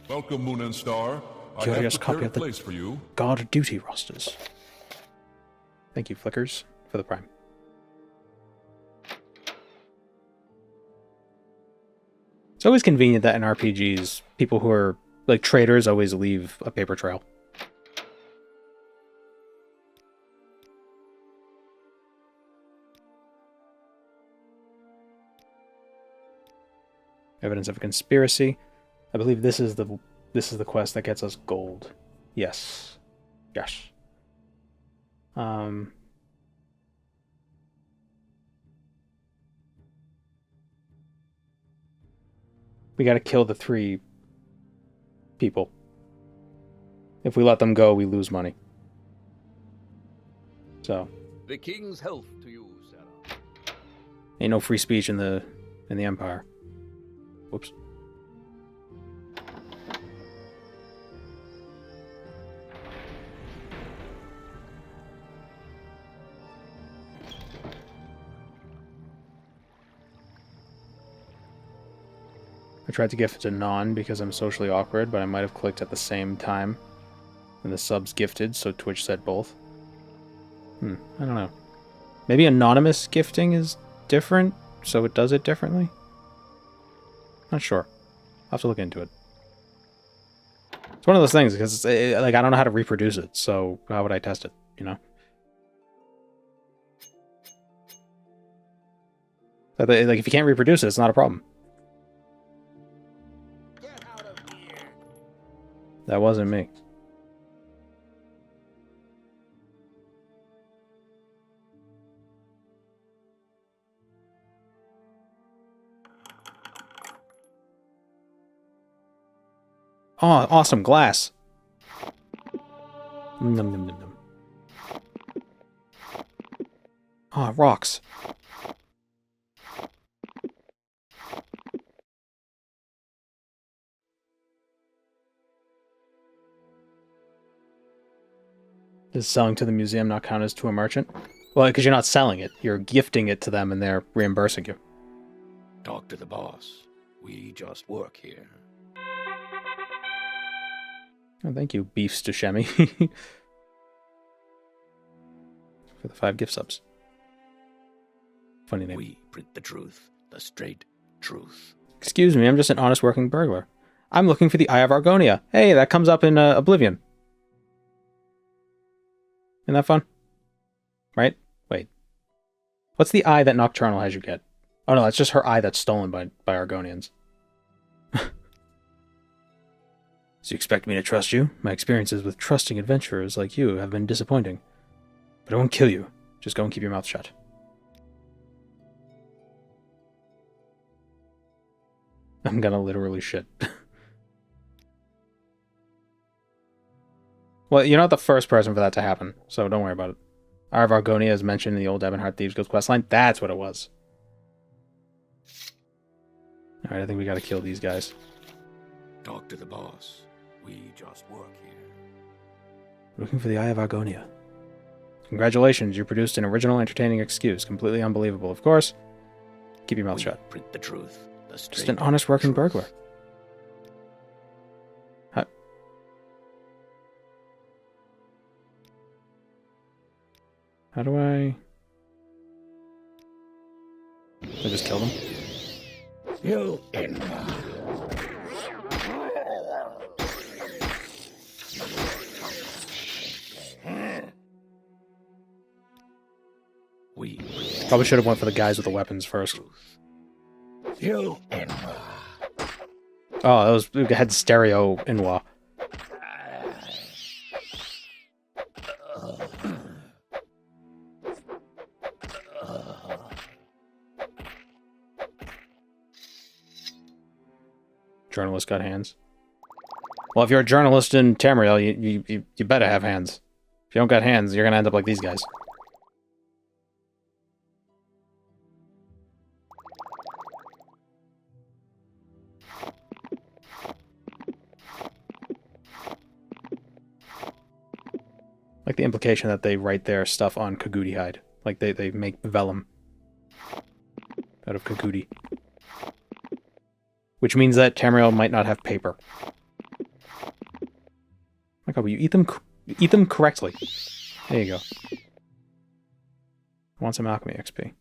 Welcome, Moon and Star. I Curious have copy prepared of a the place for you. Guard duty rosters. Thank you, Flickers, for the prime. It's always convenient that in RPGs, people who are, like, traders always leave a paper trail. Evidence of a conspiracy. I believe this is the quest that gets us gold. Yes. Yes. We gotta kill the 3 people. If we let them go, we lose money. So. The king's health to you, Sarah. Ain't no free speech in the Empire. Whoops. I tried to gift to Non because I'm socially awkward, but I might have clicked at the same time when the subs gifted, so Twitch said both. I don't know. Maybe anonymous gifting is different, so it does it differently? Not sure. I'll have to look into it. It's one of those things, because like, I don't know how to reproduce it, so how would I test it, you know? Like, if you can't reproduce it, it's not a problem. That wasn't me. Oh, awesome glass. Num num num num. Ah, rocks. Does selling to the museum not count as to a merchant? Well, because you're not selling it. You're gifting it to them and they're reimbursing you. Talk to the boss. We just work here. Oh, thank you, Beefs to Shemi. For the 5 gift subs. Funny name. We print the truth. The straight truth. Excuse me, I'm just an honest working burglar. I'm looking for the Eye of Argonia. Hey, that comes up in Oblivion. Isn't that fun? Right? Wait. What's the eye that Nocturnal has you get? Oh no, that's just her eye that's stolen by Argonians. So you expect me to trust you? My experiences with trusting adventurers like you have been disappointing. But I won't kill you. Just go and keep your mouth shut. I'm gonna literally shit. Well, you're not the first person for that to happen, so don't worry about it. Eye of Argonia is mentioned in the old Ebonheart Thieves Guild questline. That's what it was. Alright, I think we gotta kill these guys. Talk to the boss. We just work here. Looking for the Eye of Argonia. Congratulations, you produced an original, entertaining excuse. Completely unbelievable, of course. Keep your mouth shut. Print the truth. The straight Just an honest working burglar. How do I just kill them? You We probably should have went for the guys with the weapons first. You Oh, that was, we had stereo Inwa. Journalist got hands. Well, if you're a journalist in Tamriel, you better have hands. If you don't got hands, you're gonna end up like these guys. Like the implication that they write their stuff on Kagudi hide. Like they make vellum out of Kagudi. Which means that Tamriel might not have paper. My god, will you eat them correctly? There you go. I want some alchemy XP.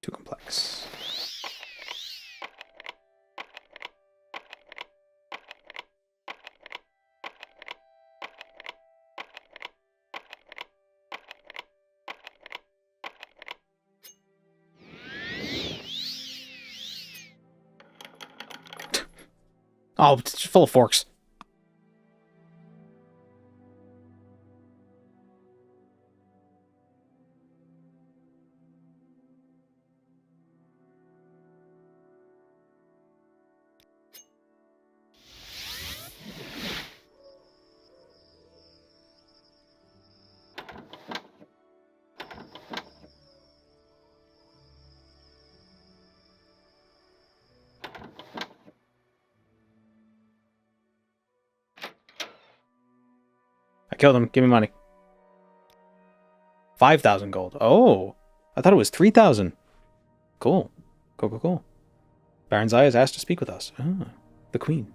Too complex. Oh, it's full of forks. I killed him. Give me money. 5,000 gold. Oh, I thought it was 3,000. Cool. Cool. Baron Zaya has asked to speak with us. Ah, the queen.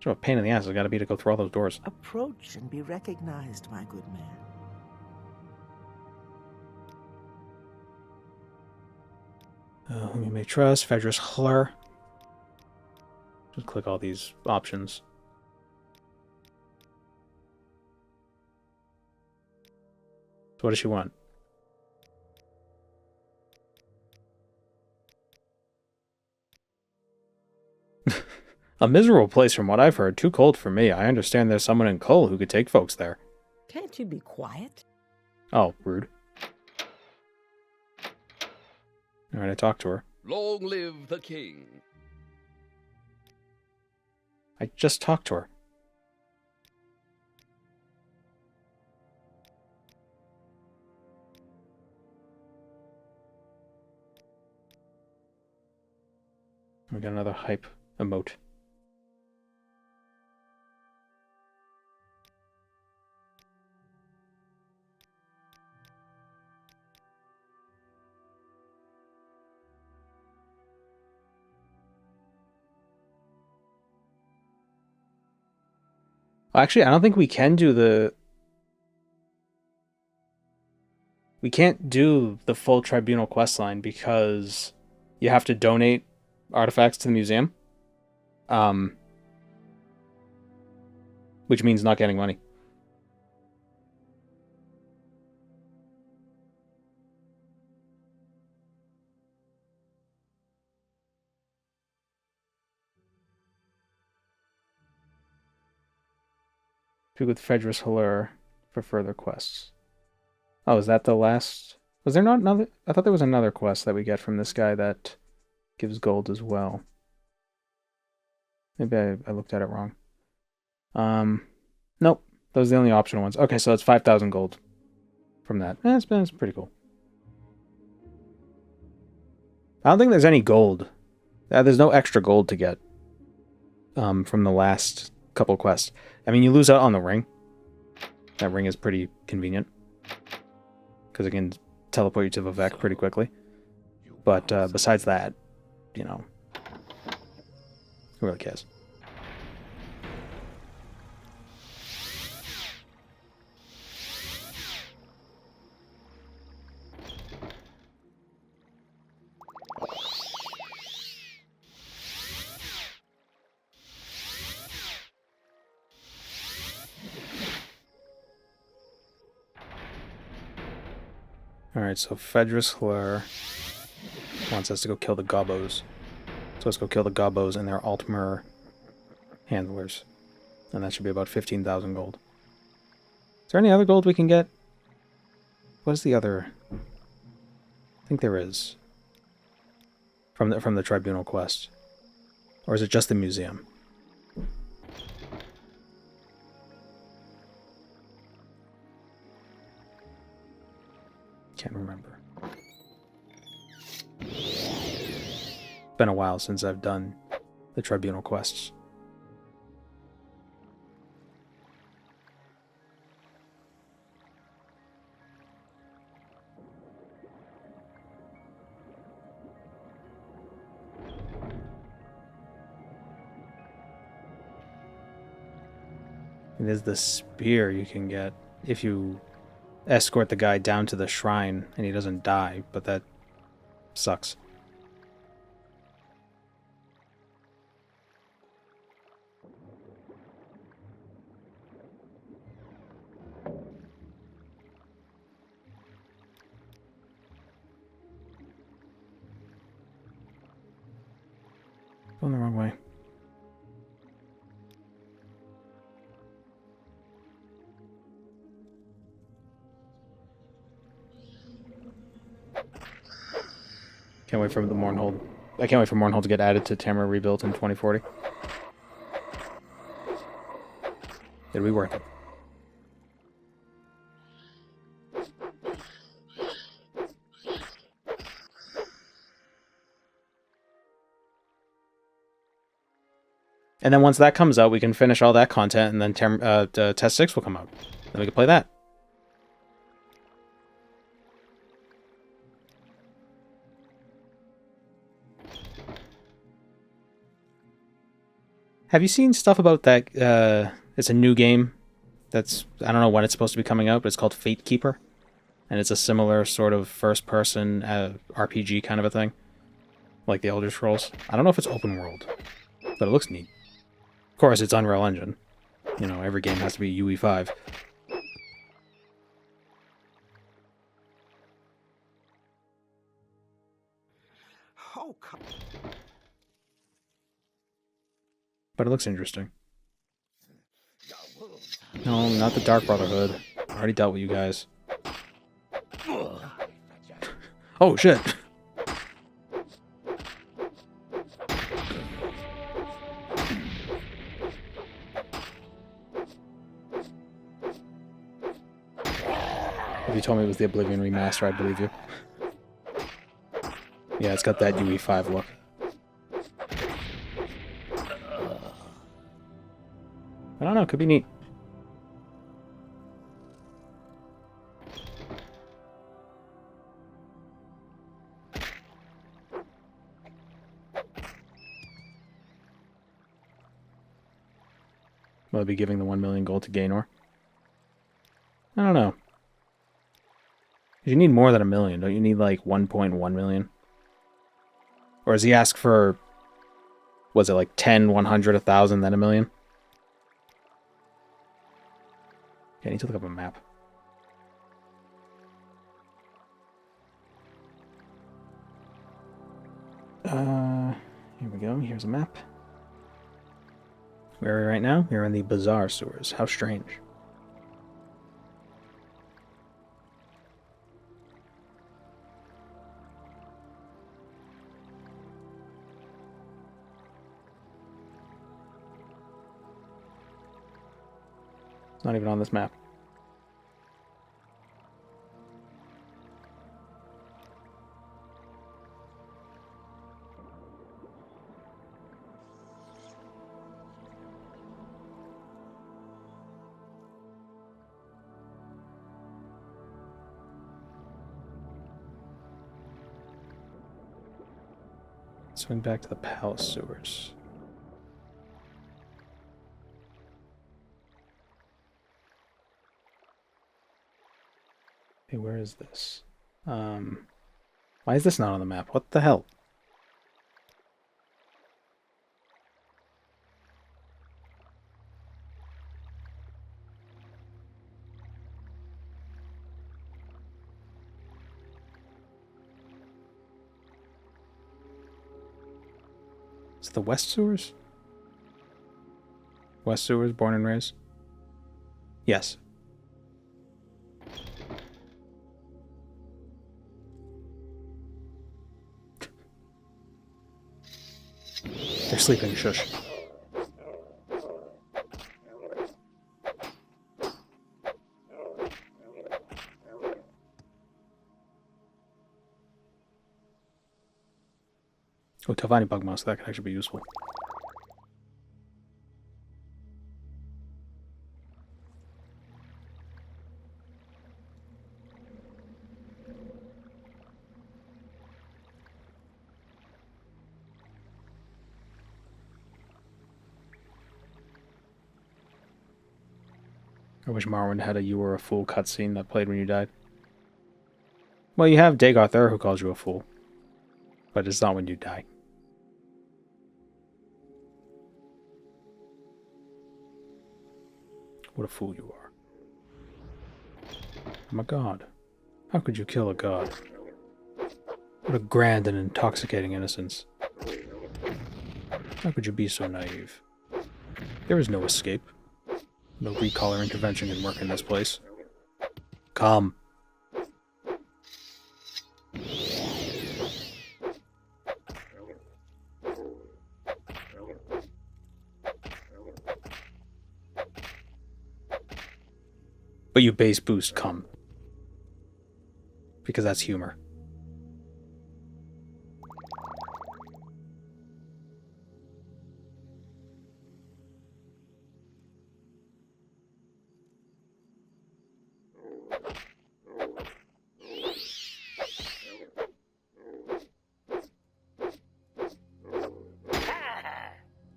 Sort of a pain in the ass it's got to be to go through all those doors. Approach and be recognized, my good man. Whom you may trust. Fedris Hlur. Just click all these options. So what does she want? A miserable place from what I've heard. Too cold for me. I understand there's someone in Kull who could take folks there. Can't you be quiet? Oh, rude. Alright, I talked to her. Long live the king. I just talked to her. We got another hype emote. Well, actually, I don't think we can do the... We can't do the full Tribunal questline because you have to donate artifacts to the museum. Which means not getting money. Speak with Fedris Hilaire for further quests. Oh, is that the last? Was there not another? I thought there was another quest that we get from this guy that gives gold as well. Maybe I looked at it wrong. Nope. Those are the only optional ones. Okay, so it's 5,000 gold from that. It's pretty cool. I don't think there's any gold. There's no extra gold to get from the last couple quests. I mean, you lose out on the ring. That ring is pretty convenient because it can teleport you to Vivek pretty quickly. But besides that, you know, who really cares? Alright, so Fedris Hilaire wants us to go kill the Gobos. So let's go kill the Gobos and their Altmer handlers. And that should be about 15,000 gold. Is there any other gold we can get? What is the other? I think there is. From the Tribunal quest. Or is it just the museum? Can't remember. It's been a while since I've done the Tribunal quests. There's the spear you can get if you escort the guy down to the shrine and he doesn't die, but that sucks. Going the wrong way. Can't wait for the Mournhold. I can't wait for Mournhold to get added to Tamara Rebuilt in 2040. It'll be worth it. And then once that comes out, we can finish all that content, and then Test 6 will come out. Then we can play that. Have you seen stuff about that? It's a new game that's, I don't know when it's supposed to be coming out, but it's called Fate Keeper. And it's a similar sort of first-person RPG kind of a thing. Like the Elder Scrolls. I don't know if it's open world, but it looks neat. Of course, it's Unreal Engine. You know, every game has to be UE5. Oh, come. But it looks interesting. No, not the Dark Brotherhood. I already dealt with you guys. Oh, shit! If you told me it was the Oblivion remaster, I'd believe you. Yeah, it's got that UE5 look. I don't know, it could be neat. Will I be giving the 1 million gold to Gaynor? I don't know. You need more than 1 million, don't you need like 1.1 million? Or does he ask for, was it like 10, 100, 1,000, then 1 million? Okay, I need to look up a map. Here we go, here's a map. Where are we right now? We're in the Bazaar sewers. How strange. It's not even on this map. Swing back to the palace sewers. Hey, where is this? Why is this not on the map? What the hell? Is it the West Sewers? West Sewers, born and raised? Yes. They're sleeping, shush. Oh, Tavani bug mouse, that could actually be useful. I wish Morrowind had a "you were a fool" cutscene that played when you died. Well, you have Dagoth there who calls you a fool. But it's not when you die. What a fool you are. I'm a god. How could you kill a god? What a grand and intoxicating innocence. How could you be so naive? There is no escape. No recall or intervention can work in this place. Come. But you base boost come. Because that's humor.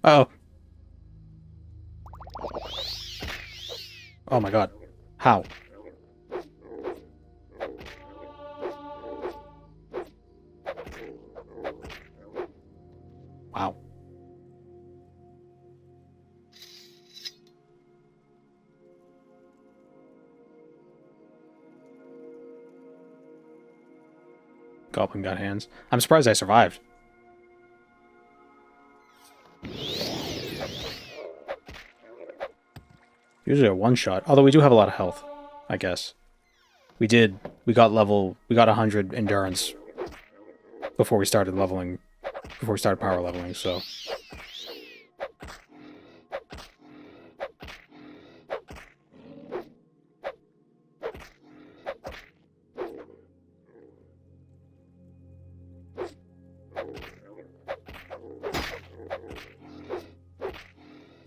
Uh oh. Oh my god. How? Wow. Goblin got hands. I'm surprised I survived. Usually a one-shot. Although we do have a lot of health, I guess. We got 100 endurance before we started power leveling, so...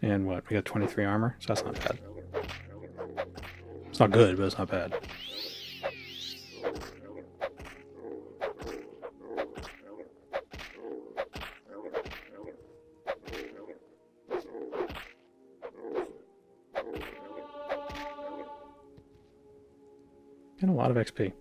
And what? We got 23 armor, so that's not bad. It's not good, but it's not bad. And a lot of XP.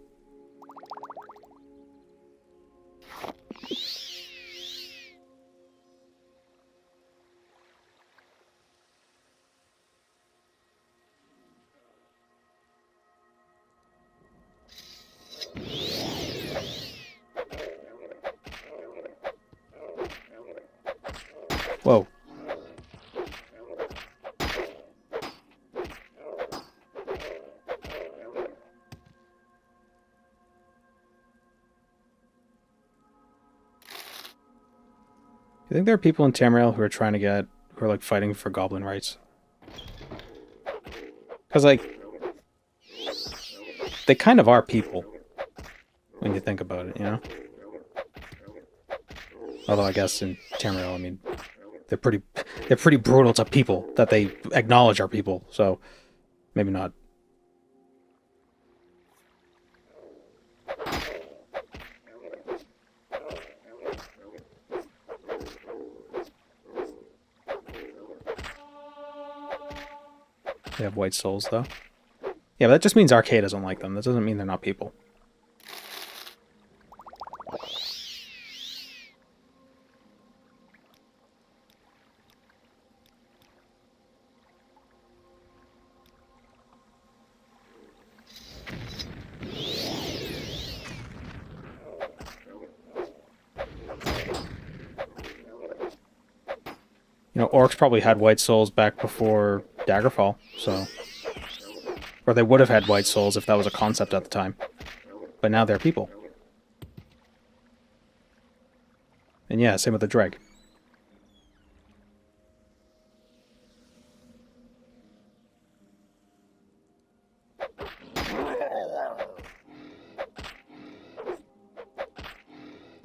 Whoa. You think there are people in Tamriel who are like fighting for goblin rights? Because like, they kind of are people when you think about it, you know? Although I guess in Tamriel, I mean, they're pretty brutal to people that they acknowledge are people, so maybe not. They have white souls, though. Yeah, but that just means Arcade doesn't like them. That doesn't mean they're not people. You know, orcs probably had white souls back before Daggerfall, so... Or they would have had white souls if that was a concept at the time. But now they're people. And yeah, same with the Dreg.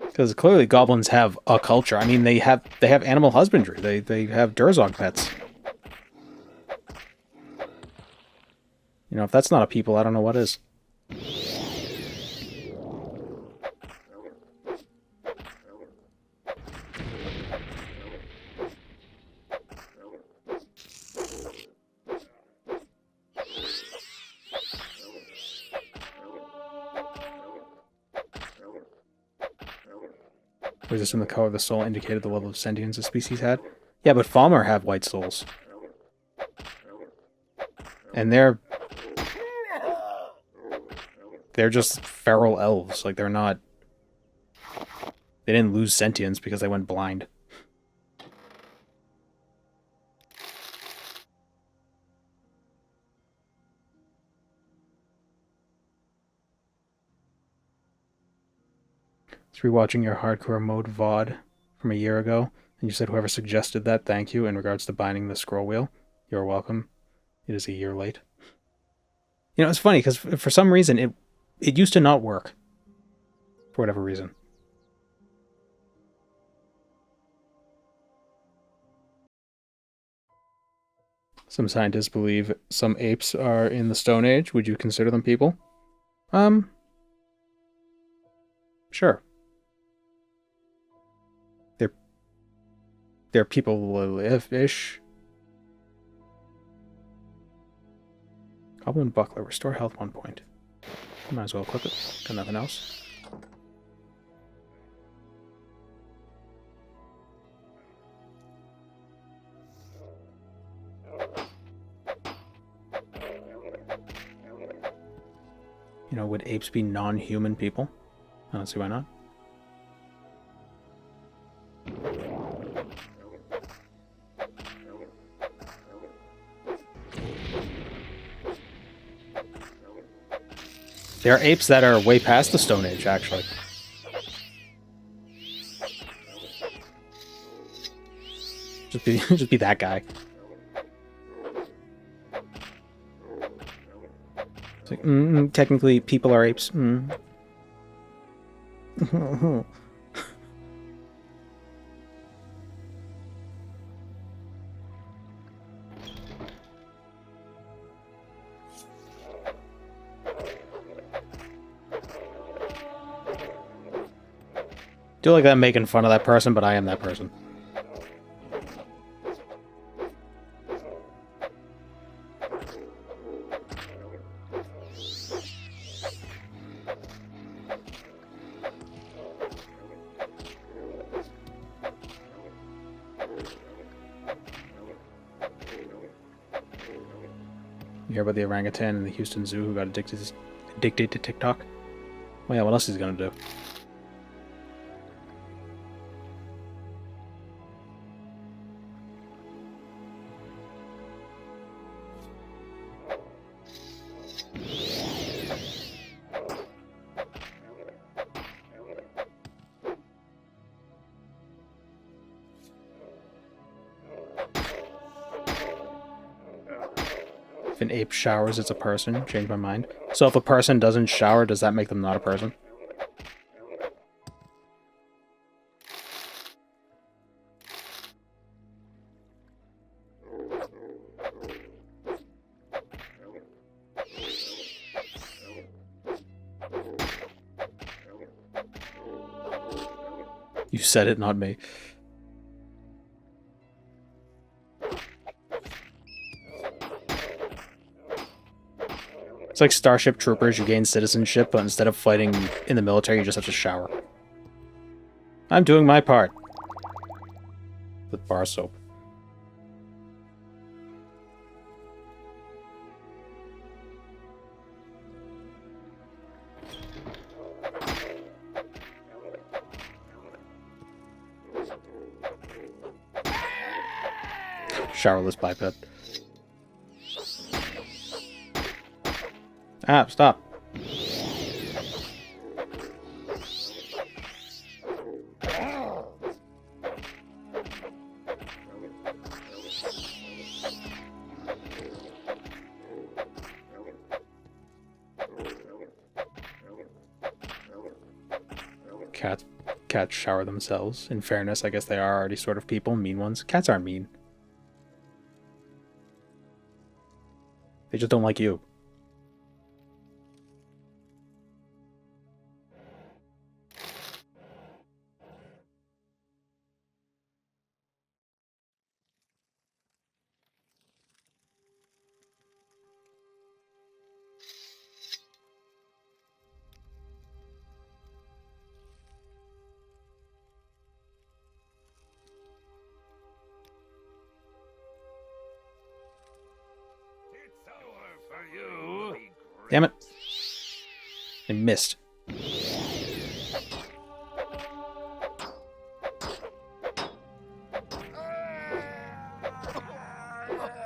Because clearly goblins have a culture. I mean, they have animal husbandry. They have Durzog pets. You know, if that's not a people, I don't know what is. Was this in the color of the soul indicated the level of sentience the species had? Yeah, but Falmer have white souls. And they're just feral elves. Like, they're not... They didn't lose sentience because they went blind. I was rewatching your hardcore mode VOD from a year ago, and you said whoever suggested that, thank you, in regards to binding the scroll wheel. You're welcome. It is a year late. You know, it's funny, because for some reason, it used to not work. For whatever reason. Some scientists believe some apes are in the Stone Age. Would you consider them people? Sure. They're people-ish. Goblin Buckler. Restore health 1 point. Might as well equip it. Got nothing else. You know, would apes be non-human people? I don't see why not. There are apes that are way past the Stone Age, actually. Just be that guy. It's like, technically, people are apes. Do like I'm making fun of that person, but I am that person. You hear about the orangutan in the Houston Zoo who got addicted to TikTok? Well, yeah, what else is he gonna do? If an ape showers, it's a person. Change my mind. So if a person doesn't shower, does that make them not a person? You said it, not me. It's like Starship Troopers, you gain citizenship, but instead of fighting in the military, you just have to shower. I'm doing my part. With bar soap. Showerless biped. Ah, stop. Cats shower themselves. In fairness, I guess they are already sort of people, mean ones. Cats aren't mean. They just don't like you. Damn it. I missed.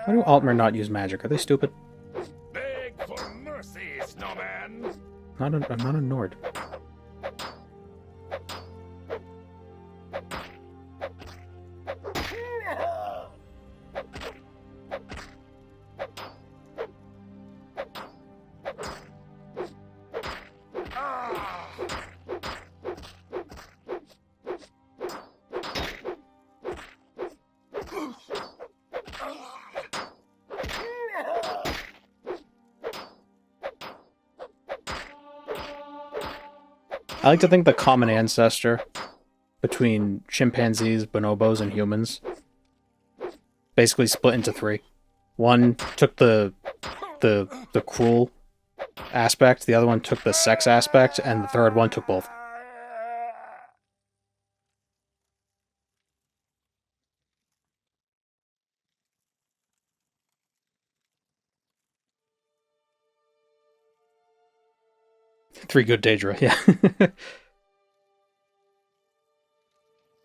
Why do Altmer not use magic? Are they stupid? Beg for mercy, snowman. I'm not a Nord. I like to think the common ancestor between chimpanzees, bonobos, and humans basically split into three. One took the cruel aspect, the other one took the sex aspect, and the third one took both. Three good Daedra, yeah.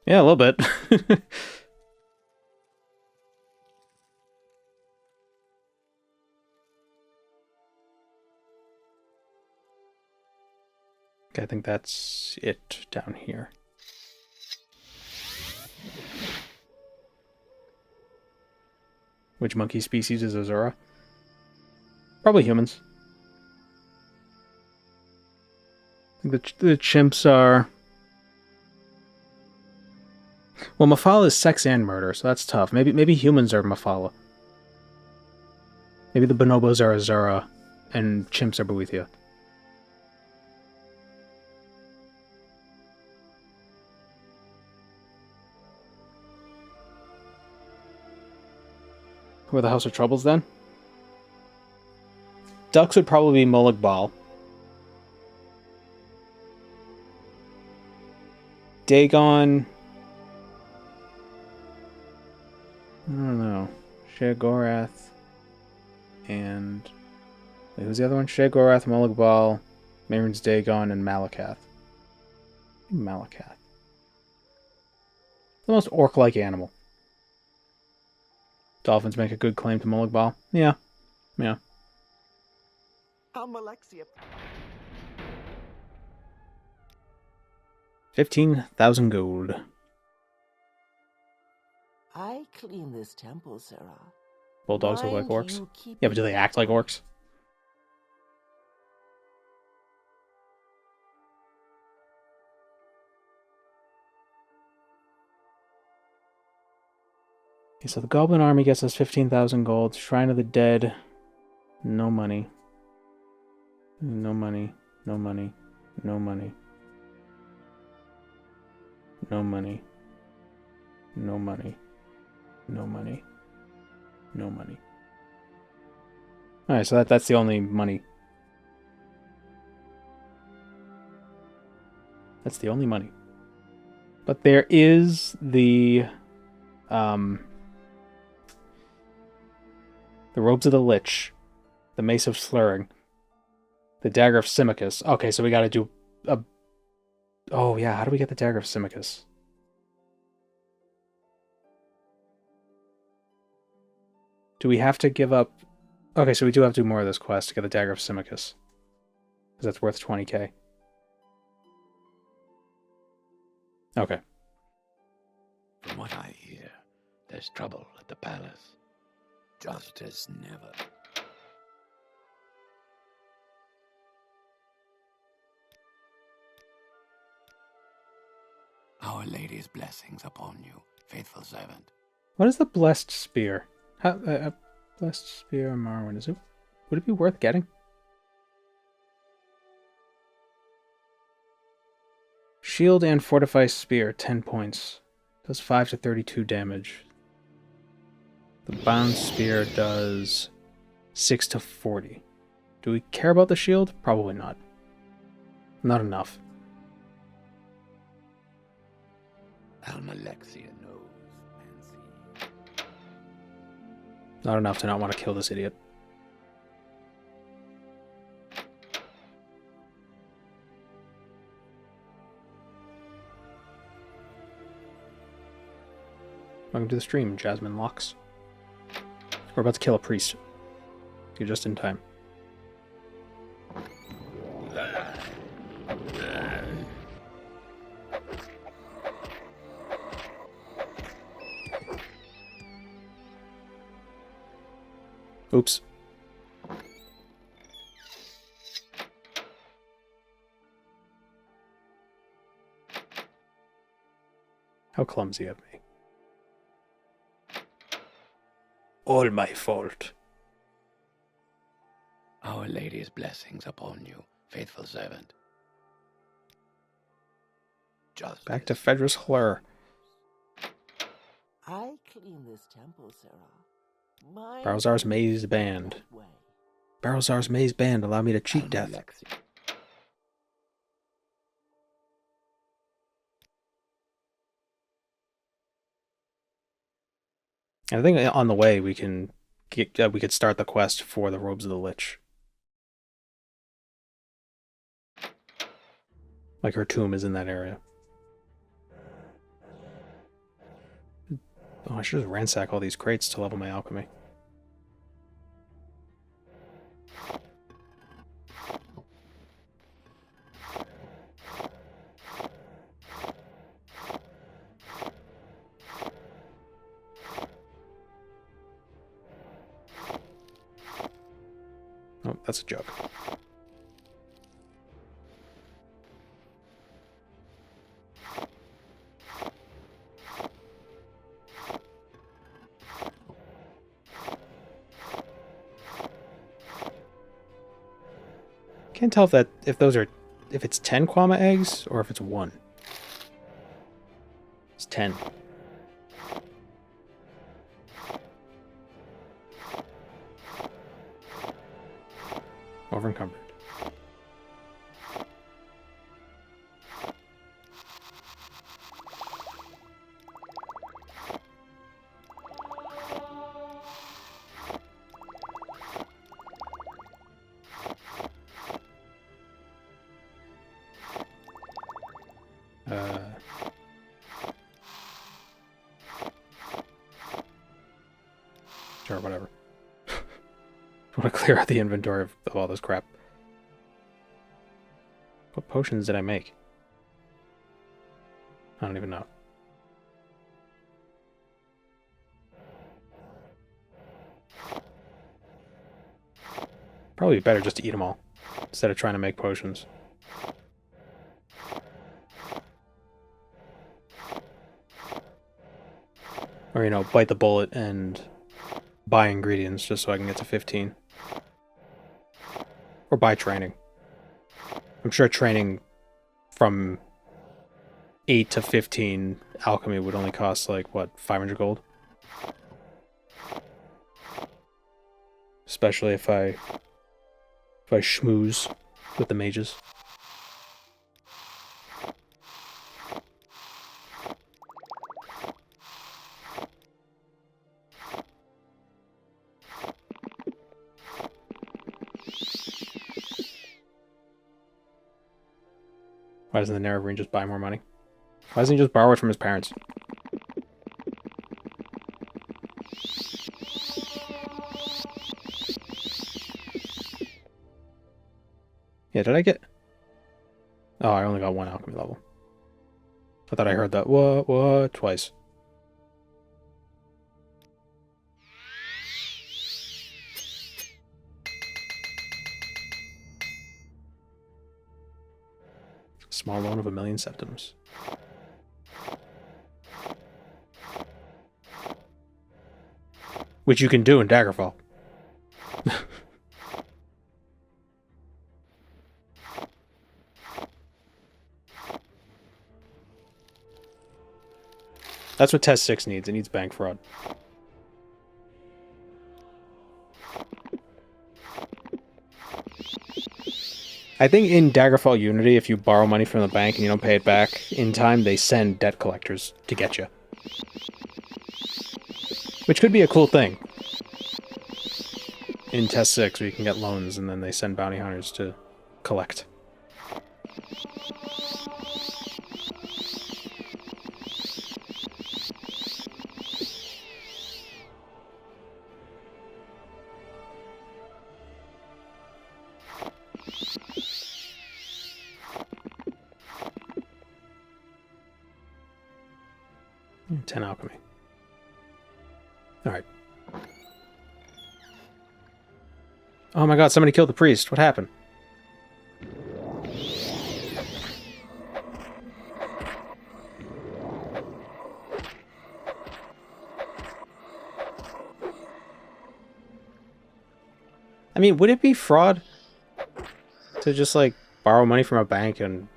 Yeah, a little bit. Okay, I think that's it down here. Which monkey species is Azura? Probably humans. I think the chimps are... Well, Mafala is sex and murder, so that's tough. Maybe humans are Mafala. Maybe the bonobos are Azura, and chimps are Boethia. Who are the House of Troubles, then? Ducks would probably be Molag Bal. Dagon... I don't know. Sheogorath and... Wait, who's the other one? Sheogorath, Molag Bal, Mehrunes Dagon, and Malakath. Malakath. The most orc-like animal. Dolphins make a good claim to Molag Bal. Yeah. Yeah. Almalexia. 15,000 gold. I clean this temple, Sarah. Bulldogs look like orcs. Yeah, but do they act like orcs? Okay, so the Goblin Army gets us 15,000 gold. Shrine of the Dead, no money. No money. No money. No money. No money. No money. No money. No money. Alright, so that's the only money. That's the only money. But there is the Robes of the Lich, the Mace of Slurring, the Dagger of Symmachus. Okay, so we gotta do a... Oh yeah, how do we get the Dagger of Symmachus? Do we have to give up... Okay, so we do have to do more of this quest to get the Dagger of Symmachus. Because that's worth 20k. Okay. From what I hear, there's trouble at the palace. Justice never. Our Lady's blessings upon you, faithful servant. What is the Blessed Spear? Blessed Spear of Morrowind, is it? Would it be worth getting? Shield and Fortify Spear, 10 points. Does 5 to 32 damage. The Bound Spear does 6 to 40. Do we care about the shield? Probably not. Not enough. Almalexia knows and sees. Not enough to not want to kill this idiot. Welcome to the stream, Jasmine Locks. We're about to kill a priest. You're just in time. Oops. How clumsy of me. All my fault. Our Lady's blessings upon you, faithful servant. Justice. Back to Fedris Hlur. I clean this temple, Sarah. Barrowzar's Maze Band. Barrowzar's Maze Band allow me to cheat death. I think on the way we can we could start the quest for the Robes of the Lich. Like her tomb is in that area. Oh, I should just ransack all these crates to level my alchemy. Oh, that's a joke. Can't tell if it's 10 Kwama eggs or if it's 1. It's 10. Over encumbered. Sure, whatever. I want to clear out the inventory of all this crap. What potions did I make? I don't even know. Probably better just to eat them all instead of trying to make potions. Or, you know, bite the bullet and buy ingredients just so I can get to 15. Or buy training. I'm sure training from 8 to 15 alchemy would only cost, like, what, 500 gold? Especially if I schmooze with the mages. Why doesn't the Nerevarine just buy more money? Why doesn't he just borrow it from his parents? Yeah, did I get... Oh, I only got 1 alchemy level. I thought I heard that. What? Twice. Small loan of 1,000,000 septims. Which you can do in Daggerfall. That's what Test 6 needs. It needs bank fraud. I think in Daggerfall Unity, if you borrow money from the bank and you don't pay it back in time, they send debt collectors to get you. Which could be a cool thing. In Test 6, where you can get loans and then they send bounty hunters to collect. Ten alchemy. Alright. Oh my god, somebody killed the priest. What happened? I mean, would it be fraud to just, like, borrow money from a bank and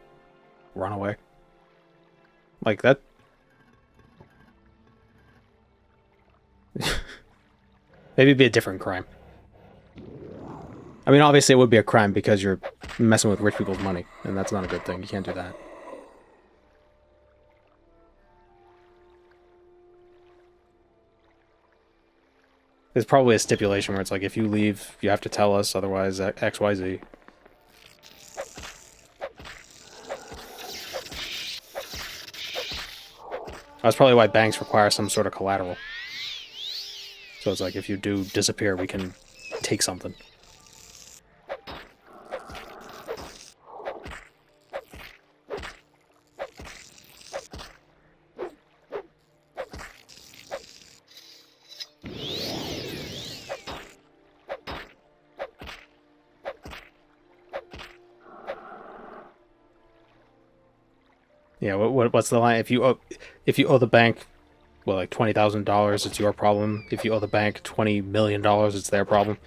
run away? Like, that... Maybe it'd be a different crime. I mean, obviously it would be a crime because you're messing with rich people's money, and that's not a good thing. You can't do that. There's probably a stipulation where it's like, if you leave, you have to tell us, otherwise X, Y, Z. That's probably why banks require some sort of collateral. So it's like, if you do disappear, we can take something. Yeah, what's the line? If you owe the bank, well, like $20,000, it's your problem. If you owe the bank $20 million, it's their problem.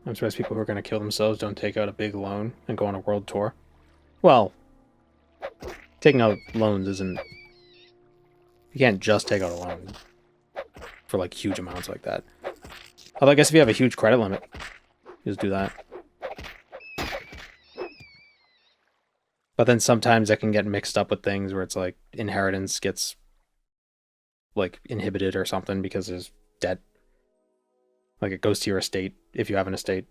I'm surprised people who are going to kill themselves don't take out a big loan and go on a world tour. Well, taking out loans isn't... You can't just take out a loan for, like, huge amounts like that. Although I guess if you have a huge credit limit, just do that. But then sometimes that can get mixed up with things where it's like inheritance gets, like, inhibited or something because there's debt. Like, it goes to your estate if you have an estate.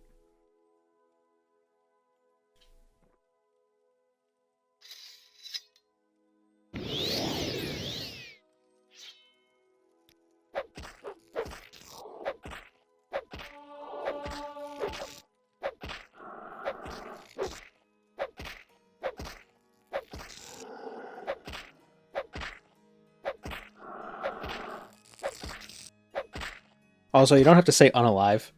Also, you don't have to say unalive.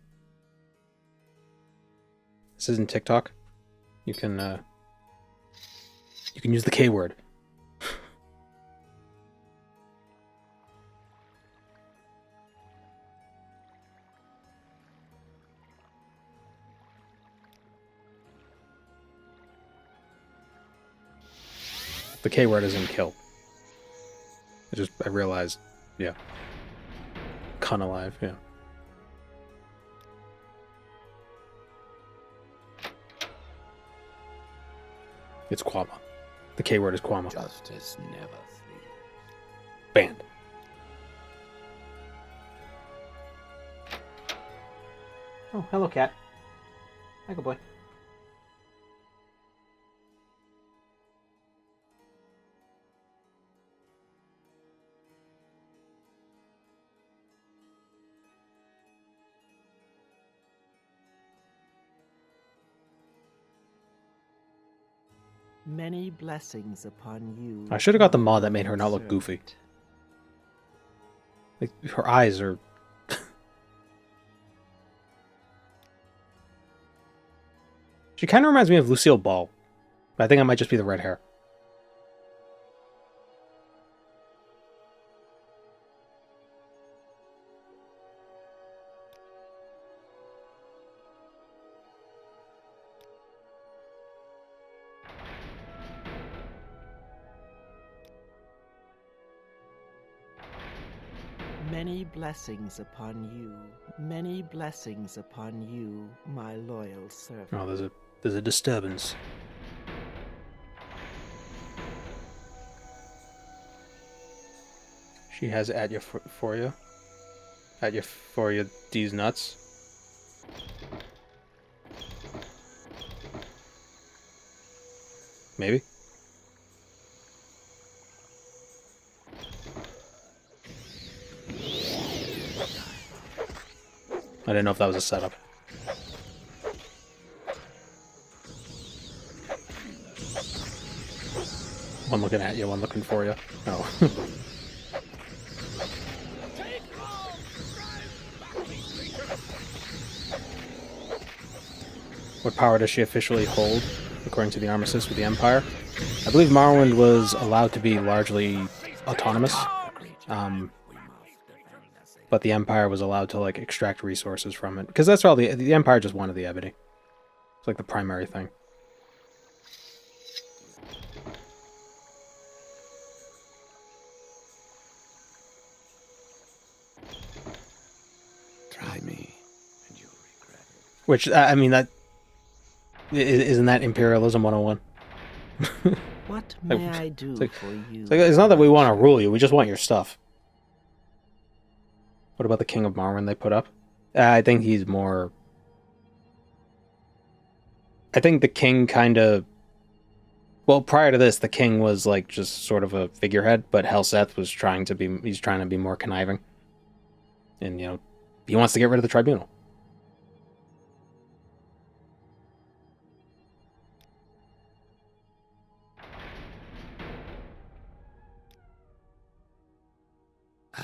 This isn't TikTok. You can use the K word. The K word isn't kill. I realized, yeah. Cunt alive, yeah. It's Quama. The K word is Quama. Justice never sleeps. Banned. Oh, hello, cat. Hi, good boy. Many blessings upon you. I should have got the mod that made her not look goofy. Like, her eyes are... She kind of reminds me of Lucille Ball. But I think it might just be the red hair. Many blessings upon you. Many blessings upon you, my loyal servant. Oh, there's a disturbance. She has at you for you. At you for you these nuts. Maybe. I didn't know if that was a setup. One looking at you, one looking for you. Oh. What power does she officially hold, according to the armistice with the Empire? I believe Morrowind was allowed to be largely autonomous. But the Empire was allowed to, like, extract resources from it. Because that's all the Empire just wanted the ebony. It's like the primary thing. Try me, and you'll regret it. Which, I mean, that... Isn't that Imperialism 101? What may I do for you? It's not that we want to rule you, we just want your stuff. What about the King of Morrowind they put up? I think he's more... I think the king kind of... Well, prior to this, the king was, like, just sort of a figurehead, but Helseth was trying to be... He's trying to be more conniving. And, you know, he wants to get rid of the Tribunal.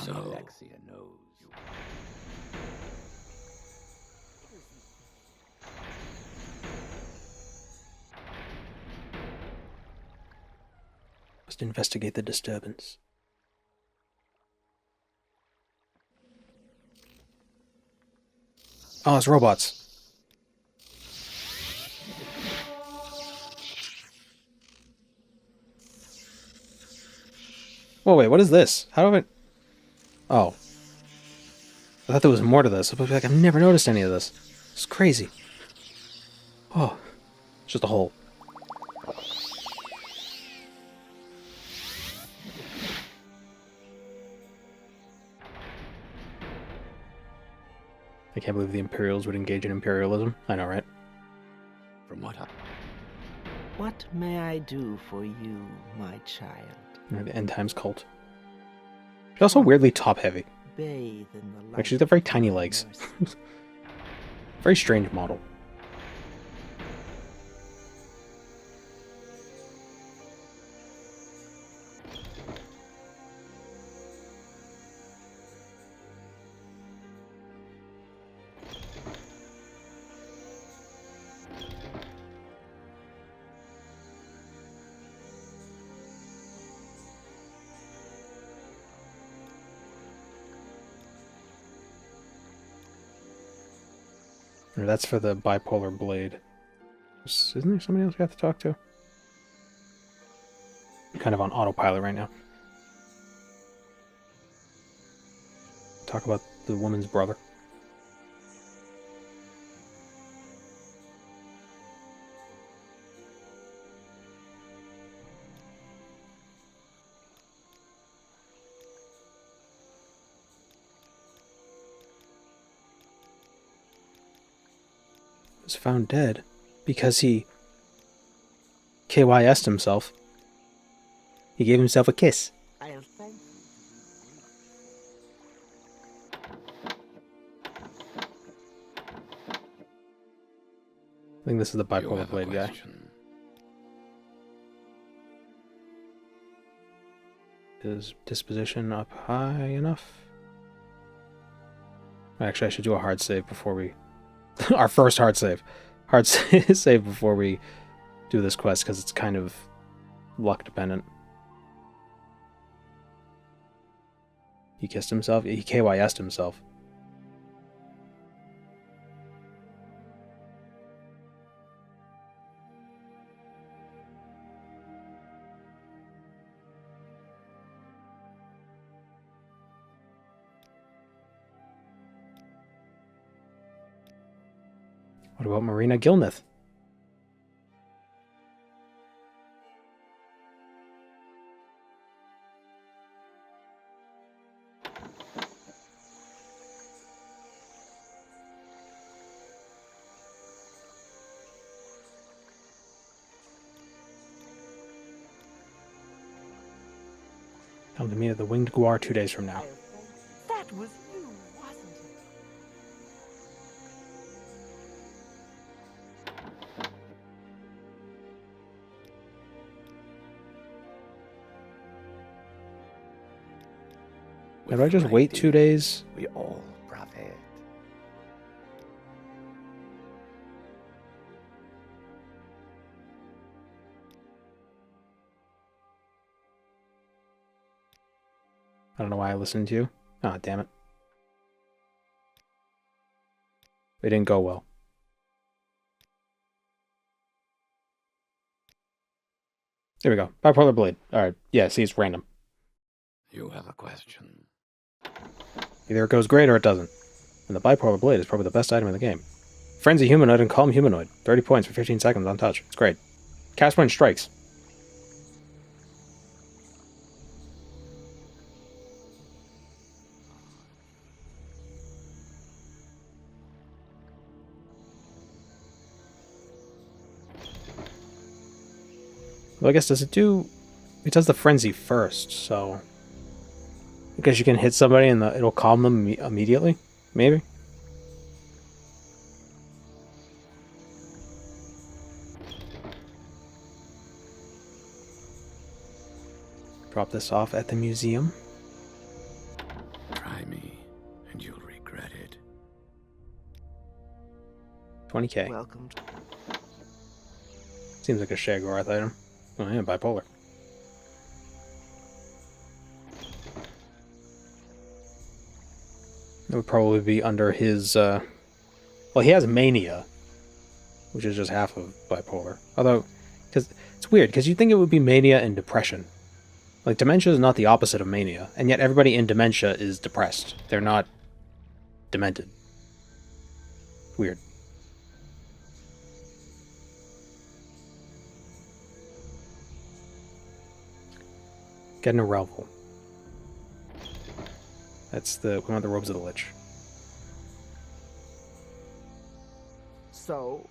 So, Alexia knows. Must investigate the disturbance. Oh, it's robots. Whoa, wait, what is this? How do I... Oh. I thought there was more to this. I was like, I've never noticed any of this. It's crazy. Oh. It's just a hole. I can't believe the Imperials would engage in imperialism. I know, right? From what I... What may I do for you, my child? The End Times cult. She's also weirdly top-heavy. Bathe in the light. Like, she's got very tiny legs. Very strange model. Or that's for the bipolar blade. Isn't there somebody else we have to talk to? I'm kind of on autopilot right now. Talk about the woman's brother. Was found dead because he KYS'd himself. He gave himself a kiss. I'll thank you. I think this is the bipolar blade guy. Is disposition up high enough? Actually, I should do a hard save before we... Our first hard save. Hard save before we do this quest, because it's kind of luck dependent. He kissed himself? He KYS'd himself. What about Marina Gilneth? Come to meet at the Winged Guar 2 days from now. That was you, wasn't it? Now, do I just wait 2 days? We all profit. I don't know why I listened to you. Ah, damn it. It didn't go well. There we go. Bipolar blade. Alright. Yeah, see, it's random. You have a question. Either it goes great or it doesn't. And the bipolar blade is probably the best item in the game. Frenzy humanoid and calm humanoid. 30 points for 15 seconds on touch. It's great. Cast when strikes. Well, I guess does it do... It does the frenzy first, so... Because you can hit somebody and it'll calm them immediately? Maybe? Drop this off at the museum. 20k. Welcome to... Seems like a Shaggorath item. Oh yeah, bipolar. It would probably be under his, well, he has mania, which is just half of bipolar. Although, because it's weird, because you'd think it would be mania and depression. Like, dementia is not the opposite of mania, and yet everybody in dementia is depressed. They're not demented. Weird. Getting a revel. That's we want the robes of the Lich. So,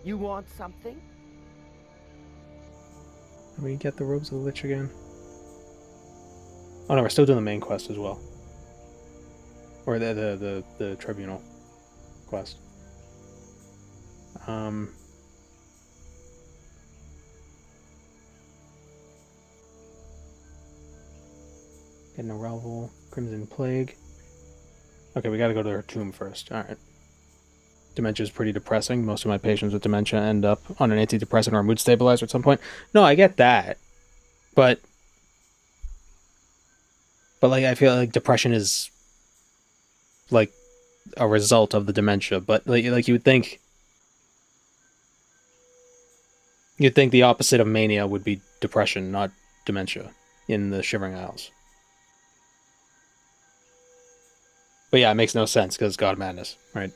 you want something? How do we get the robes of the Lich again? Oh no, we're still doing the main quest as well. Or the Tribunal quest. Getting a revel. Crimson Plague. Okay, we gotta go to her tomb first. Alright. Dementia is pretty depressing. Most of my patients with dementia end up on an antidepressant or a mood stabilizer at some point. No, I get that. But like, I feel like depression is like a result of the dementia. But like you'd think the opposite of mania would be depression, not dementia, in the Shivering Isles. But yeah, it makes no sense because God of Madness, right?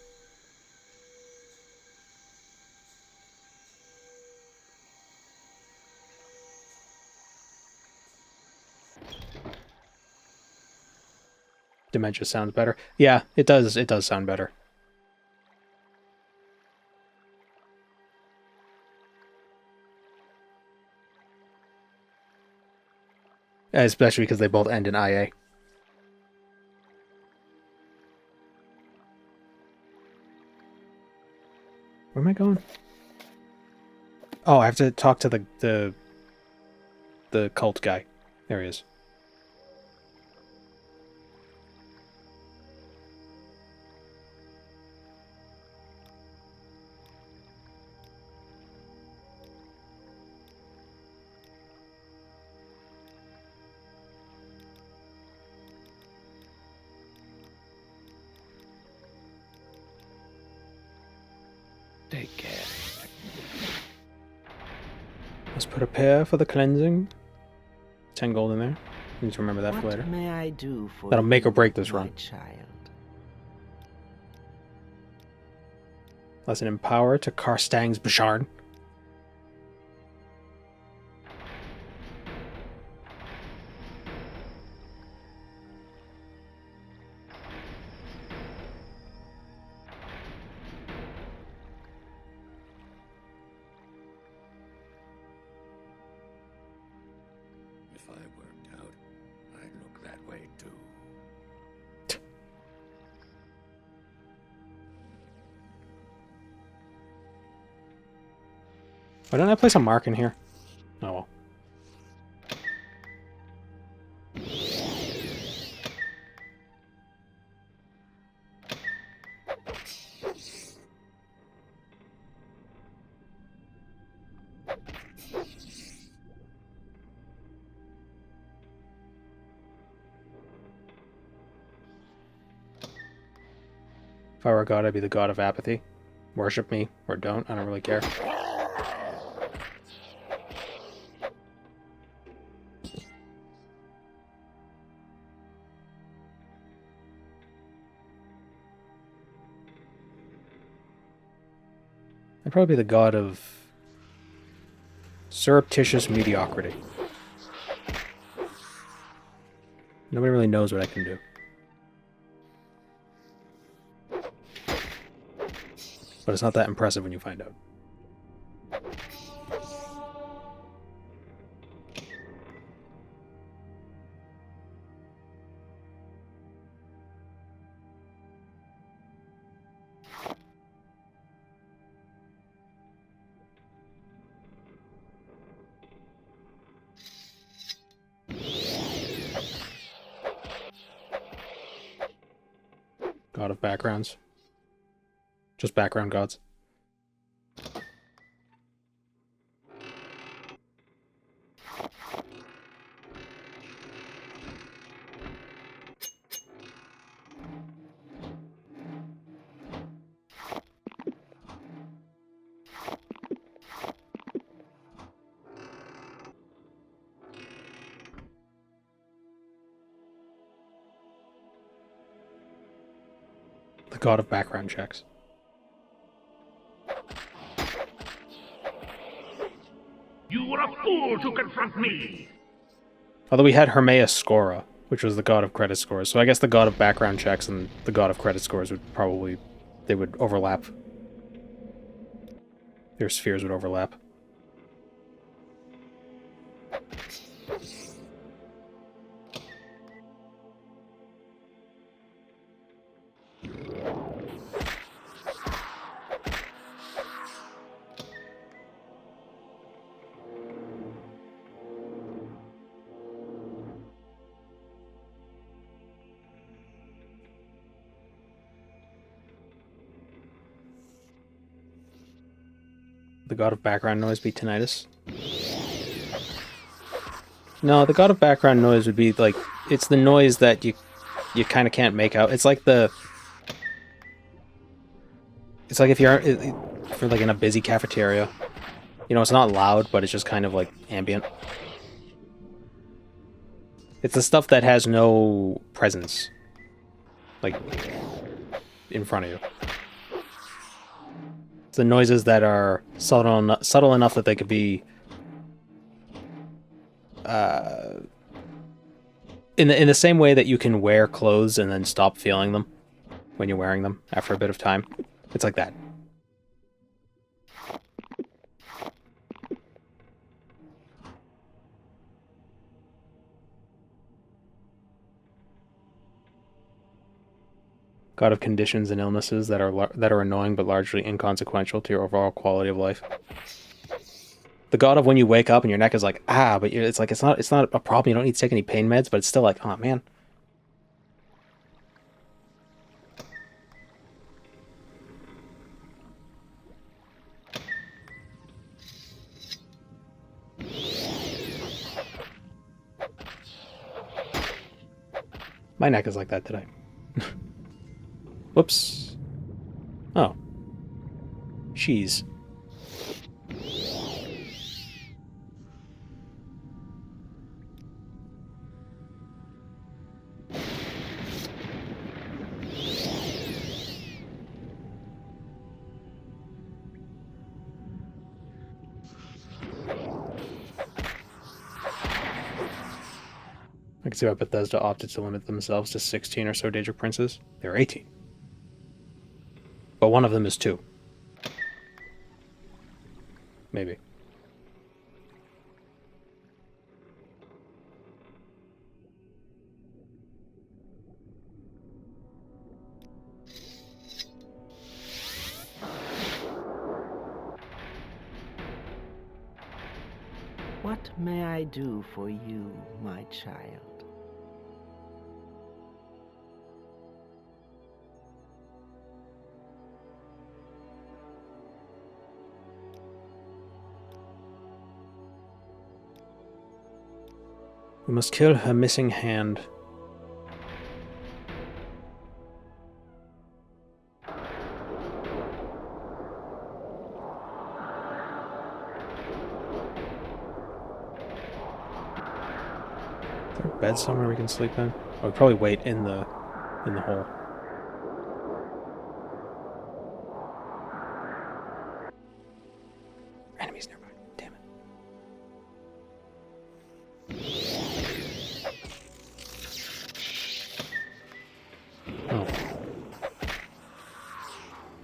Dementia sounds better. Yeah, it does. It does sound better. Especially because they both end in IA. Where am I going? Oh, I have to talk to the cult guy. There he is. Take care. Let's prepare for the cleansing. 10 gold in there. Need to remember that for later. What may I do for That'll make or break you, this my run. child? Lesson in power to Karstang's Bashard. If I worked out, I'd look that way too. Why don't I place a mark in here? Oh well. If I were a god, I'd be the god of apathy. Worship me, or don't, I don't really care. I'd probably be the god of surreptitious mediocrity. Nobody really knows what I can do. But it's not that impressive when you find out. God of backgrounds. Just background gods. The god of background checks. You were a fool to confront me! Although we had Hermaeus Scora, which was the god of credit scores. So I guess the god of background checks and the god of credit scores would probably... they would overlap. Their spheres would overlap. The god of background noise be tinnitus? No, the god of background noise would be like, it's the noise that you kind of can't make out. It's like the... It's like if you're like in a busy cafeteria. You know, it's not loud, but it's just kind of like ambient. It's the stuff that has no presence. Like, in front of you. It's the noises that are subtle enough that they could be... in the same way that you can wear clothes and then stop feeling them when you're wearing them after a bit of time. It's like that. God of conditions and illnesses that are annoying but largely inconsequential to your overall quality of life. The god of when you wake up and your neck is like, ah, but it's like it's not a problem. You don't need to take any pain meds, but it's still like, oh man. My neck is like that today. Whoops. Oh. Cheese. I can see why Bethesda opted to limit themselves to 16 or so Daedric Princes. There are 18. But one of them is 2. Maybe. What may I do for you, my child? We must kill her missing hand. Is there a bed somewhere we can sleep in? Oh, we'd probably wait in the hole. Enemies nearby. Damn it. Oh.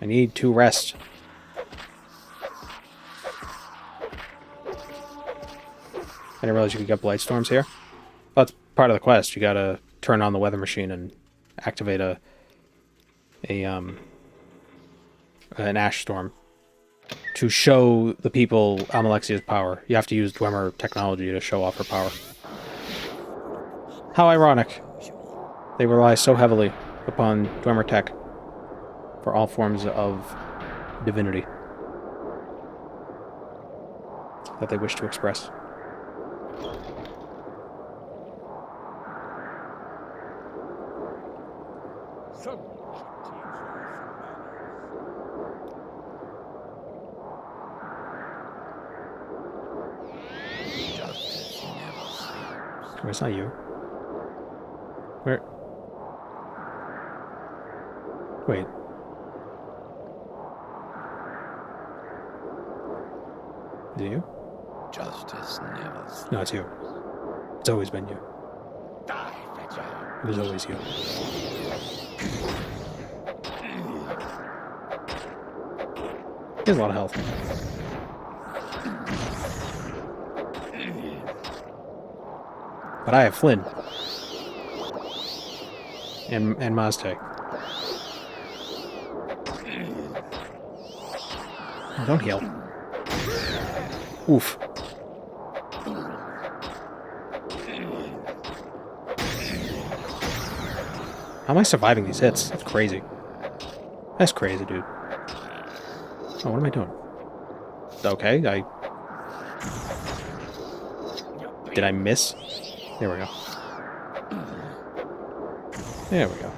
I need to rest. I didn't realize you could get blight storms here. Well, that's part of the quest. You gotta turn on the weather machine and activate an ash storm to show the people Amalexia's power. You have to use Dwemer technology to show off her power. How ironic. They rely so heavily upon Dwemer tech for all forms of divinity that they wish to express. It's not you. Where? Wait. Is it you? Justice never sleeps. No, it's you. It's always been you. Die, Fetcher. It was always you. He has a lot of health. But I have Flynn. And Maztec. Oh, don't heal. Oof. How am I surviving these hits? That's crazy. That's crazy, dude. Oh, what am I doing? Okay, Did I miss? There we go. There we go.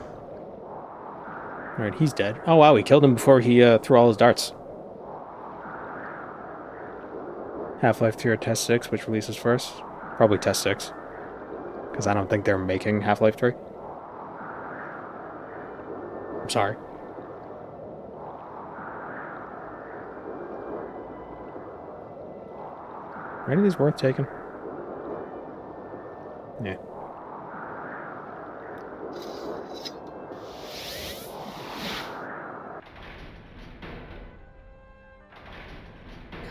Alright, he's dead. Oh wow, he killed him before he threw all his darts. Half-Life 3 or Test 6, which releases first? Probably Test 6. Because I don't think they're making Half-Life 3. I'm sorry. Are any of these worth taking? Yeah.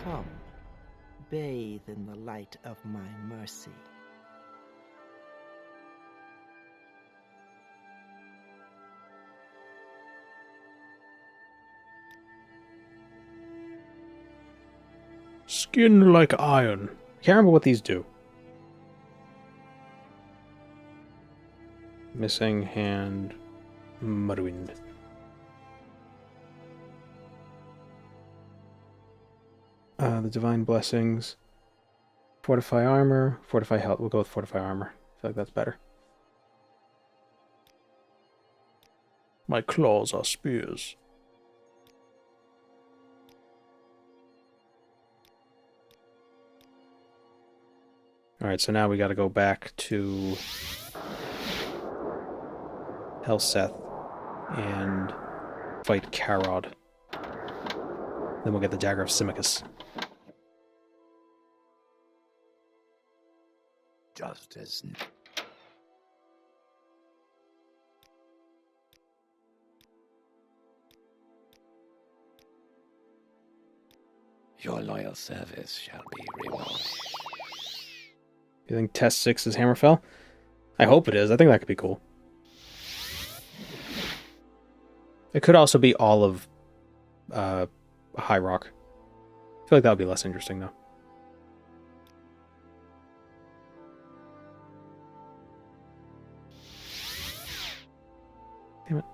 Come, bathe in the light of my mercy. Skin like iron. Can't remember what these do. Missing hand. Morrowind. The divine blessings. Fortify armor. Fortify health. We'll go with fortify armor. I feel like that's better. My claws are spears. Alright, so now we gotta go back to Helseth and fight Karod. Then we'll get the Dagger of Simicus. Justice. Your loyal service shall be rewarded. You think Test 6 is Hammerfell? I hope it is. I think that could be cool. It could also be all of High Rock. I feel like that would be less interesting, though. Damn it.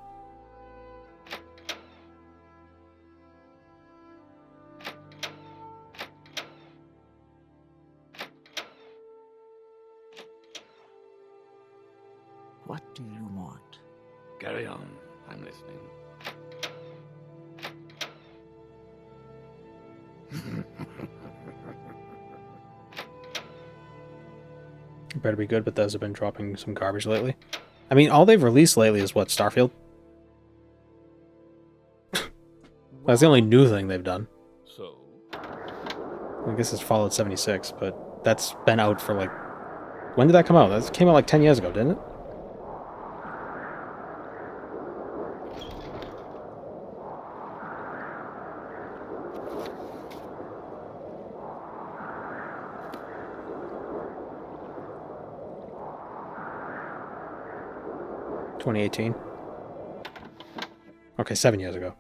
What do you want? Carry on. I'm listening. It better be good, but those have been dropping some garbage lately. I mean, all they've released lately is what, Starfield? That's the only new thing they've done. So? I guess it's Fallout 76, but that's been out for like... When did that come out? That came out like 10 years ago, didn't it? (2018). Okay, 7 years ago.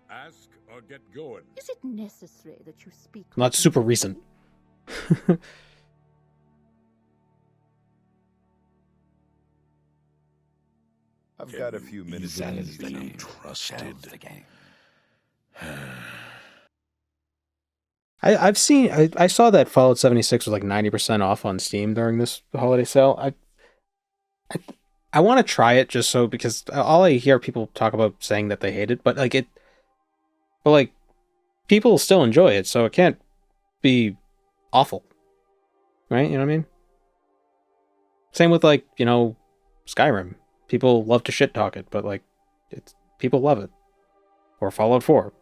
Ask or get going. Is it necessary that you speak? Not super recent. I've got a few minutes. Trusted. I've seen... I saw that Fallout 76 was like 90% off on Steam during this holiday sale. I want to try it just so, because all I hear people talk about saying that they hate it, but people still enjoy it, so it can't be awful. Right? You know what I mean? Same with Skyrim. People love to shit talk it, but people love it. Or Fallout 4.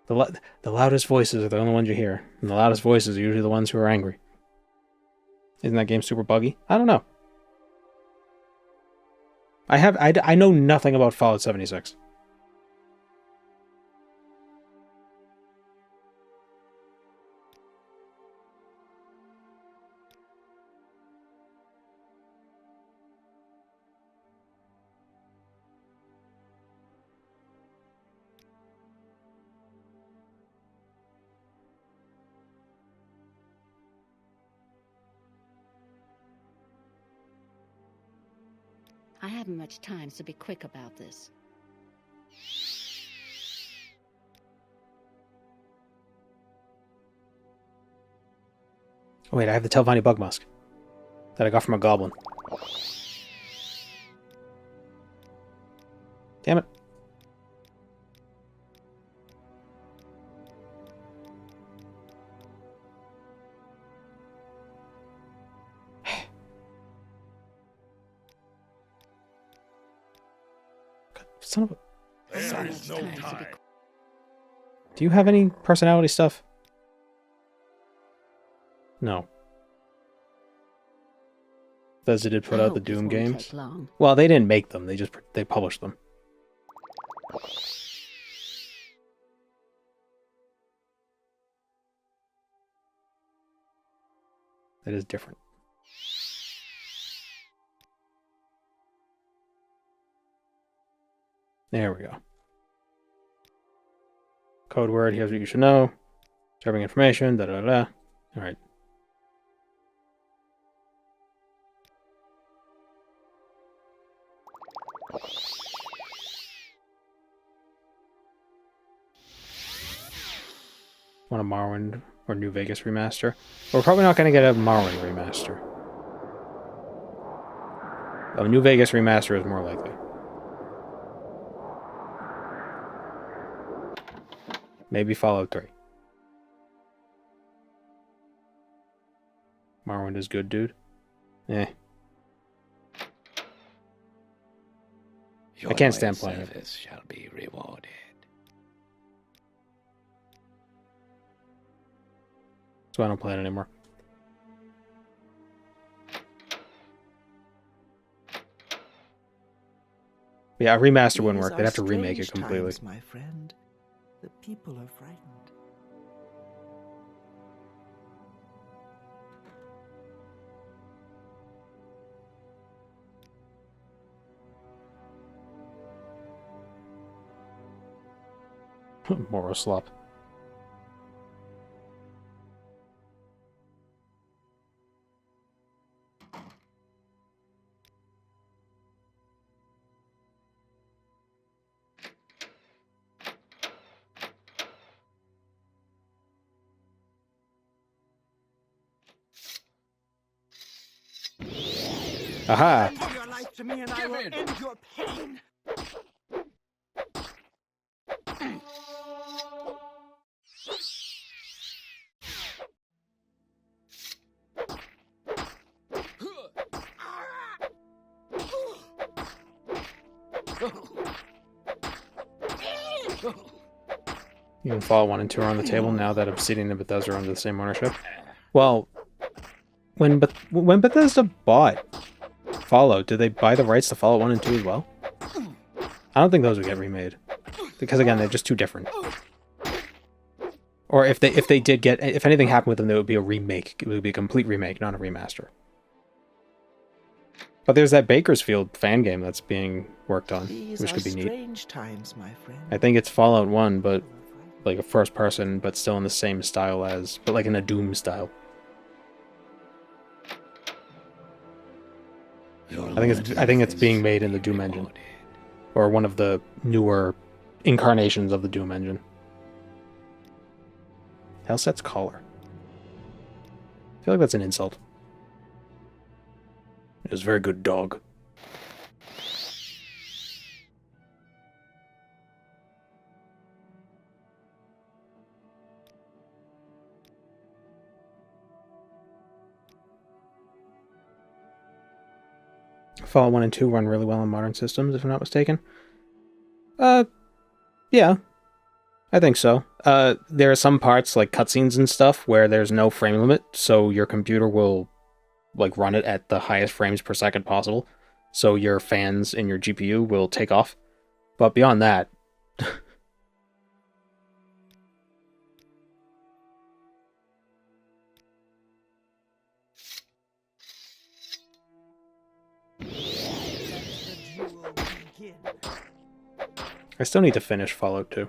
The loudest voices are the only ones you hear. And the loudest voices are usually the ones who are angry. Isn't that game super buggy? I don't know. I know nothing about Fallout 76. I haven't much time, so be quick about this. Oh, wait, I have the Telvanni Bug Musk that I got from a goblin. Damn it. Son of a... There is no time. Do you have any personality stuff? No. Bethesda did put out the Doom games. Well, they didn't make them. They published them. That is different. There we go. Code word, here's what you should know. Serving information, da-da-da. Alright. Want a Morrowind or New Vegas remaster? We're probably not going to get a Morrowind remaster. A New Vegas remaster is more likely. Maybe Fallout 3. Morrowind is good, dude. Eh. I can't stand playing it. Service shall be rewarded. So I don't play it anymore. Yeah, a remaster wouldn't work. They'd have to remake it completely. Times, my friend. The people are frightened. Morrow slop. Aha! Give your life to me and I will end your pain. Even Fallout 1 and 2 are on the table now that Obsidian and Bethesda are under the same ownership. Well, when Bethesda bought Fallout, did they buy the rights to Fallout 1 and 2 as well? I don't think those would get remade. Because again, they're just too different. Or if they did get, if anything happened with them, it would be a remake. It would be a complete remake, not a remaster. But there's that Bakersfield fan game that's being worked on, which could be neat. Strange times, my friend. I think it's Fallout 1, but like a first person, but still in the same style as, but like in a Doom style. I think it's being made in the Doom engine, or one of the newer incarnations of the Doom engine. Hellset's collar. I feel like that's an insult. It was a very good dog. Fallout 1 and 2 run really well on modern systems, if I'm not mistaken. Yeah. I think so. there are some parts, like cutscenes and stuff, where there's no frame limit, so your computer will like run it at the highest frames per second possible, so your fans in your GPU will take off. But beyond that, I still need to finish Fallout 2.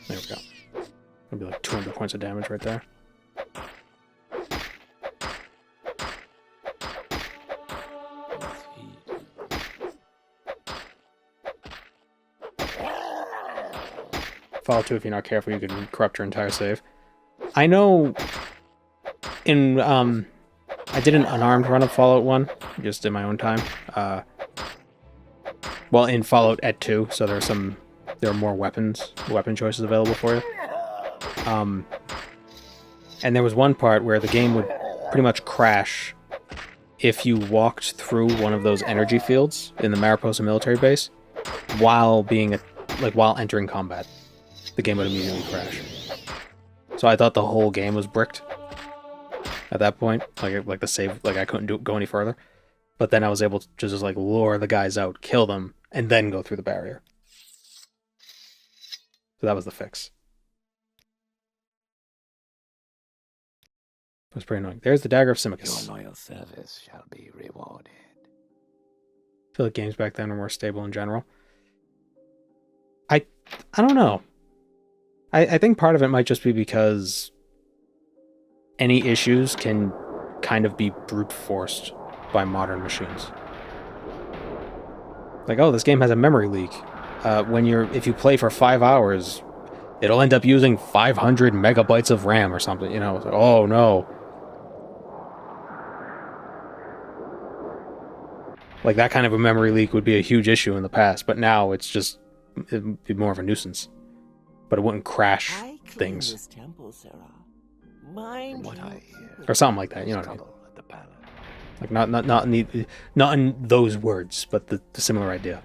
There we go. That'll be like 200 points of damage right there. Fallout 2, if you're not careful, you can corrupt your entire save. I know in, I did an unarmed run of Fallout 1, just in my own time. Well, in Fallout at 2, so there are more weapon choices available for you. And there was one part where the game would pretty much crash if you walked through one of those energy fields in the Mariposa military base while while entering combat. The game would immediately crash. So I thought the whole game was bricked at that point. Like the save, like I couldn't go any further. But then I was able to just like lure the guys out, kill them, and then go through the barrier. So that was the fix. It was pretty annoying. There's the Dagger of Simicus. Your loyal service shall be rewarded. I feel like games back then were more stable in general. I don't know. I think part of it might just be because any issues can kind of be brute forced by modern machines. Like, oh, this game has a memory leak. If you play for 5 hours, it'll end up using 500 megabytes of RAM or something. You know, it's like, oh no. Like that kind of a memory leak would be a huge issue in the past, but now it'd be more of a nuisance. But it wouldn't crash things. This temple, Sarah. Mind What I hear, or something like that, you know what I mean? at the palace. Like not in those words, but the similar idea.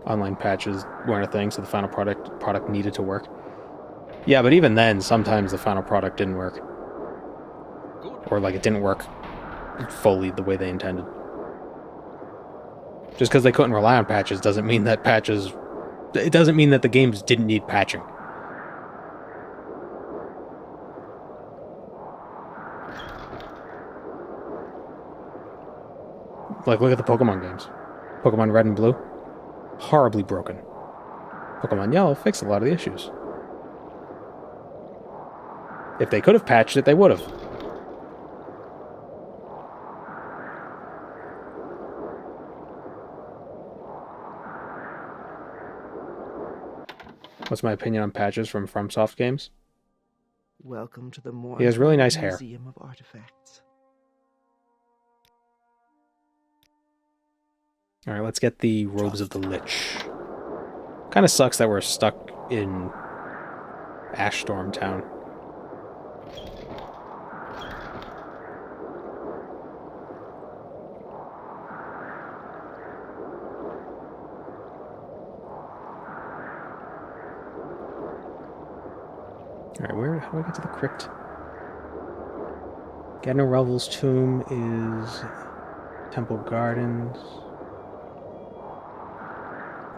Online patches weren't a thing, so the final product needed to work. Yeah, but even then, sometimes the final product didn't work. Or like it didn't work fully the way they intended. Just because they couldn't rely on patches doesn't mean that it doesn't mean that the games didn't need patching. Like, look at the Pokemon games. Pokemon Red and Blue. Horribly broken. Pokemon Yellow fixed a lot of the issues. If they could have patched it, they would have. What's my opinion on patches from FromSoft games? Welcome to the Mournhold He has really nice hair. Museum of Artifacts. Alright, let's get the Robes of the Lich. Kind of sucks that we're stuck in Ashstorm Town. Alright, how do I get to the crypt? Gadno Revel's tomb is Temple Gardens.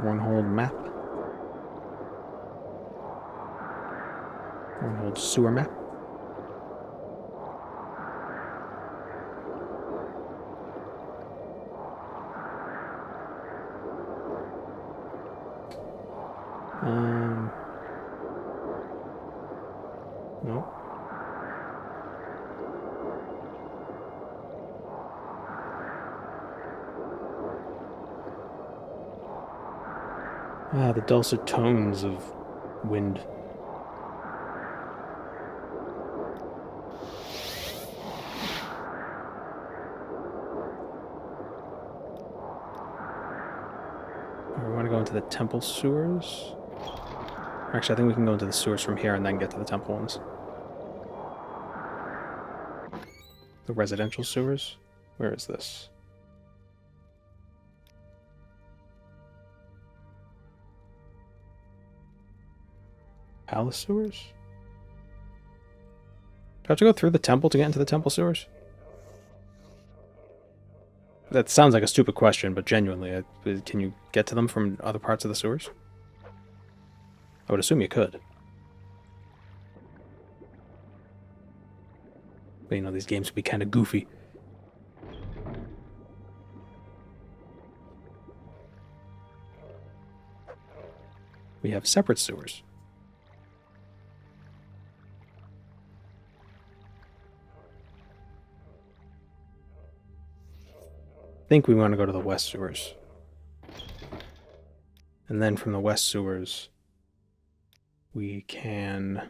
Mournhold map. Mournhold sewer map. No. Ah, the dulcet tones of wind. We want to go into the temple sewers. Actually, I think we can go into the sewers from here and then get to the temple ones. The residential sewers? Where is this? Palace sewers? Do I have to go through the temple to get into the temple sewers? That sounds like a stupid question, but genuinely, can you get to them from other parts of the sewers? I would assume you could. But you know, these games can be kind of goofy. We have separate sewers. I think we want to go to the west sewers. And then from the west sewers, we can...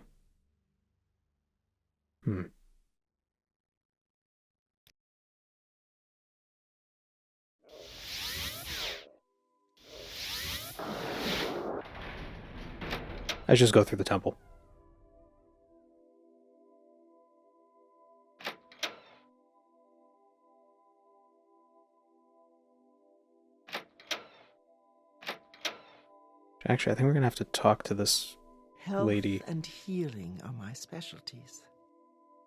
Let's just go through the temple. Actually, I think we're gonna have to talk to this lady. Health and healing are my specialties.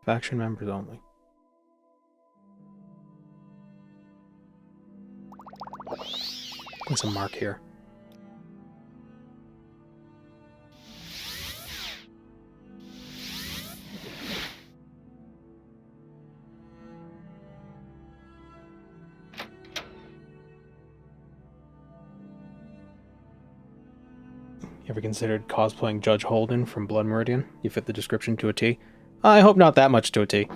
Faction members only. There's a mark here. You ever considered cosplaying Judge Holden from Blood Meridian? You fit the description to a T. I hope not that much to a T.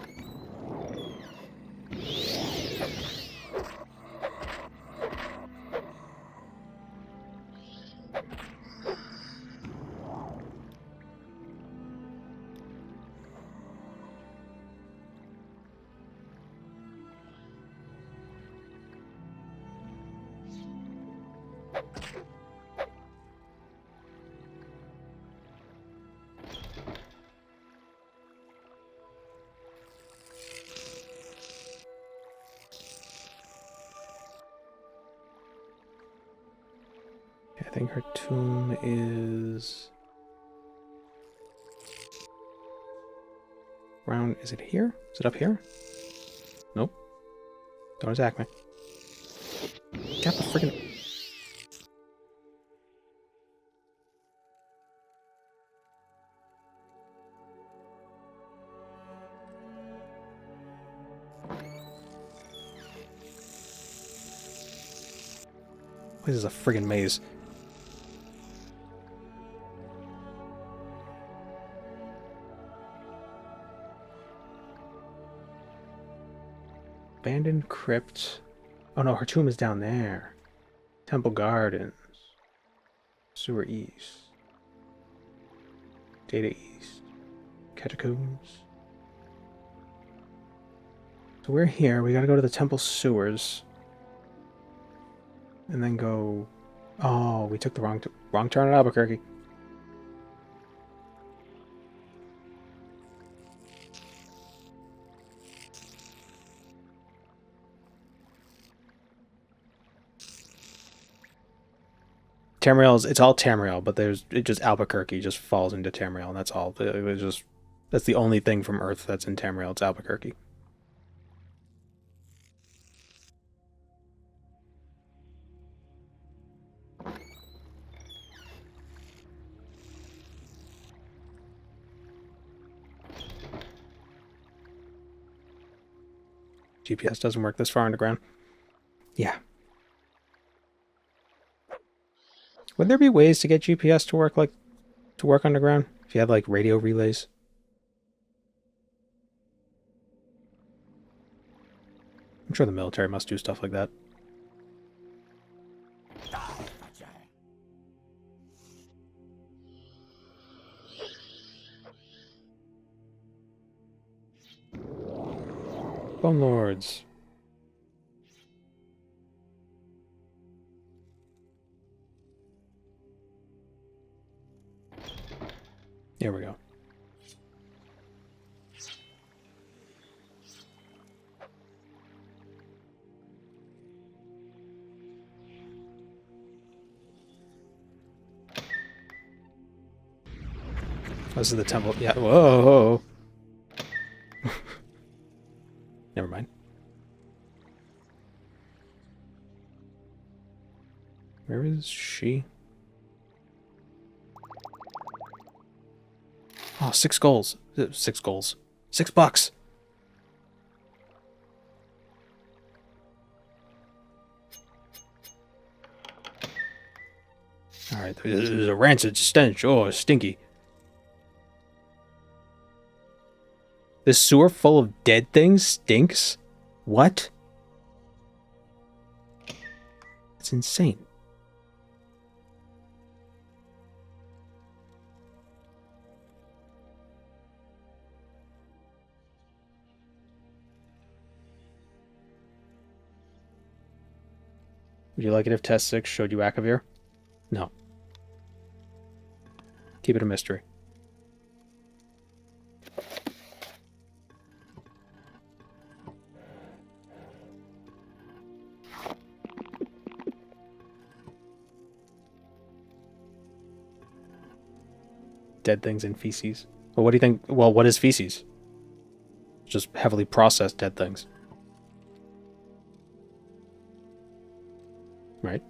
I think her tomb is... around... is it here? Is it up here? Nope. Don't attack me. Get the friggin'... This is a friggin' maze. Abandoned crypt. Oh no, her tomb is down there. Temple Gardens. Sewer East. Data East. Catacombs. So we're here. We gotta go to the temple sewers. And then go... Oh, we took the wrong turn at Albuquerque. Tamriel's, it's all Tamriel, but it just Albuquerque just falls into Tamriel, and that's all. It was just, that's the only thing from Earth that's in Tamriel, it's Albuquerque. GPS doesn't work this far underground. Yeah. Would there be ways to get GPS to work underground? If you had like radio relays? I'm sure the military must do stuff like that. Bone Lords. Here we go. This is the temple. Yeah. Whoa. Never mind. Where is she? Oh, 6 goals. 6 goals. $6. Alright, there's a rancid stench. Oh, stinky. This sewer full of dead things stinks? What? It's insane. Would you like it if Test 6 showed you Akavir? No. Keep it a mystery. Dead things and feces. Well, what do you think? Well, what is feces? Just heavily processed dead things. Right?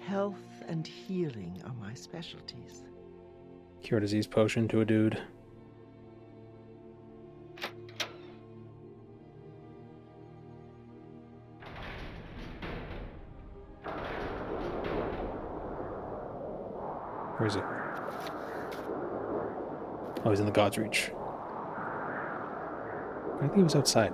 Health and healing are my specialties. Cure disease potion to a dude. Where is he? Oh, he's in the God's Reach. I think he was outside.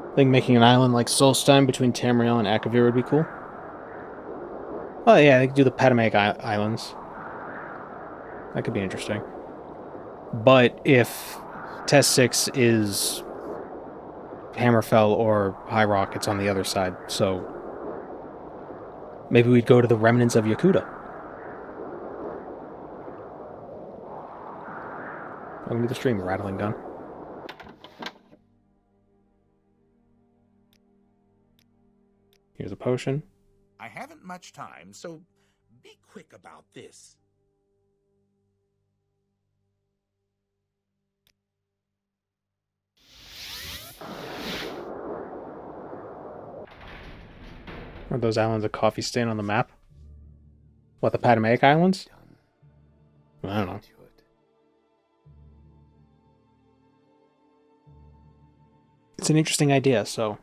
I think making an island like Solstheim between Tamriel and Akavir would be cool. Oh yeah, they could do the Patamaic Islands. That could be interesting. But if Test 6 is Hammerfell or High Rock, it's on the other side, so maybe we'd go to the remnants of Yakuta. Welcome to the stream, Rattling Gun. Here's a potion. I haven't much time, so be quick about this. Are those islands a coffee stain on the map? What, the Patamaic Islands? I don't know. It's an interesting idea, so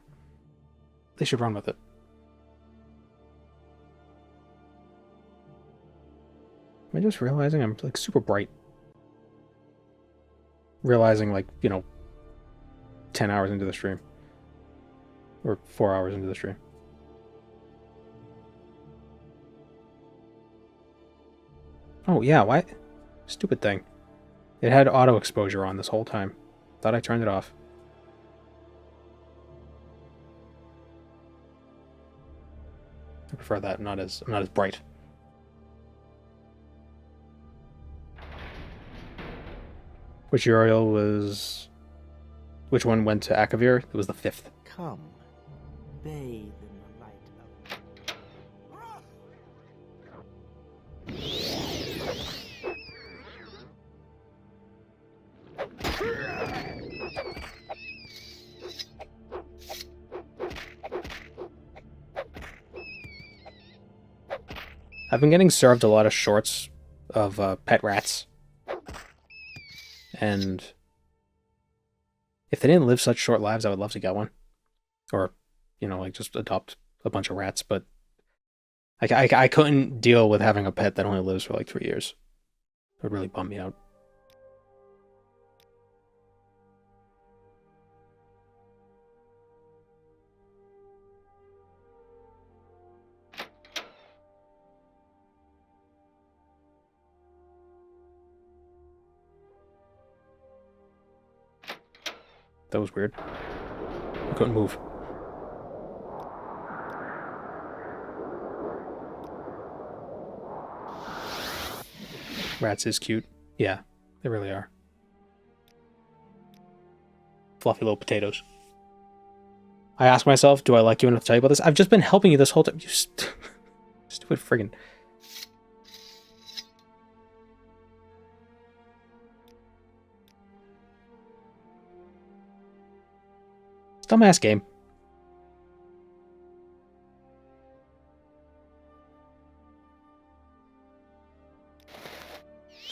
they should run with it. Am I just realizing I'm like super bright? Realizing like, 10 hours into the stream. Or 4 hours into the stream. Oh yeah, why? Stupid thing. It had auto exposure on this whole time. Thought I turned it off. I prefer that. I'm not as bright. Which Uriel was... Which one went to Akavir? It was the 5th. Come, bathe in the light of... I've been getting served a lot of shorts of pet rats. And if they didn't live such short lives, I would love to get one. Or, like just adopt a bunch of rats. But I couldn't deal with having a pet that only lives for like 3 years. It would really bum me out. That was weird. I couldn't move. Rats is cute. Yeah, they really are. Fluffy little potatoes. I ask myself, do I like you enough to tell you about this? I've just been helping you this whole time. You stupid friggin'. Dumbass game.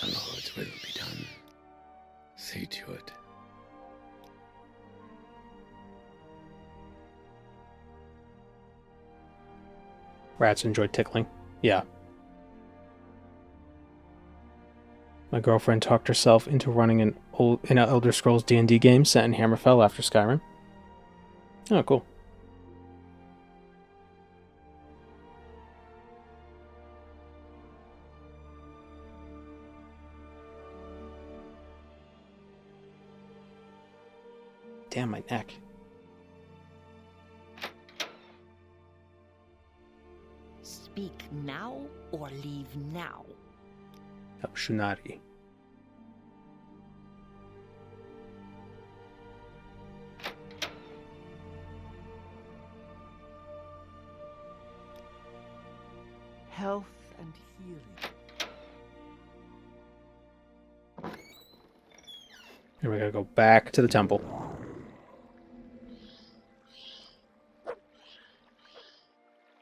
The Lord's will be done. See to it. Rats enjoy tickling. Yeah. My girlfriend talked herself into running an Elder Scrolls D&D game set in Hammerfell after Skyrim. Oh, cool. Damn, my neck. Speak now or leave now. Oh, Shunari. Health and healing. And we gotta go back to the temple.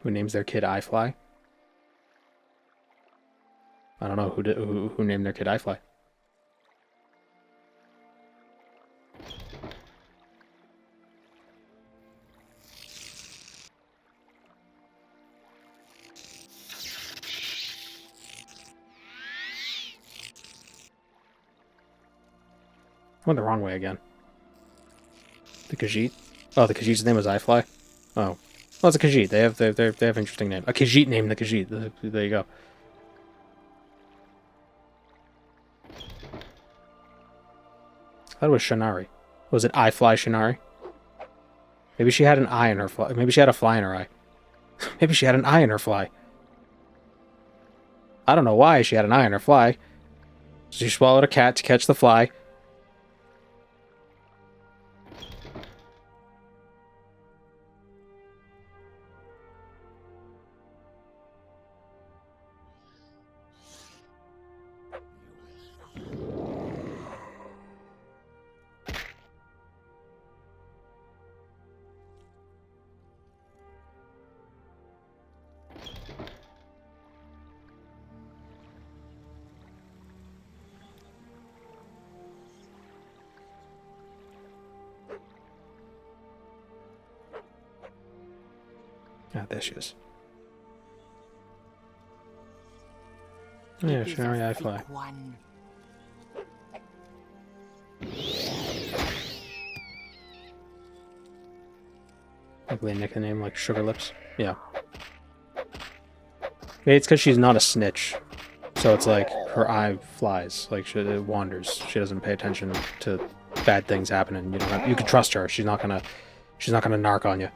Who names their kid iFly? I don't know who named their kid iFly. I went the wrong way again. The Khajiit? Oh, the Khajiit's name was iFly? Oh. Well, it's a Khajiit. They have interesting name. A Khajiit named the Khajiit. There you go. I thought it was Shannari. Was it iFly Shannari? Maybe she had an eye in her fly. Maybe she had a fly in her eye. Maybe she had an eye in her fly. I don't know why she had an eye in her fly. She swallowed a cat to catch the fly. Ah, there she is. Yeah, Shannari iFly. Ugly nickname like Sugar Lips. Yeah. It's because she's not a snitch. So it's like her eye flies. Like it wanders. She doesn't pay attention to bad things happening. You can trust her. She's not gonna narc on you.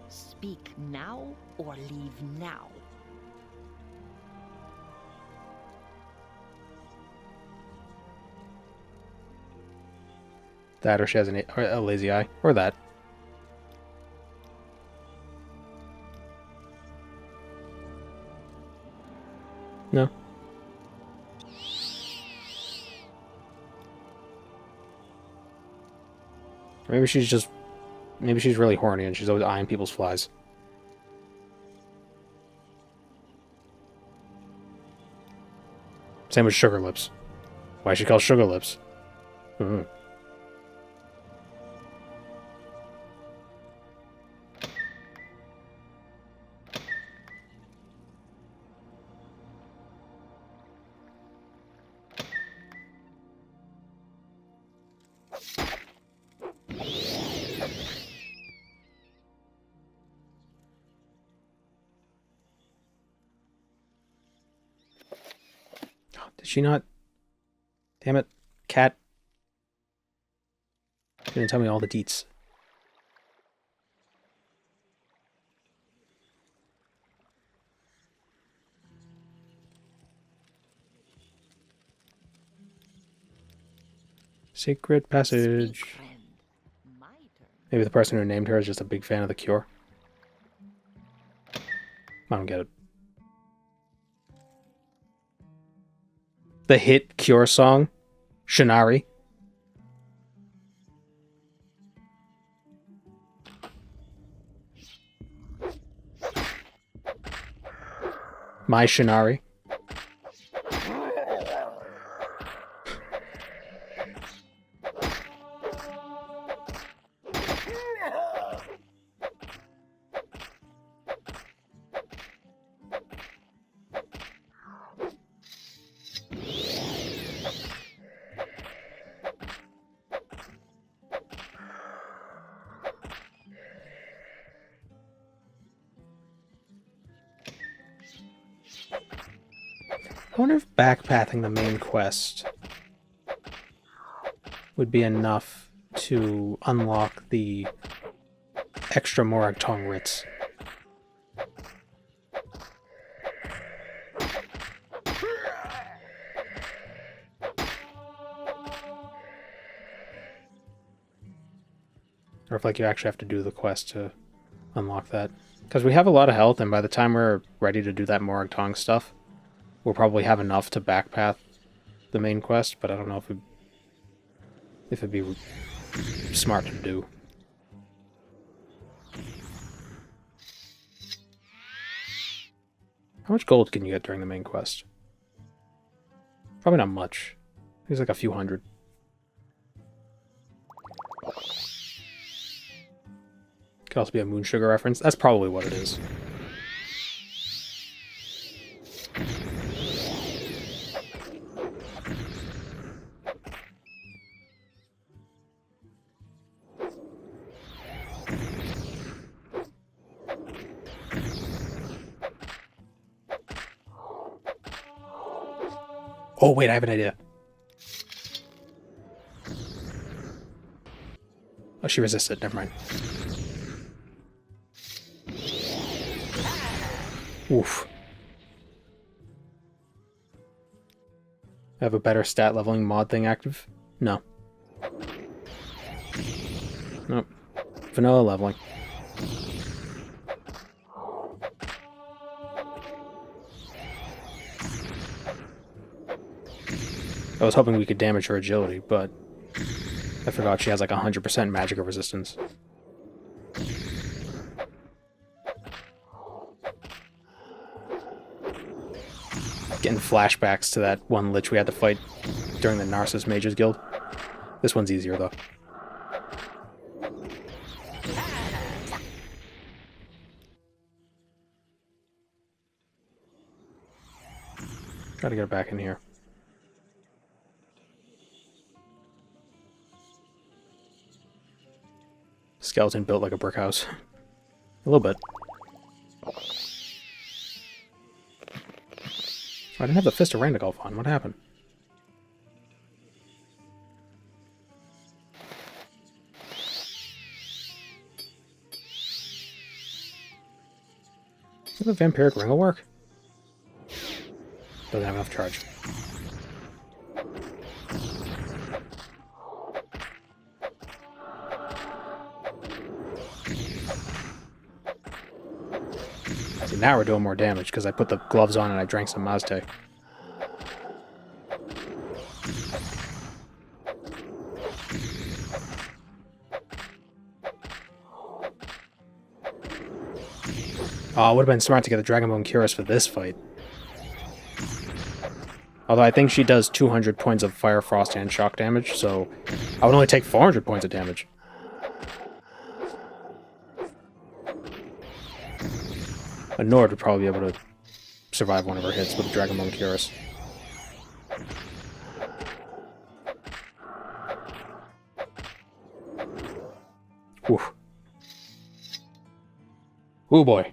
Speak now or leave now. That or she has a lazy eye. Or that. No. Maybe she's really horny and she's always eyeing people's flies. Same with Sugar Lips. Why is she called Sugar Lips? Mm-hmm. Did she not? Damn it. Cat. Didn't tell me all the deets. Secret passage. Maybe the person who named her is just a big fan of The Cure. I don't get it. The hit Cure song, Shinari. My Shinari. I wonder if backpathing the main quest would be enough to unlock the extra Morag writs. Or if like you actually have to do the quest to unlock that. Because we have a lot of health, and by the time we're ready to do that Morag stuff, we'll probably have enough to backpath the main quest, but I don't know if it'd be smart to do. How much gold can you get during the main quest? Probably not much. It's like a few hundred. Could also be a moon sugar reference. That's probably what it is. Oh, wait, I have an idea. Oh, she resisted. Never mind. Oof. I have a better stat leveling mod thing active? No. Nope. Vanilla leveling. I was hoping we could damage her agility, but I forgot she has like 100% magica resistance. Getting flashbacks to that one lich we had to fight during the Narcissus Mages Guild. This one's easier though. Try to get her back in here. Skeleton built like a brick house. A little bit. I didn't have the Fist of Randagolf on. What happened? Does the Vampiric Ring will work? Doesn't have enough charge. See, now we're doing more damage because I put the gloves on and I drank some Mazte. Oh, it would have been smart to get the Dragonbone Cuirass for this fight. Although I think she does 200 points of Fire, Frost, and Shock damage, so I would only take 400 points of damage. A Nord would probably be able to survive one of her hits with the Dragonbone Cuirass. Oof. Ooh boy.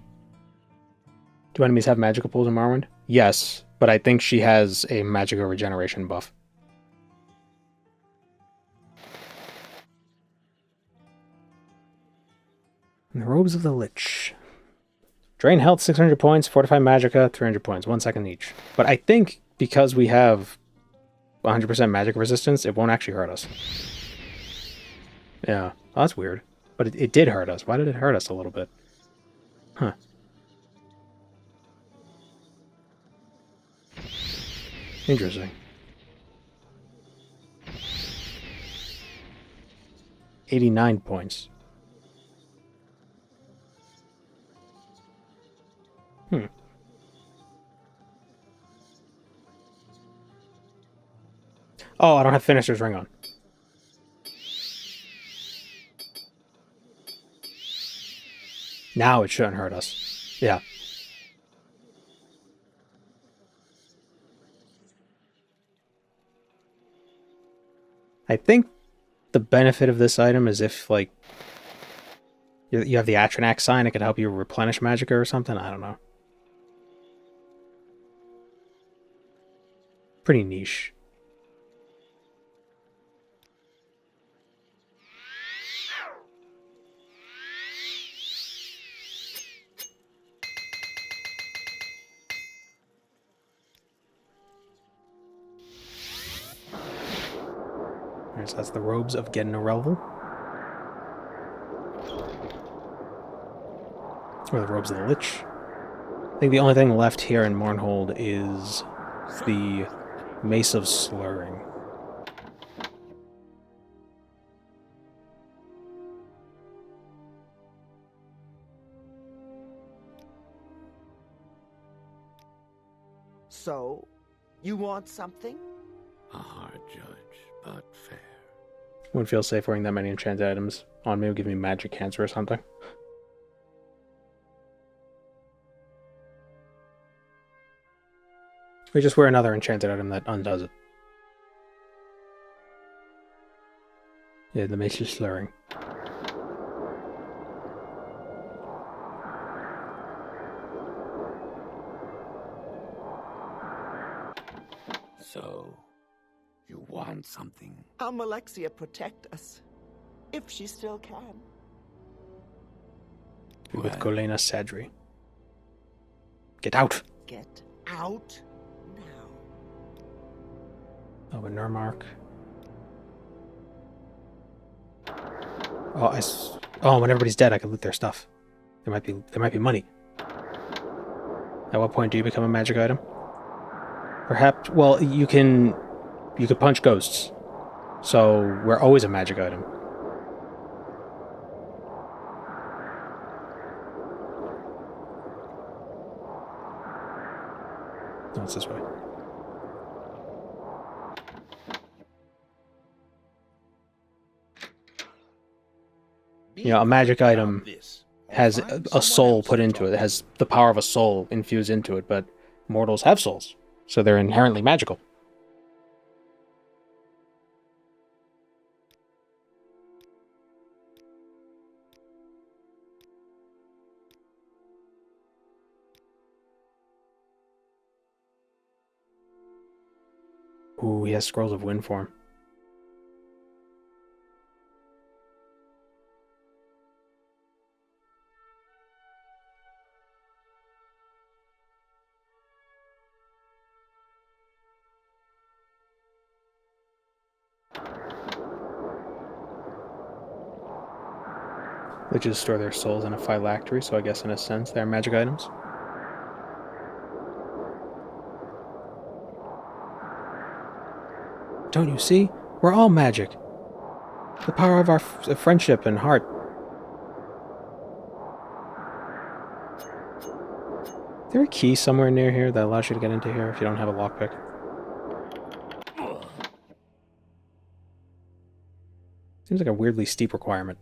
Do enemies have magical pools in Morrowind? Yes, but I think she has a magical regeneration buff. And the Robes of the Lich. Drain health 600 points, fortify magicka 300 points, 1 second each. But I think because we have 100% magic resistance, it won't actually hurt us. Yeah, oh, that's weird. But it did hurt us. Why did it hurt us a little bit? Huh. Interesting. 89 points. Hmm. Oh, I don't have Finisher's Ring on. Now it shouldn't hurt us. Yeah. I think the benefit of this item is if, like, you have the Atronach sign, it could help you replenish magicka or something. I don't know. Pretty niche. So that's the Robes of Getting a Revel. Or the Robes of the Lich. I think the only thing left here in Mournhold is the Mace of Slurring. So, you want something? A hard judge, but fair. Wouldn't feel safe wearing that many enchanted items on me. It would give me magic cancer or something. We just wear another enchanted item that undoes it. Yeah, the Mace of Slurring. So, you want something? How Alexia protect us, if she still can. With Golena Sadri. Get out! Get out now. Oh, a Nurmark. Oh, oh, when everybody's dead, I can loot their stuff. There might be money. At what point do you become a magic item? Perhaps. Well, you could punch ghosts, so we're always a magic item. No, it's this way. You know, a magic item has a soul put into it. It has the power of a soul infused into it, but mortals have souls, so they're inherently magical. Ooh, he has Scrolls of Wind form. Liches store their souls in a phylactery, so I guess in a sense they're magic items. Don't you see? We're all magic. The power of our friendship and heart. Is there a key somewhere near here that allows you to get into here if you don't have a lockpick? Seems like a weirdly steep requirement.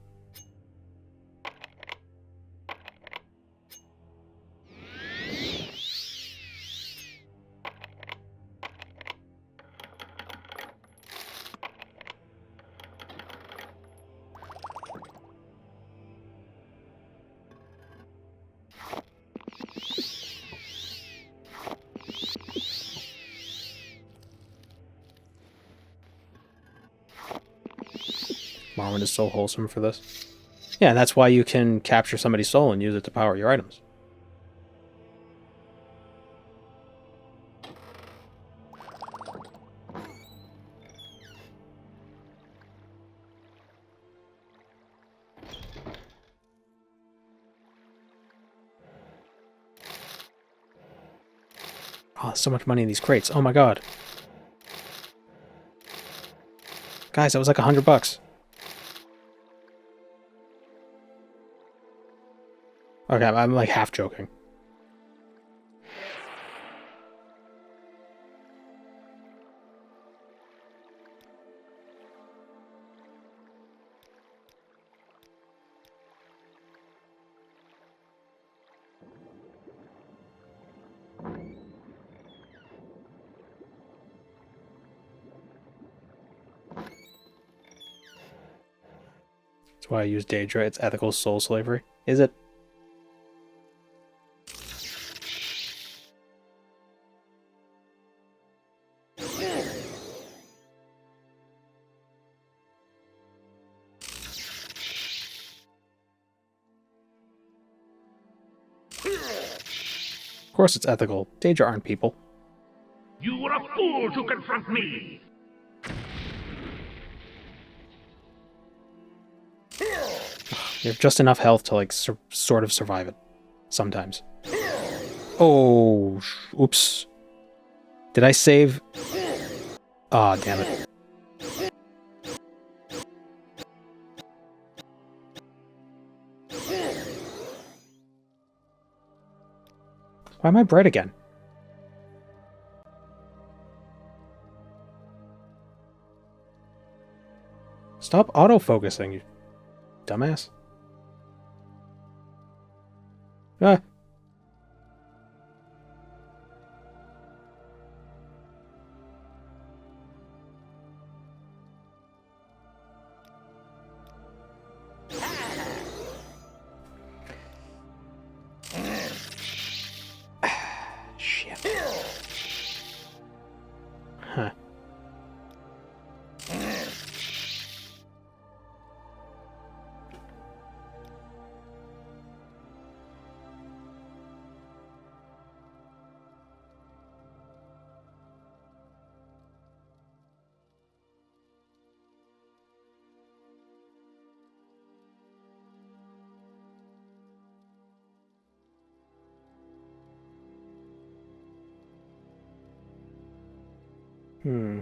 Morrowind is so wholesome for this. Yeah, that's why you can capture somebody's soul and use it to power your items. Oh, so much money in these crates. Oh my god. Guys, that was like $100. Okay, I'm like half joking. That's why I use Daedra. It's ethical soul slavery. Is it? Of course it's ethical. Daedra aren't people. You were a fool to confront me! You have just enough health to, like, sort of survive it. Sometimes. Oh, oops. Did I save? Aw, oh, damn it. Why am I bright again? Stop autofocusing, you dumbass. Ah. Shit. Huh. Hmm.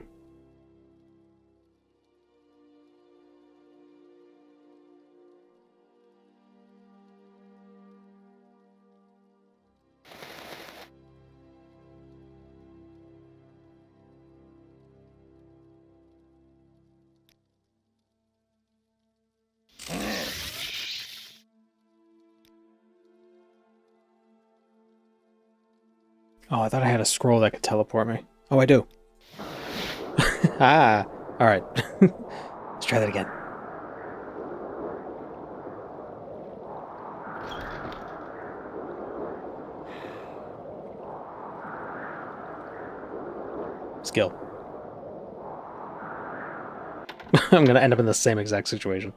Oh, I thought I had a scroll that could teleport me. Oh, I do. Ah, alright. Let's try that again. Skill. I'm gonna end up in the same exact situation.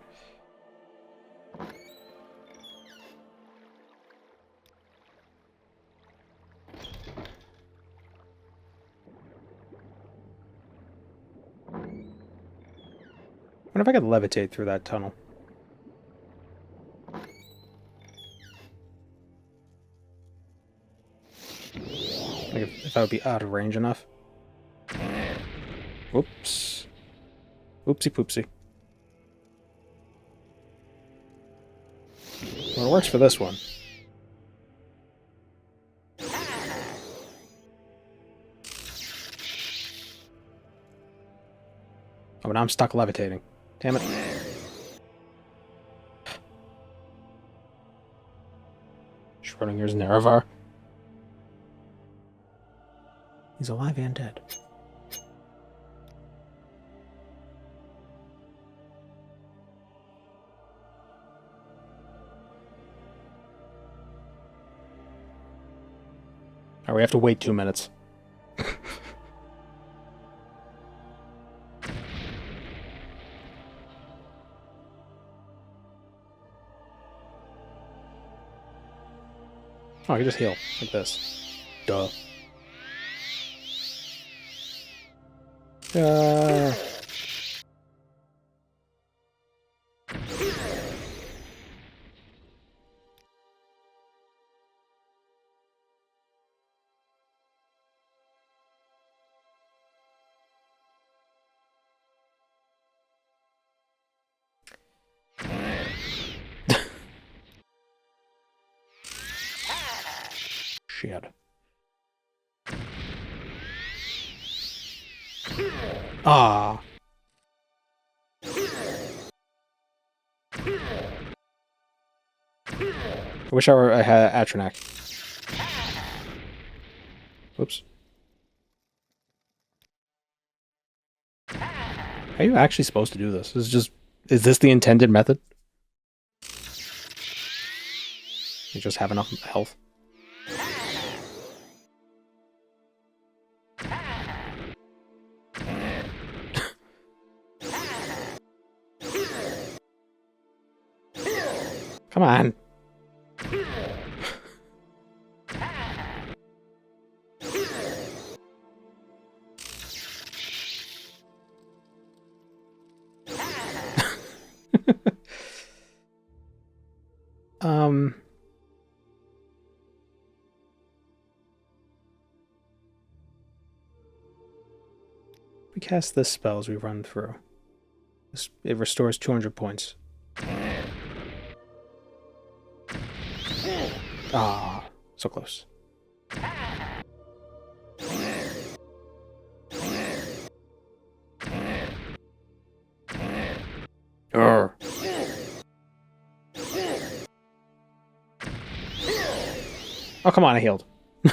I wonder if I could levitate through that tunnel. Like if I would be out of range enough. Whoops. Oopsie poopsie. Well, it works for this one. Oh, but now I'm stuck levitating. Damn it. Schrodinger's Nerevar. He's alive and dead. Alright, we have to wait 2 minutes. Oh, I can just heal like this. Duh. Shit. Ah. I wish I had Atronak. Whoops. How are you actually supposed to do this? Is this the intended method? You just have enough health. Come on. We cast this spell as we run through. It restores 200 points. Ah, so close. Urgh. Oh, come on, I healed. If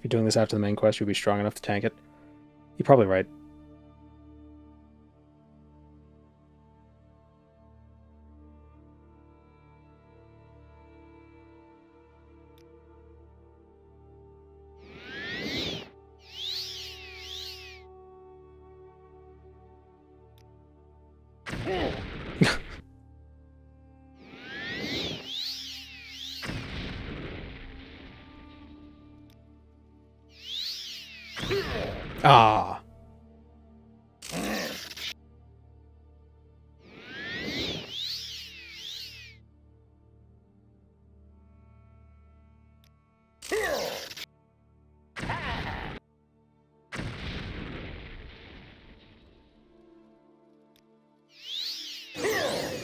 you're doing this after the main quest, you'll be strong enough to tank it. You're probably right. Ah.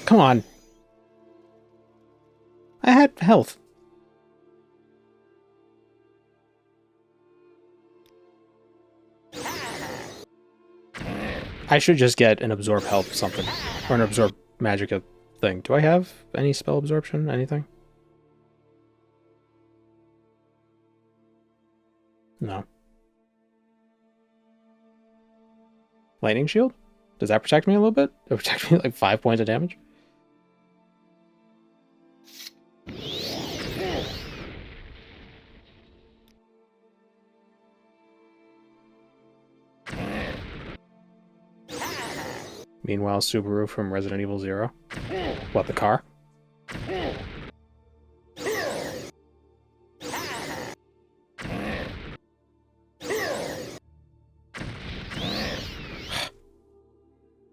Come on. I had health. I should just get an absorb health something. Or an absorb magicka thing. Do I have any spell absorption? Anything? No. Lightning shield? Does that protect me a little bit? Does it protect me like 5 points of damage? Meanwhile, Subaru from Resident Evil 0. What, the car?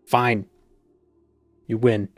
Fine. You win.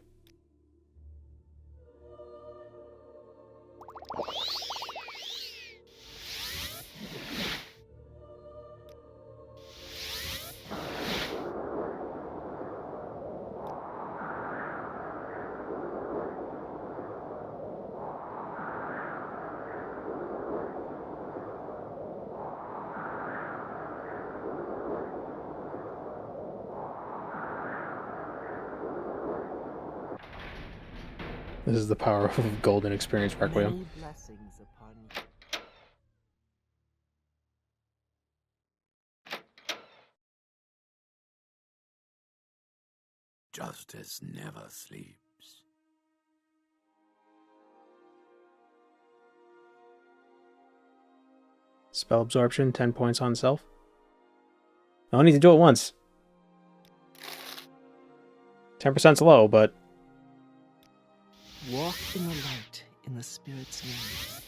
This is the power of Golden Experience Requiem. Blessings upon you. Justice never sleeps. Spell absorption, 10 points on self. I only need to do it once. 10%'s low, but Walk in the light in the spirit's name.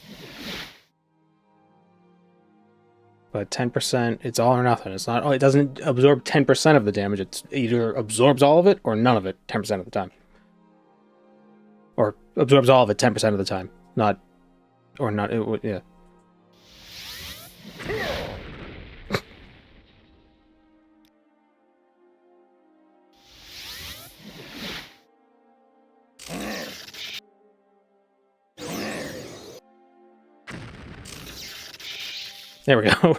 But 10%, it's all or nothing. It's not. Oh, it doesn't absorb 10% of the damage. It's either absorbs all of it or none of it 10% of the time. Or absorbs all of it 10% of the time. Not, or not. It would, yeah. There we go.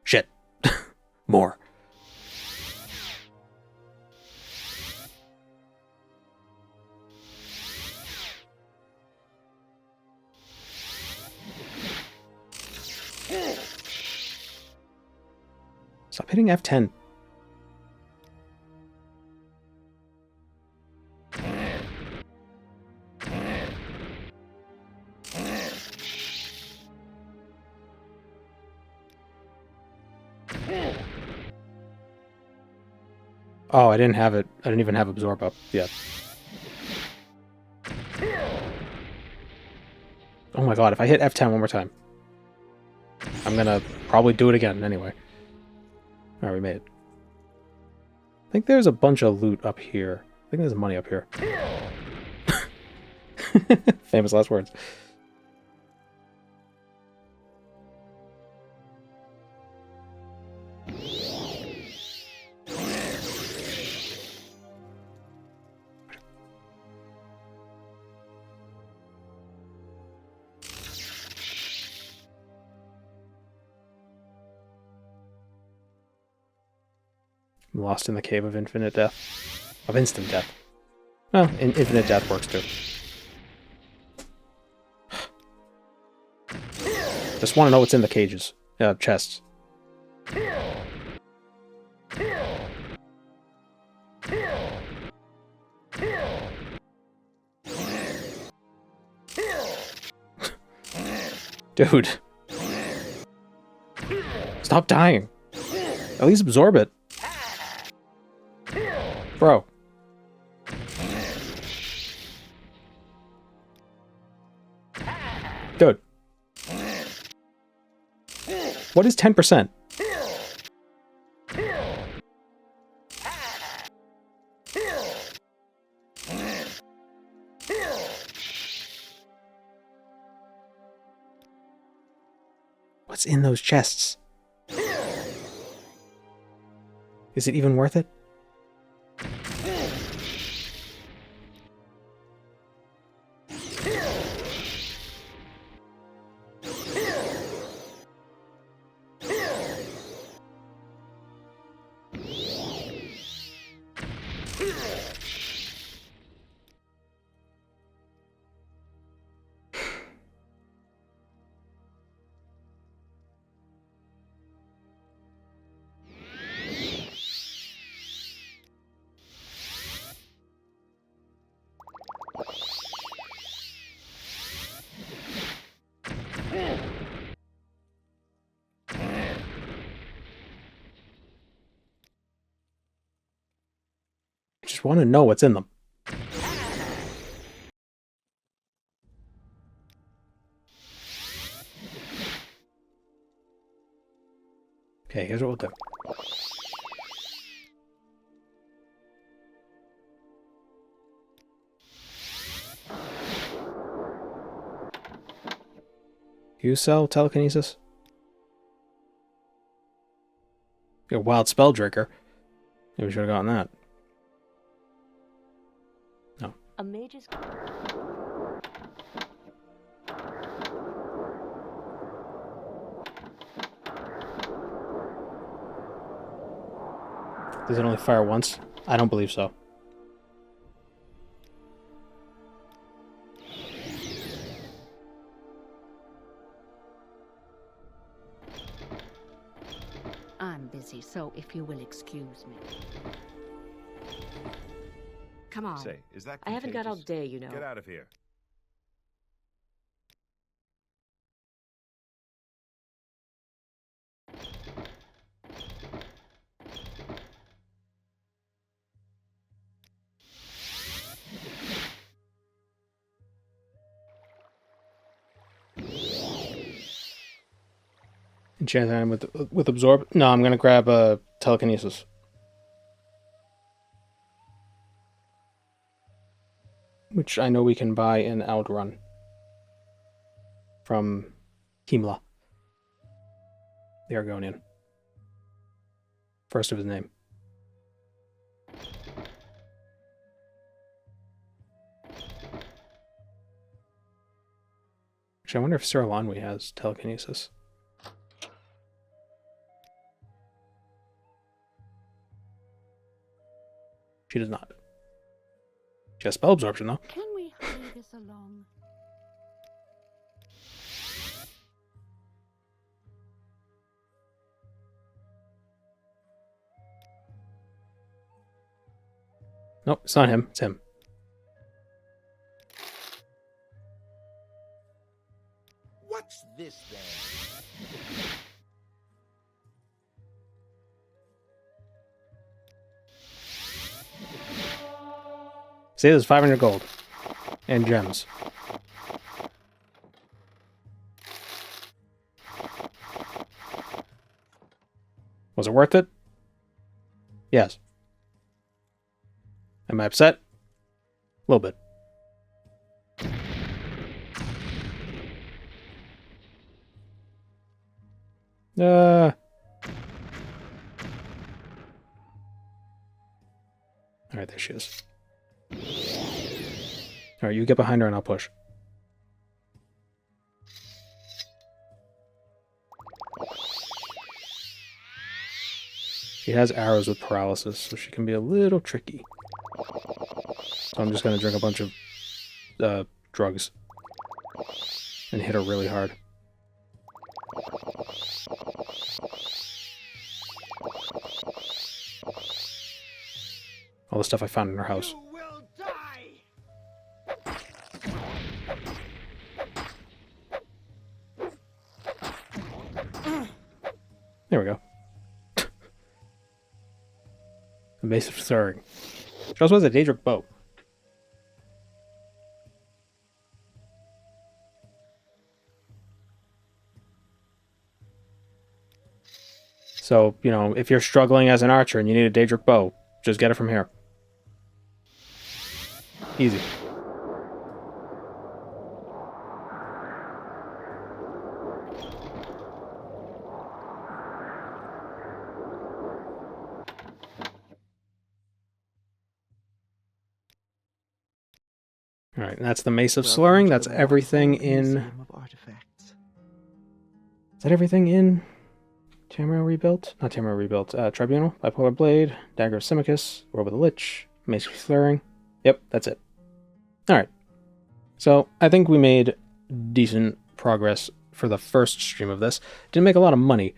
Shit. More. Stop hitting F10. Oh, I didn't have it. I didn't even have absorb up yet. Oh my god, if I hit F10 one more time. I'm gonna probably do it again anyway. Alright, we made it. I think there's a bunch of loot up here. I think there's money up here. Famous last words. I'm lost in the cave of infinite death. Of instant death. Well, infinite death works too. Just want to know what's in the cages. Chests. Dude. Stop dying. At least absorb it. Bro. Dude. What is 10%? What's in those chests? Is it even worth it? Just want to know what's in them. Okay, here's what we'll do. You sell telekinesis? You're a wild spell drinker. Maybe we should have gotten that. No. A mage's... Does it only fire once? I don't believe so. I'm busy, so if you will excuse me. Come on. Say, is that I haven't got all contagious? day, you know. Get out of here. Enchant item with absorb. No, I'm gonna grab a telekinesis. Which I know we can buy in Outrun. From Kimla. The Argonian. First of his name. Actually, I wonder if Sirlanwi has telekinesis. She does not. She has spell absorption, though. Can we hurry this along? Nope, it's not him. It's him. What's this then? See, there's 500 gold. And gems. Was it worth it? Yes. Am I upset? A little bit. Alright, there she is. Alright, you get behind her and I'll push. She has arrows with paralysis, so she can be a little tricky. So I'm just going to drink a bunch of drugs and hit her really hard. All the stuff I found in her house. There we go. The Mace of Stirring. She also has a Daedric bow. So, you know, if you're struggling as an archer and you need a Daedric bow, just get it from here. Easy. Alright, and that's the Mace of Slurring. That's everything in... Is that everything in Tamriel Rebuilt? Not Tamriel Rebuilt. Tribunal, Bipolar Blade, Dagger of Simicus, Robe of the Lich, Mace of Slurring. Yep, that's it. Alright. So, I think we made decent progress for the first stream of this. Didn't make a lot of money,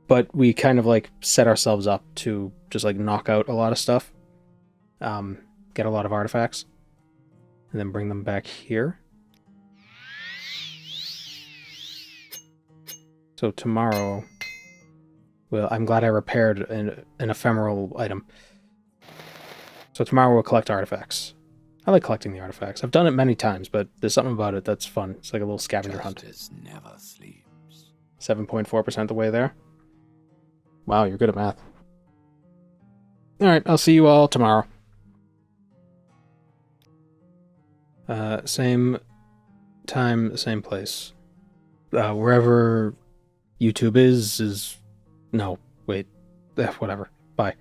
but we kind of, like, set ourselves up to just, like, knock out a lot of stuff. Get a lot of artifacts. And then bring them back here. So tomorrow... Well, I'm glad I repaired an ephemeral item. So tomorrow we'll collect artifacts. I like collecting the artifacts. I've done it many times, but there's something about it that's fun. It's like a little scavenger hunt. 7.4% the way there. Wow, you're good at math. Alright, I'll see you all tomorrow. Same time, same place. Wherever YouTube is... No, wait. Whatever. Bye.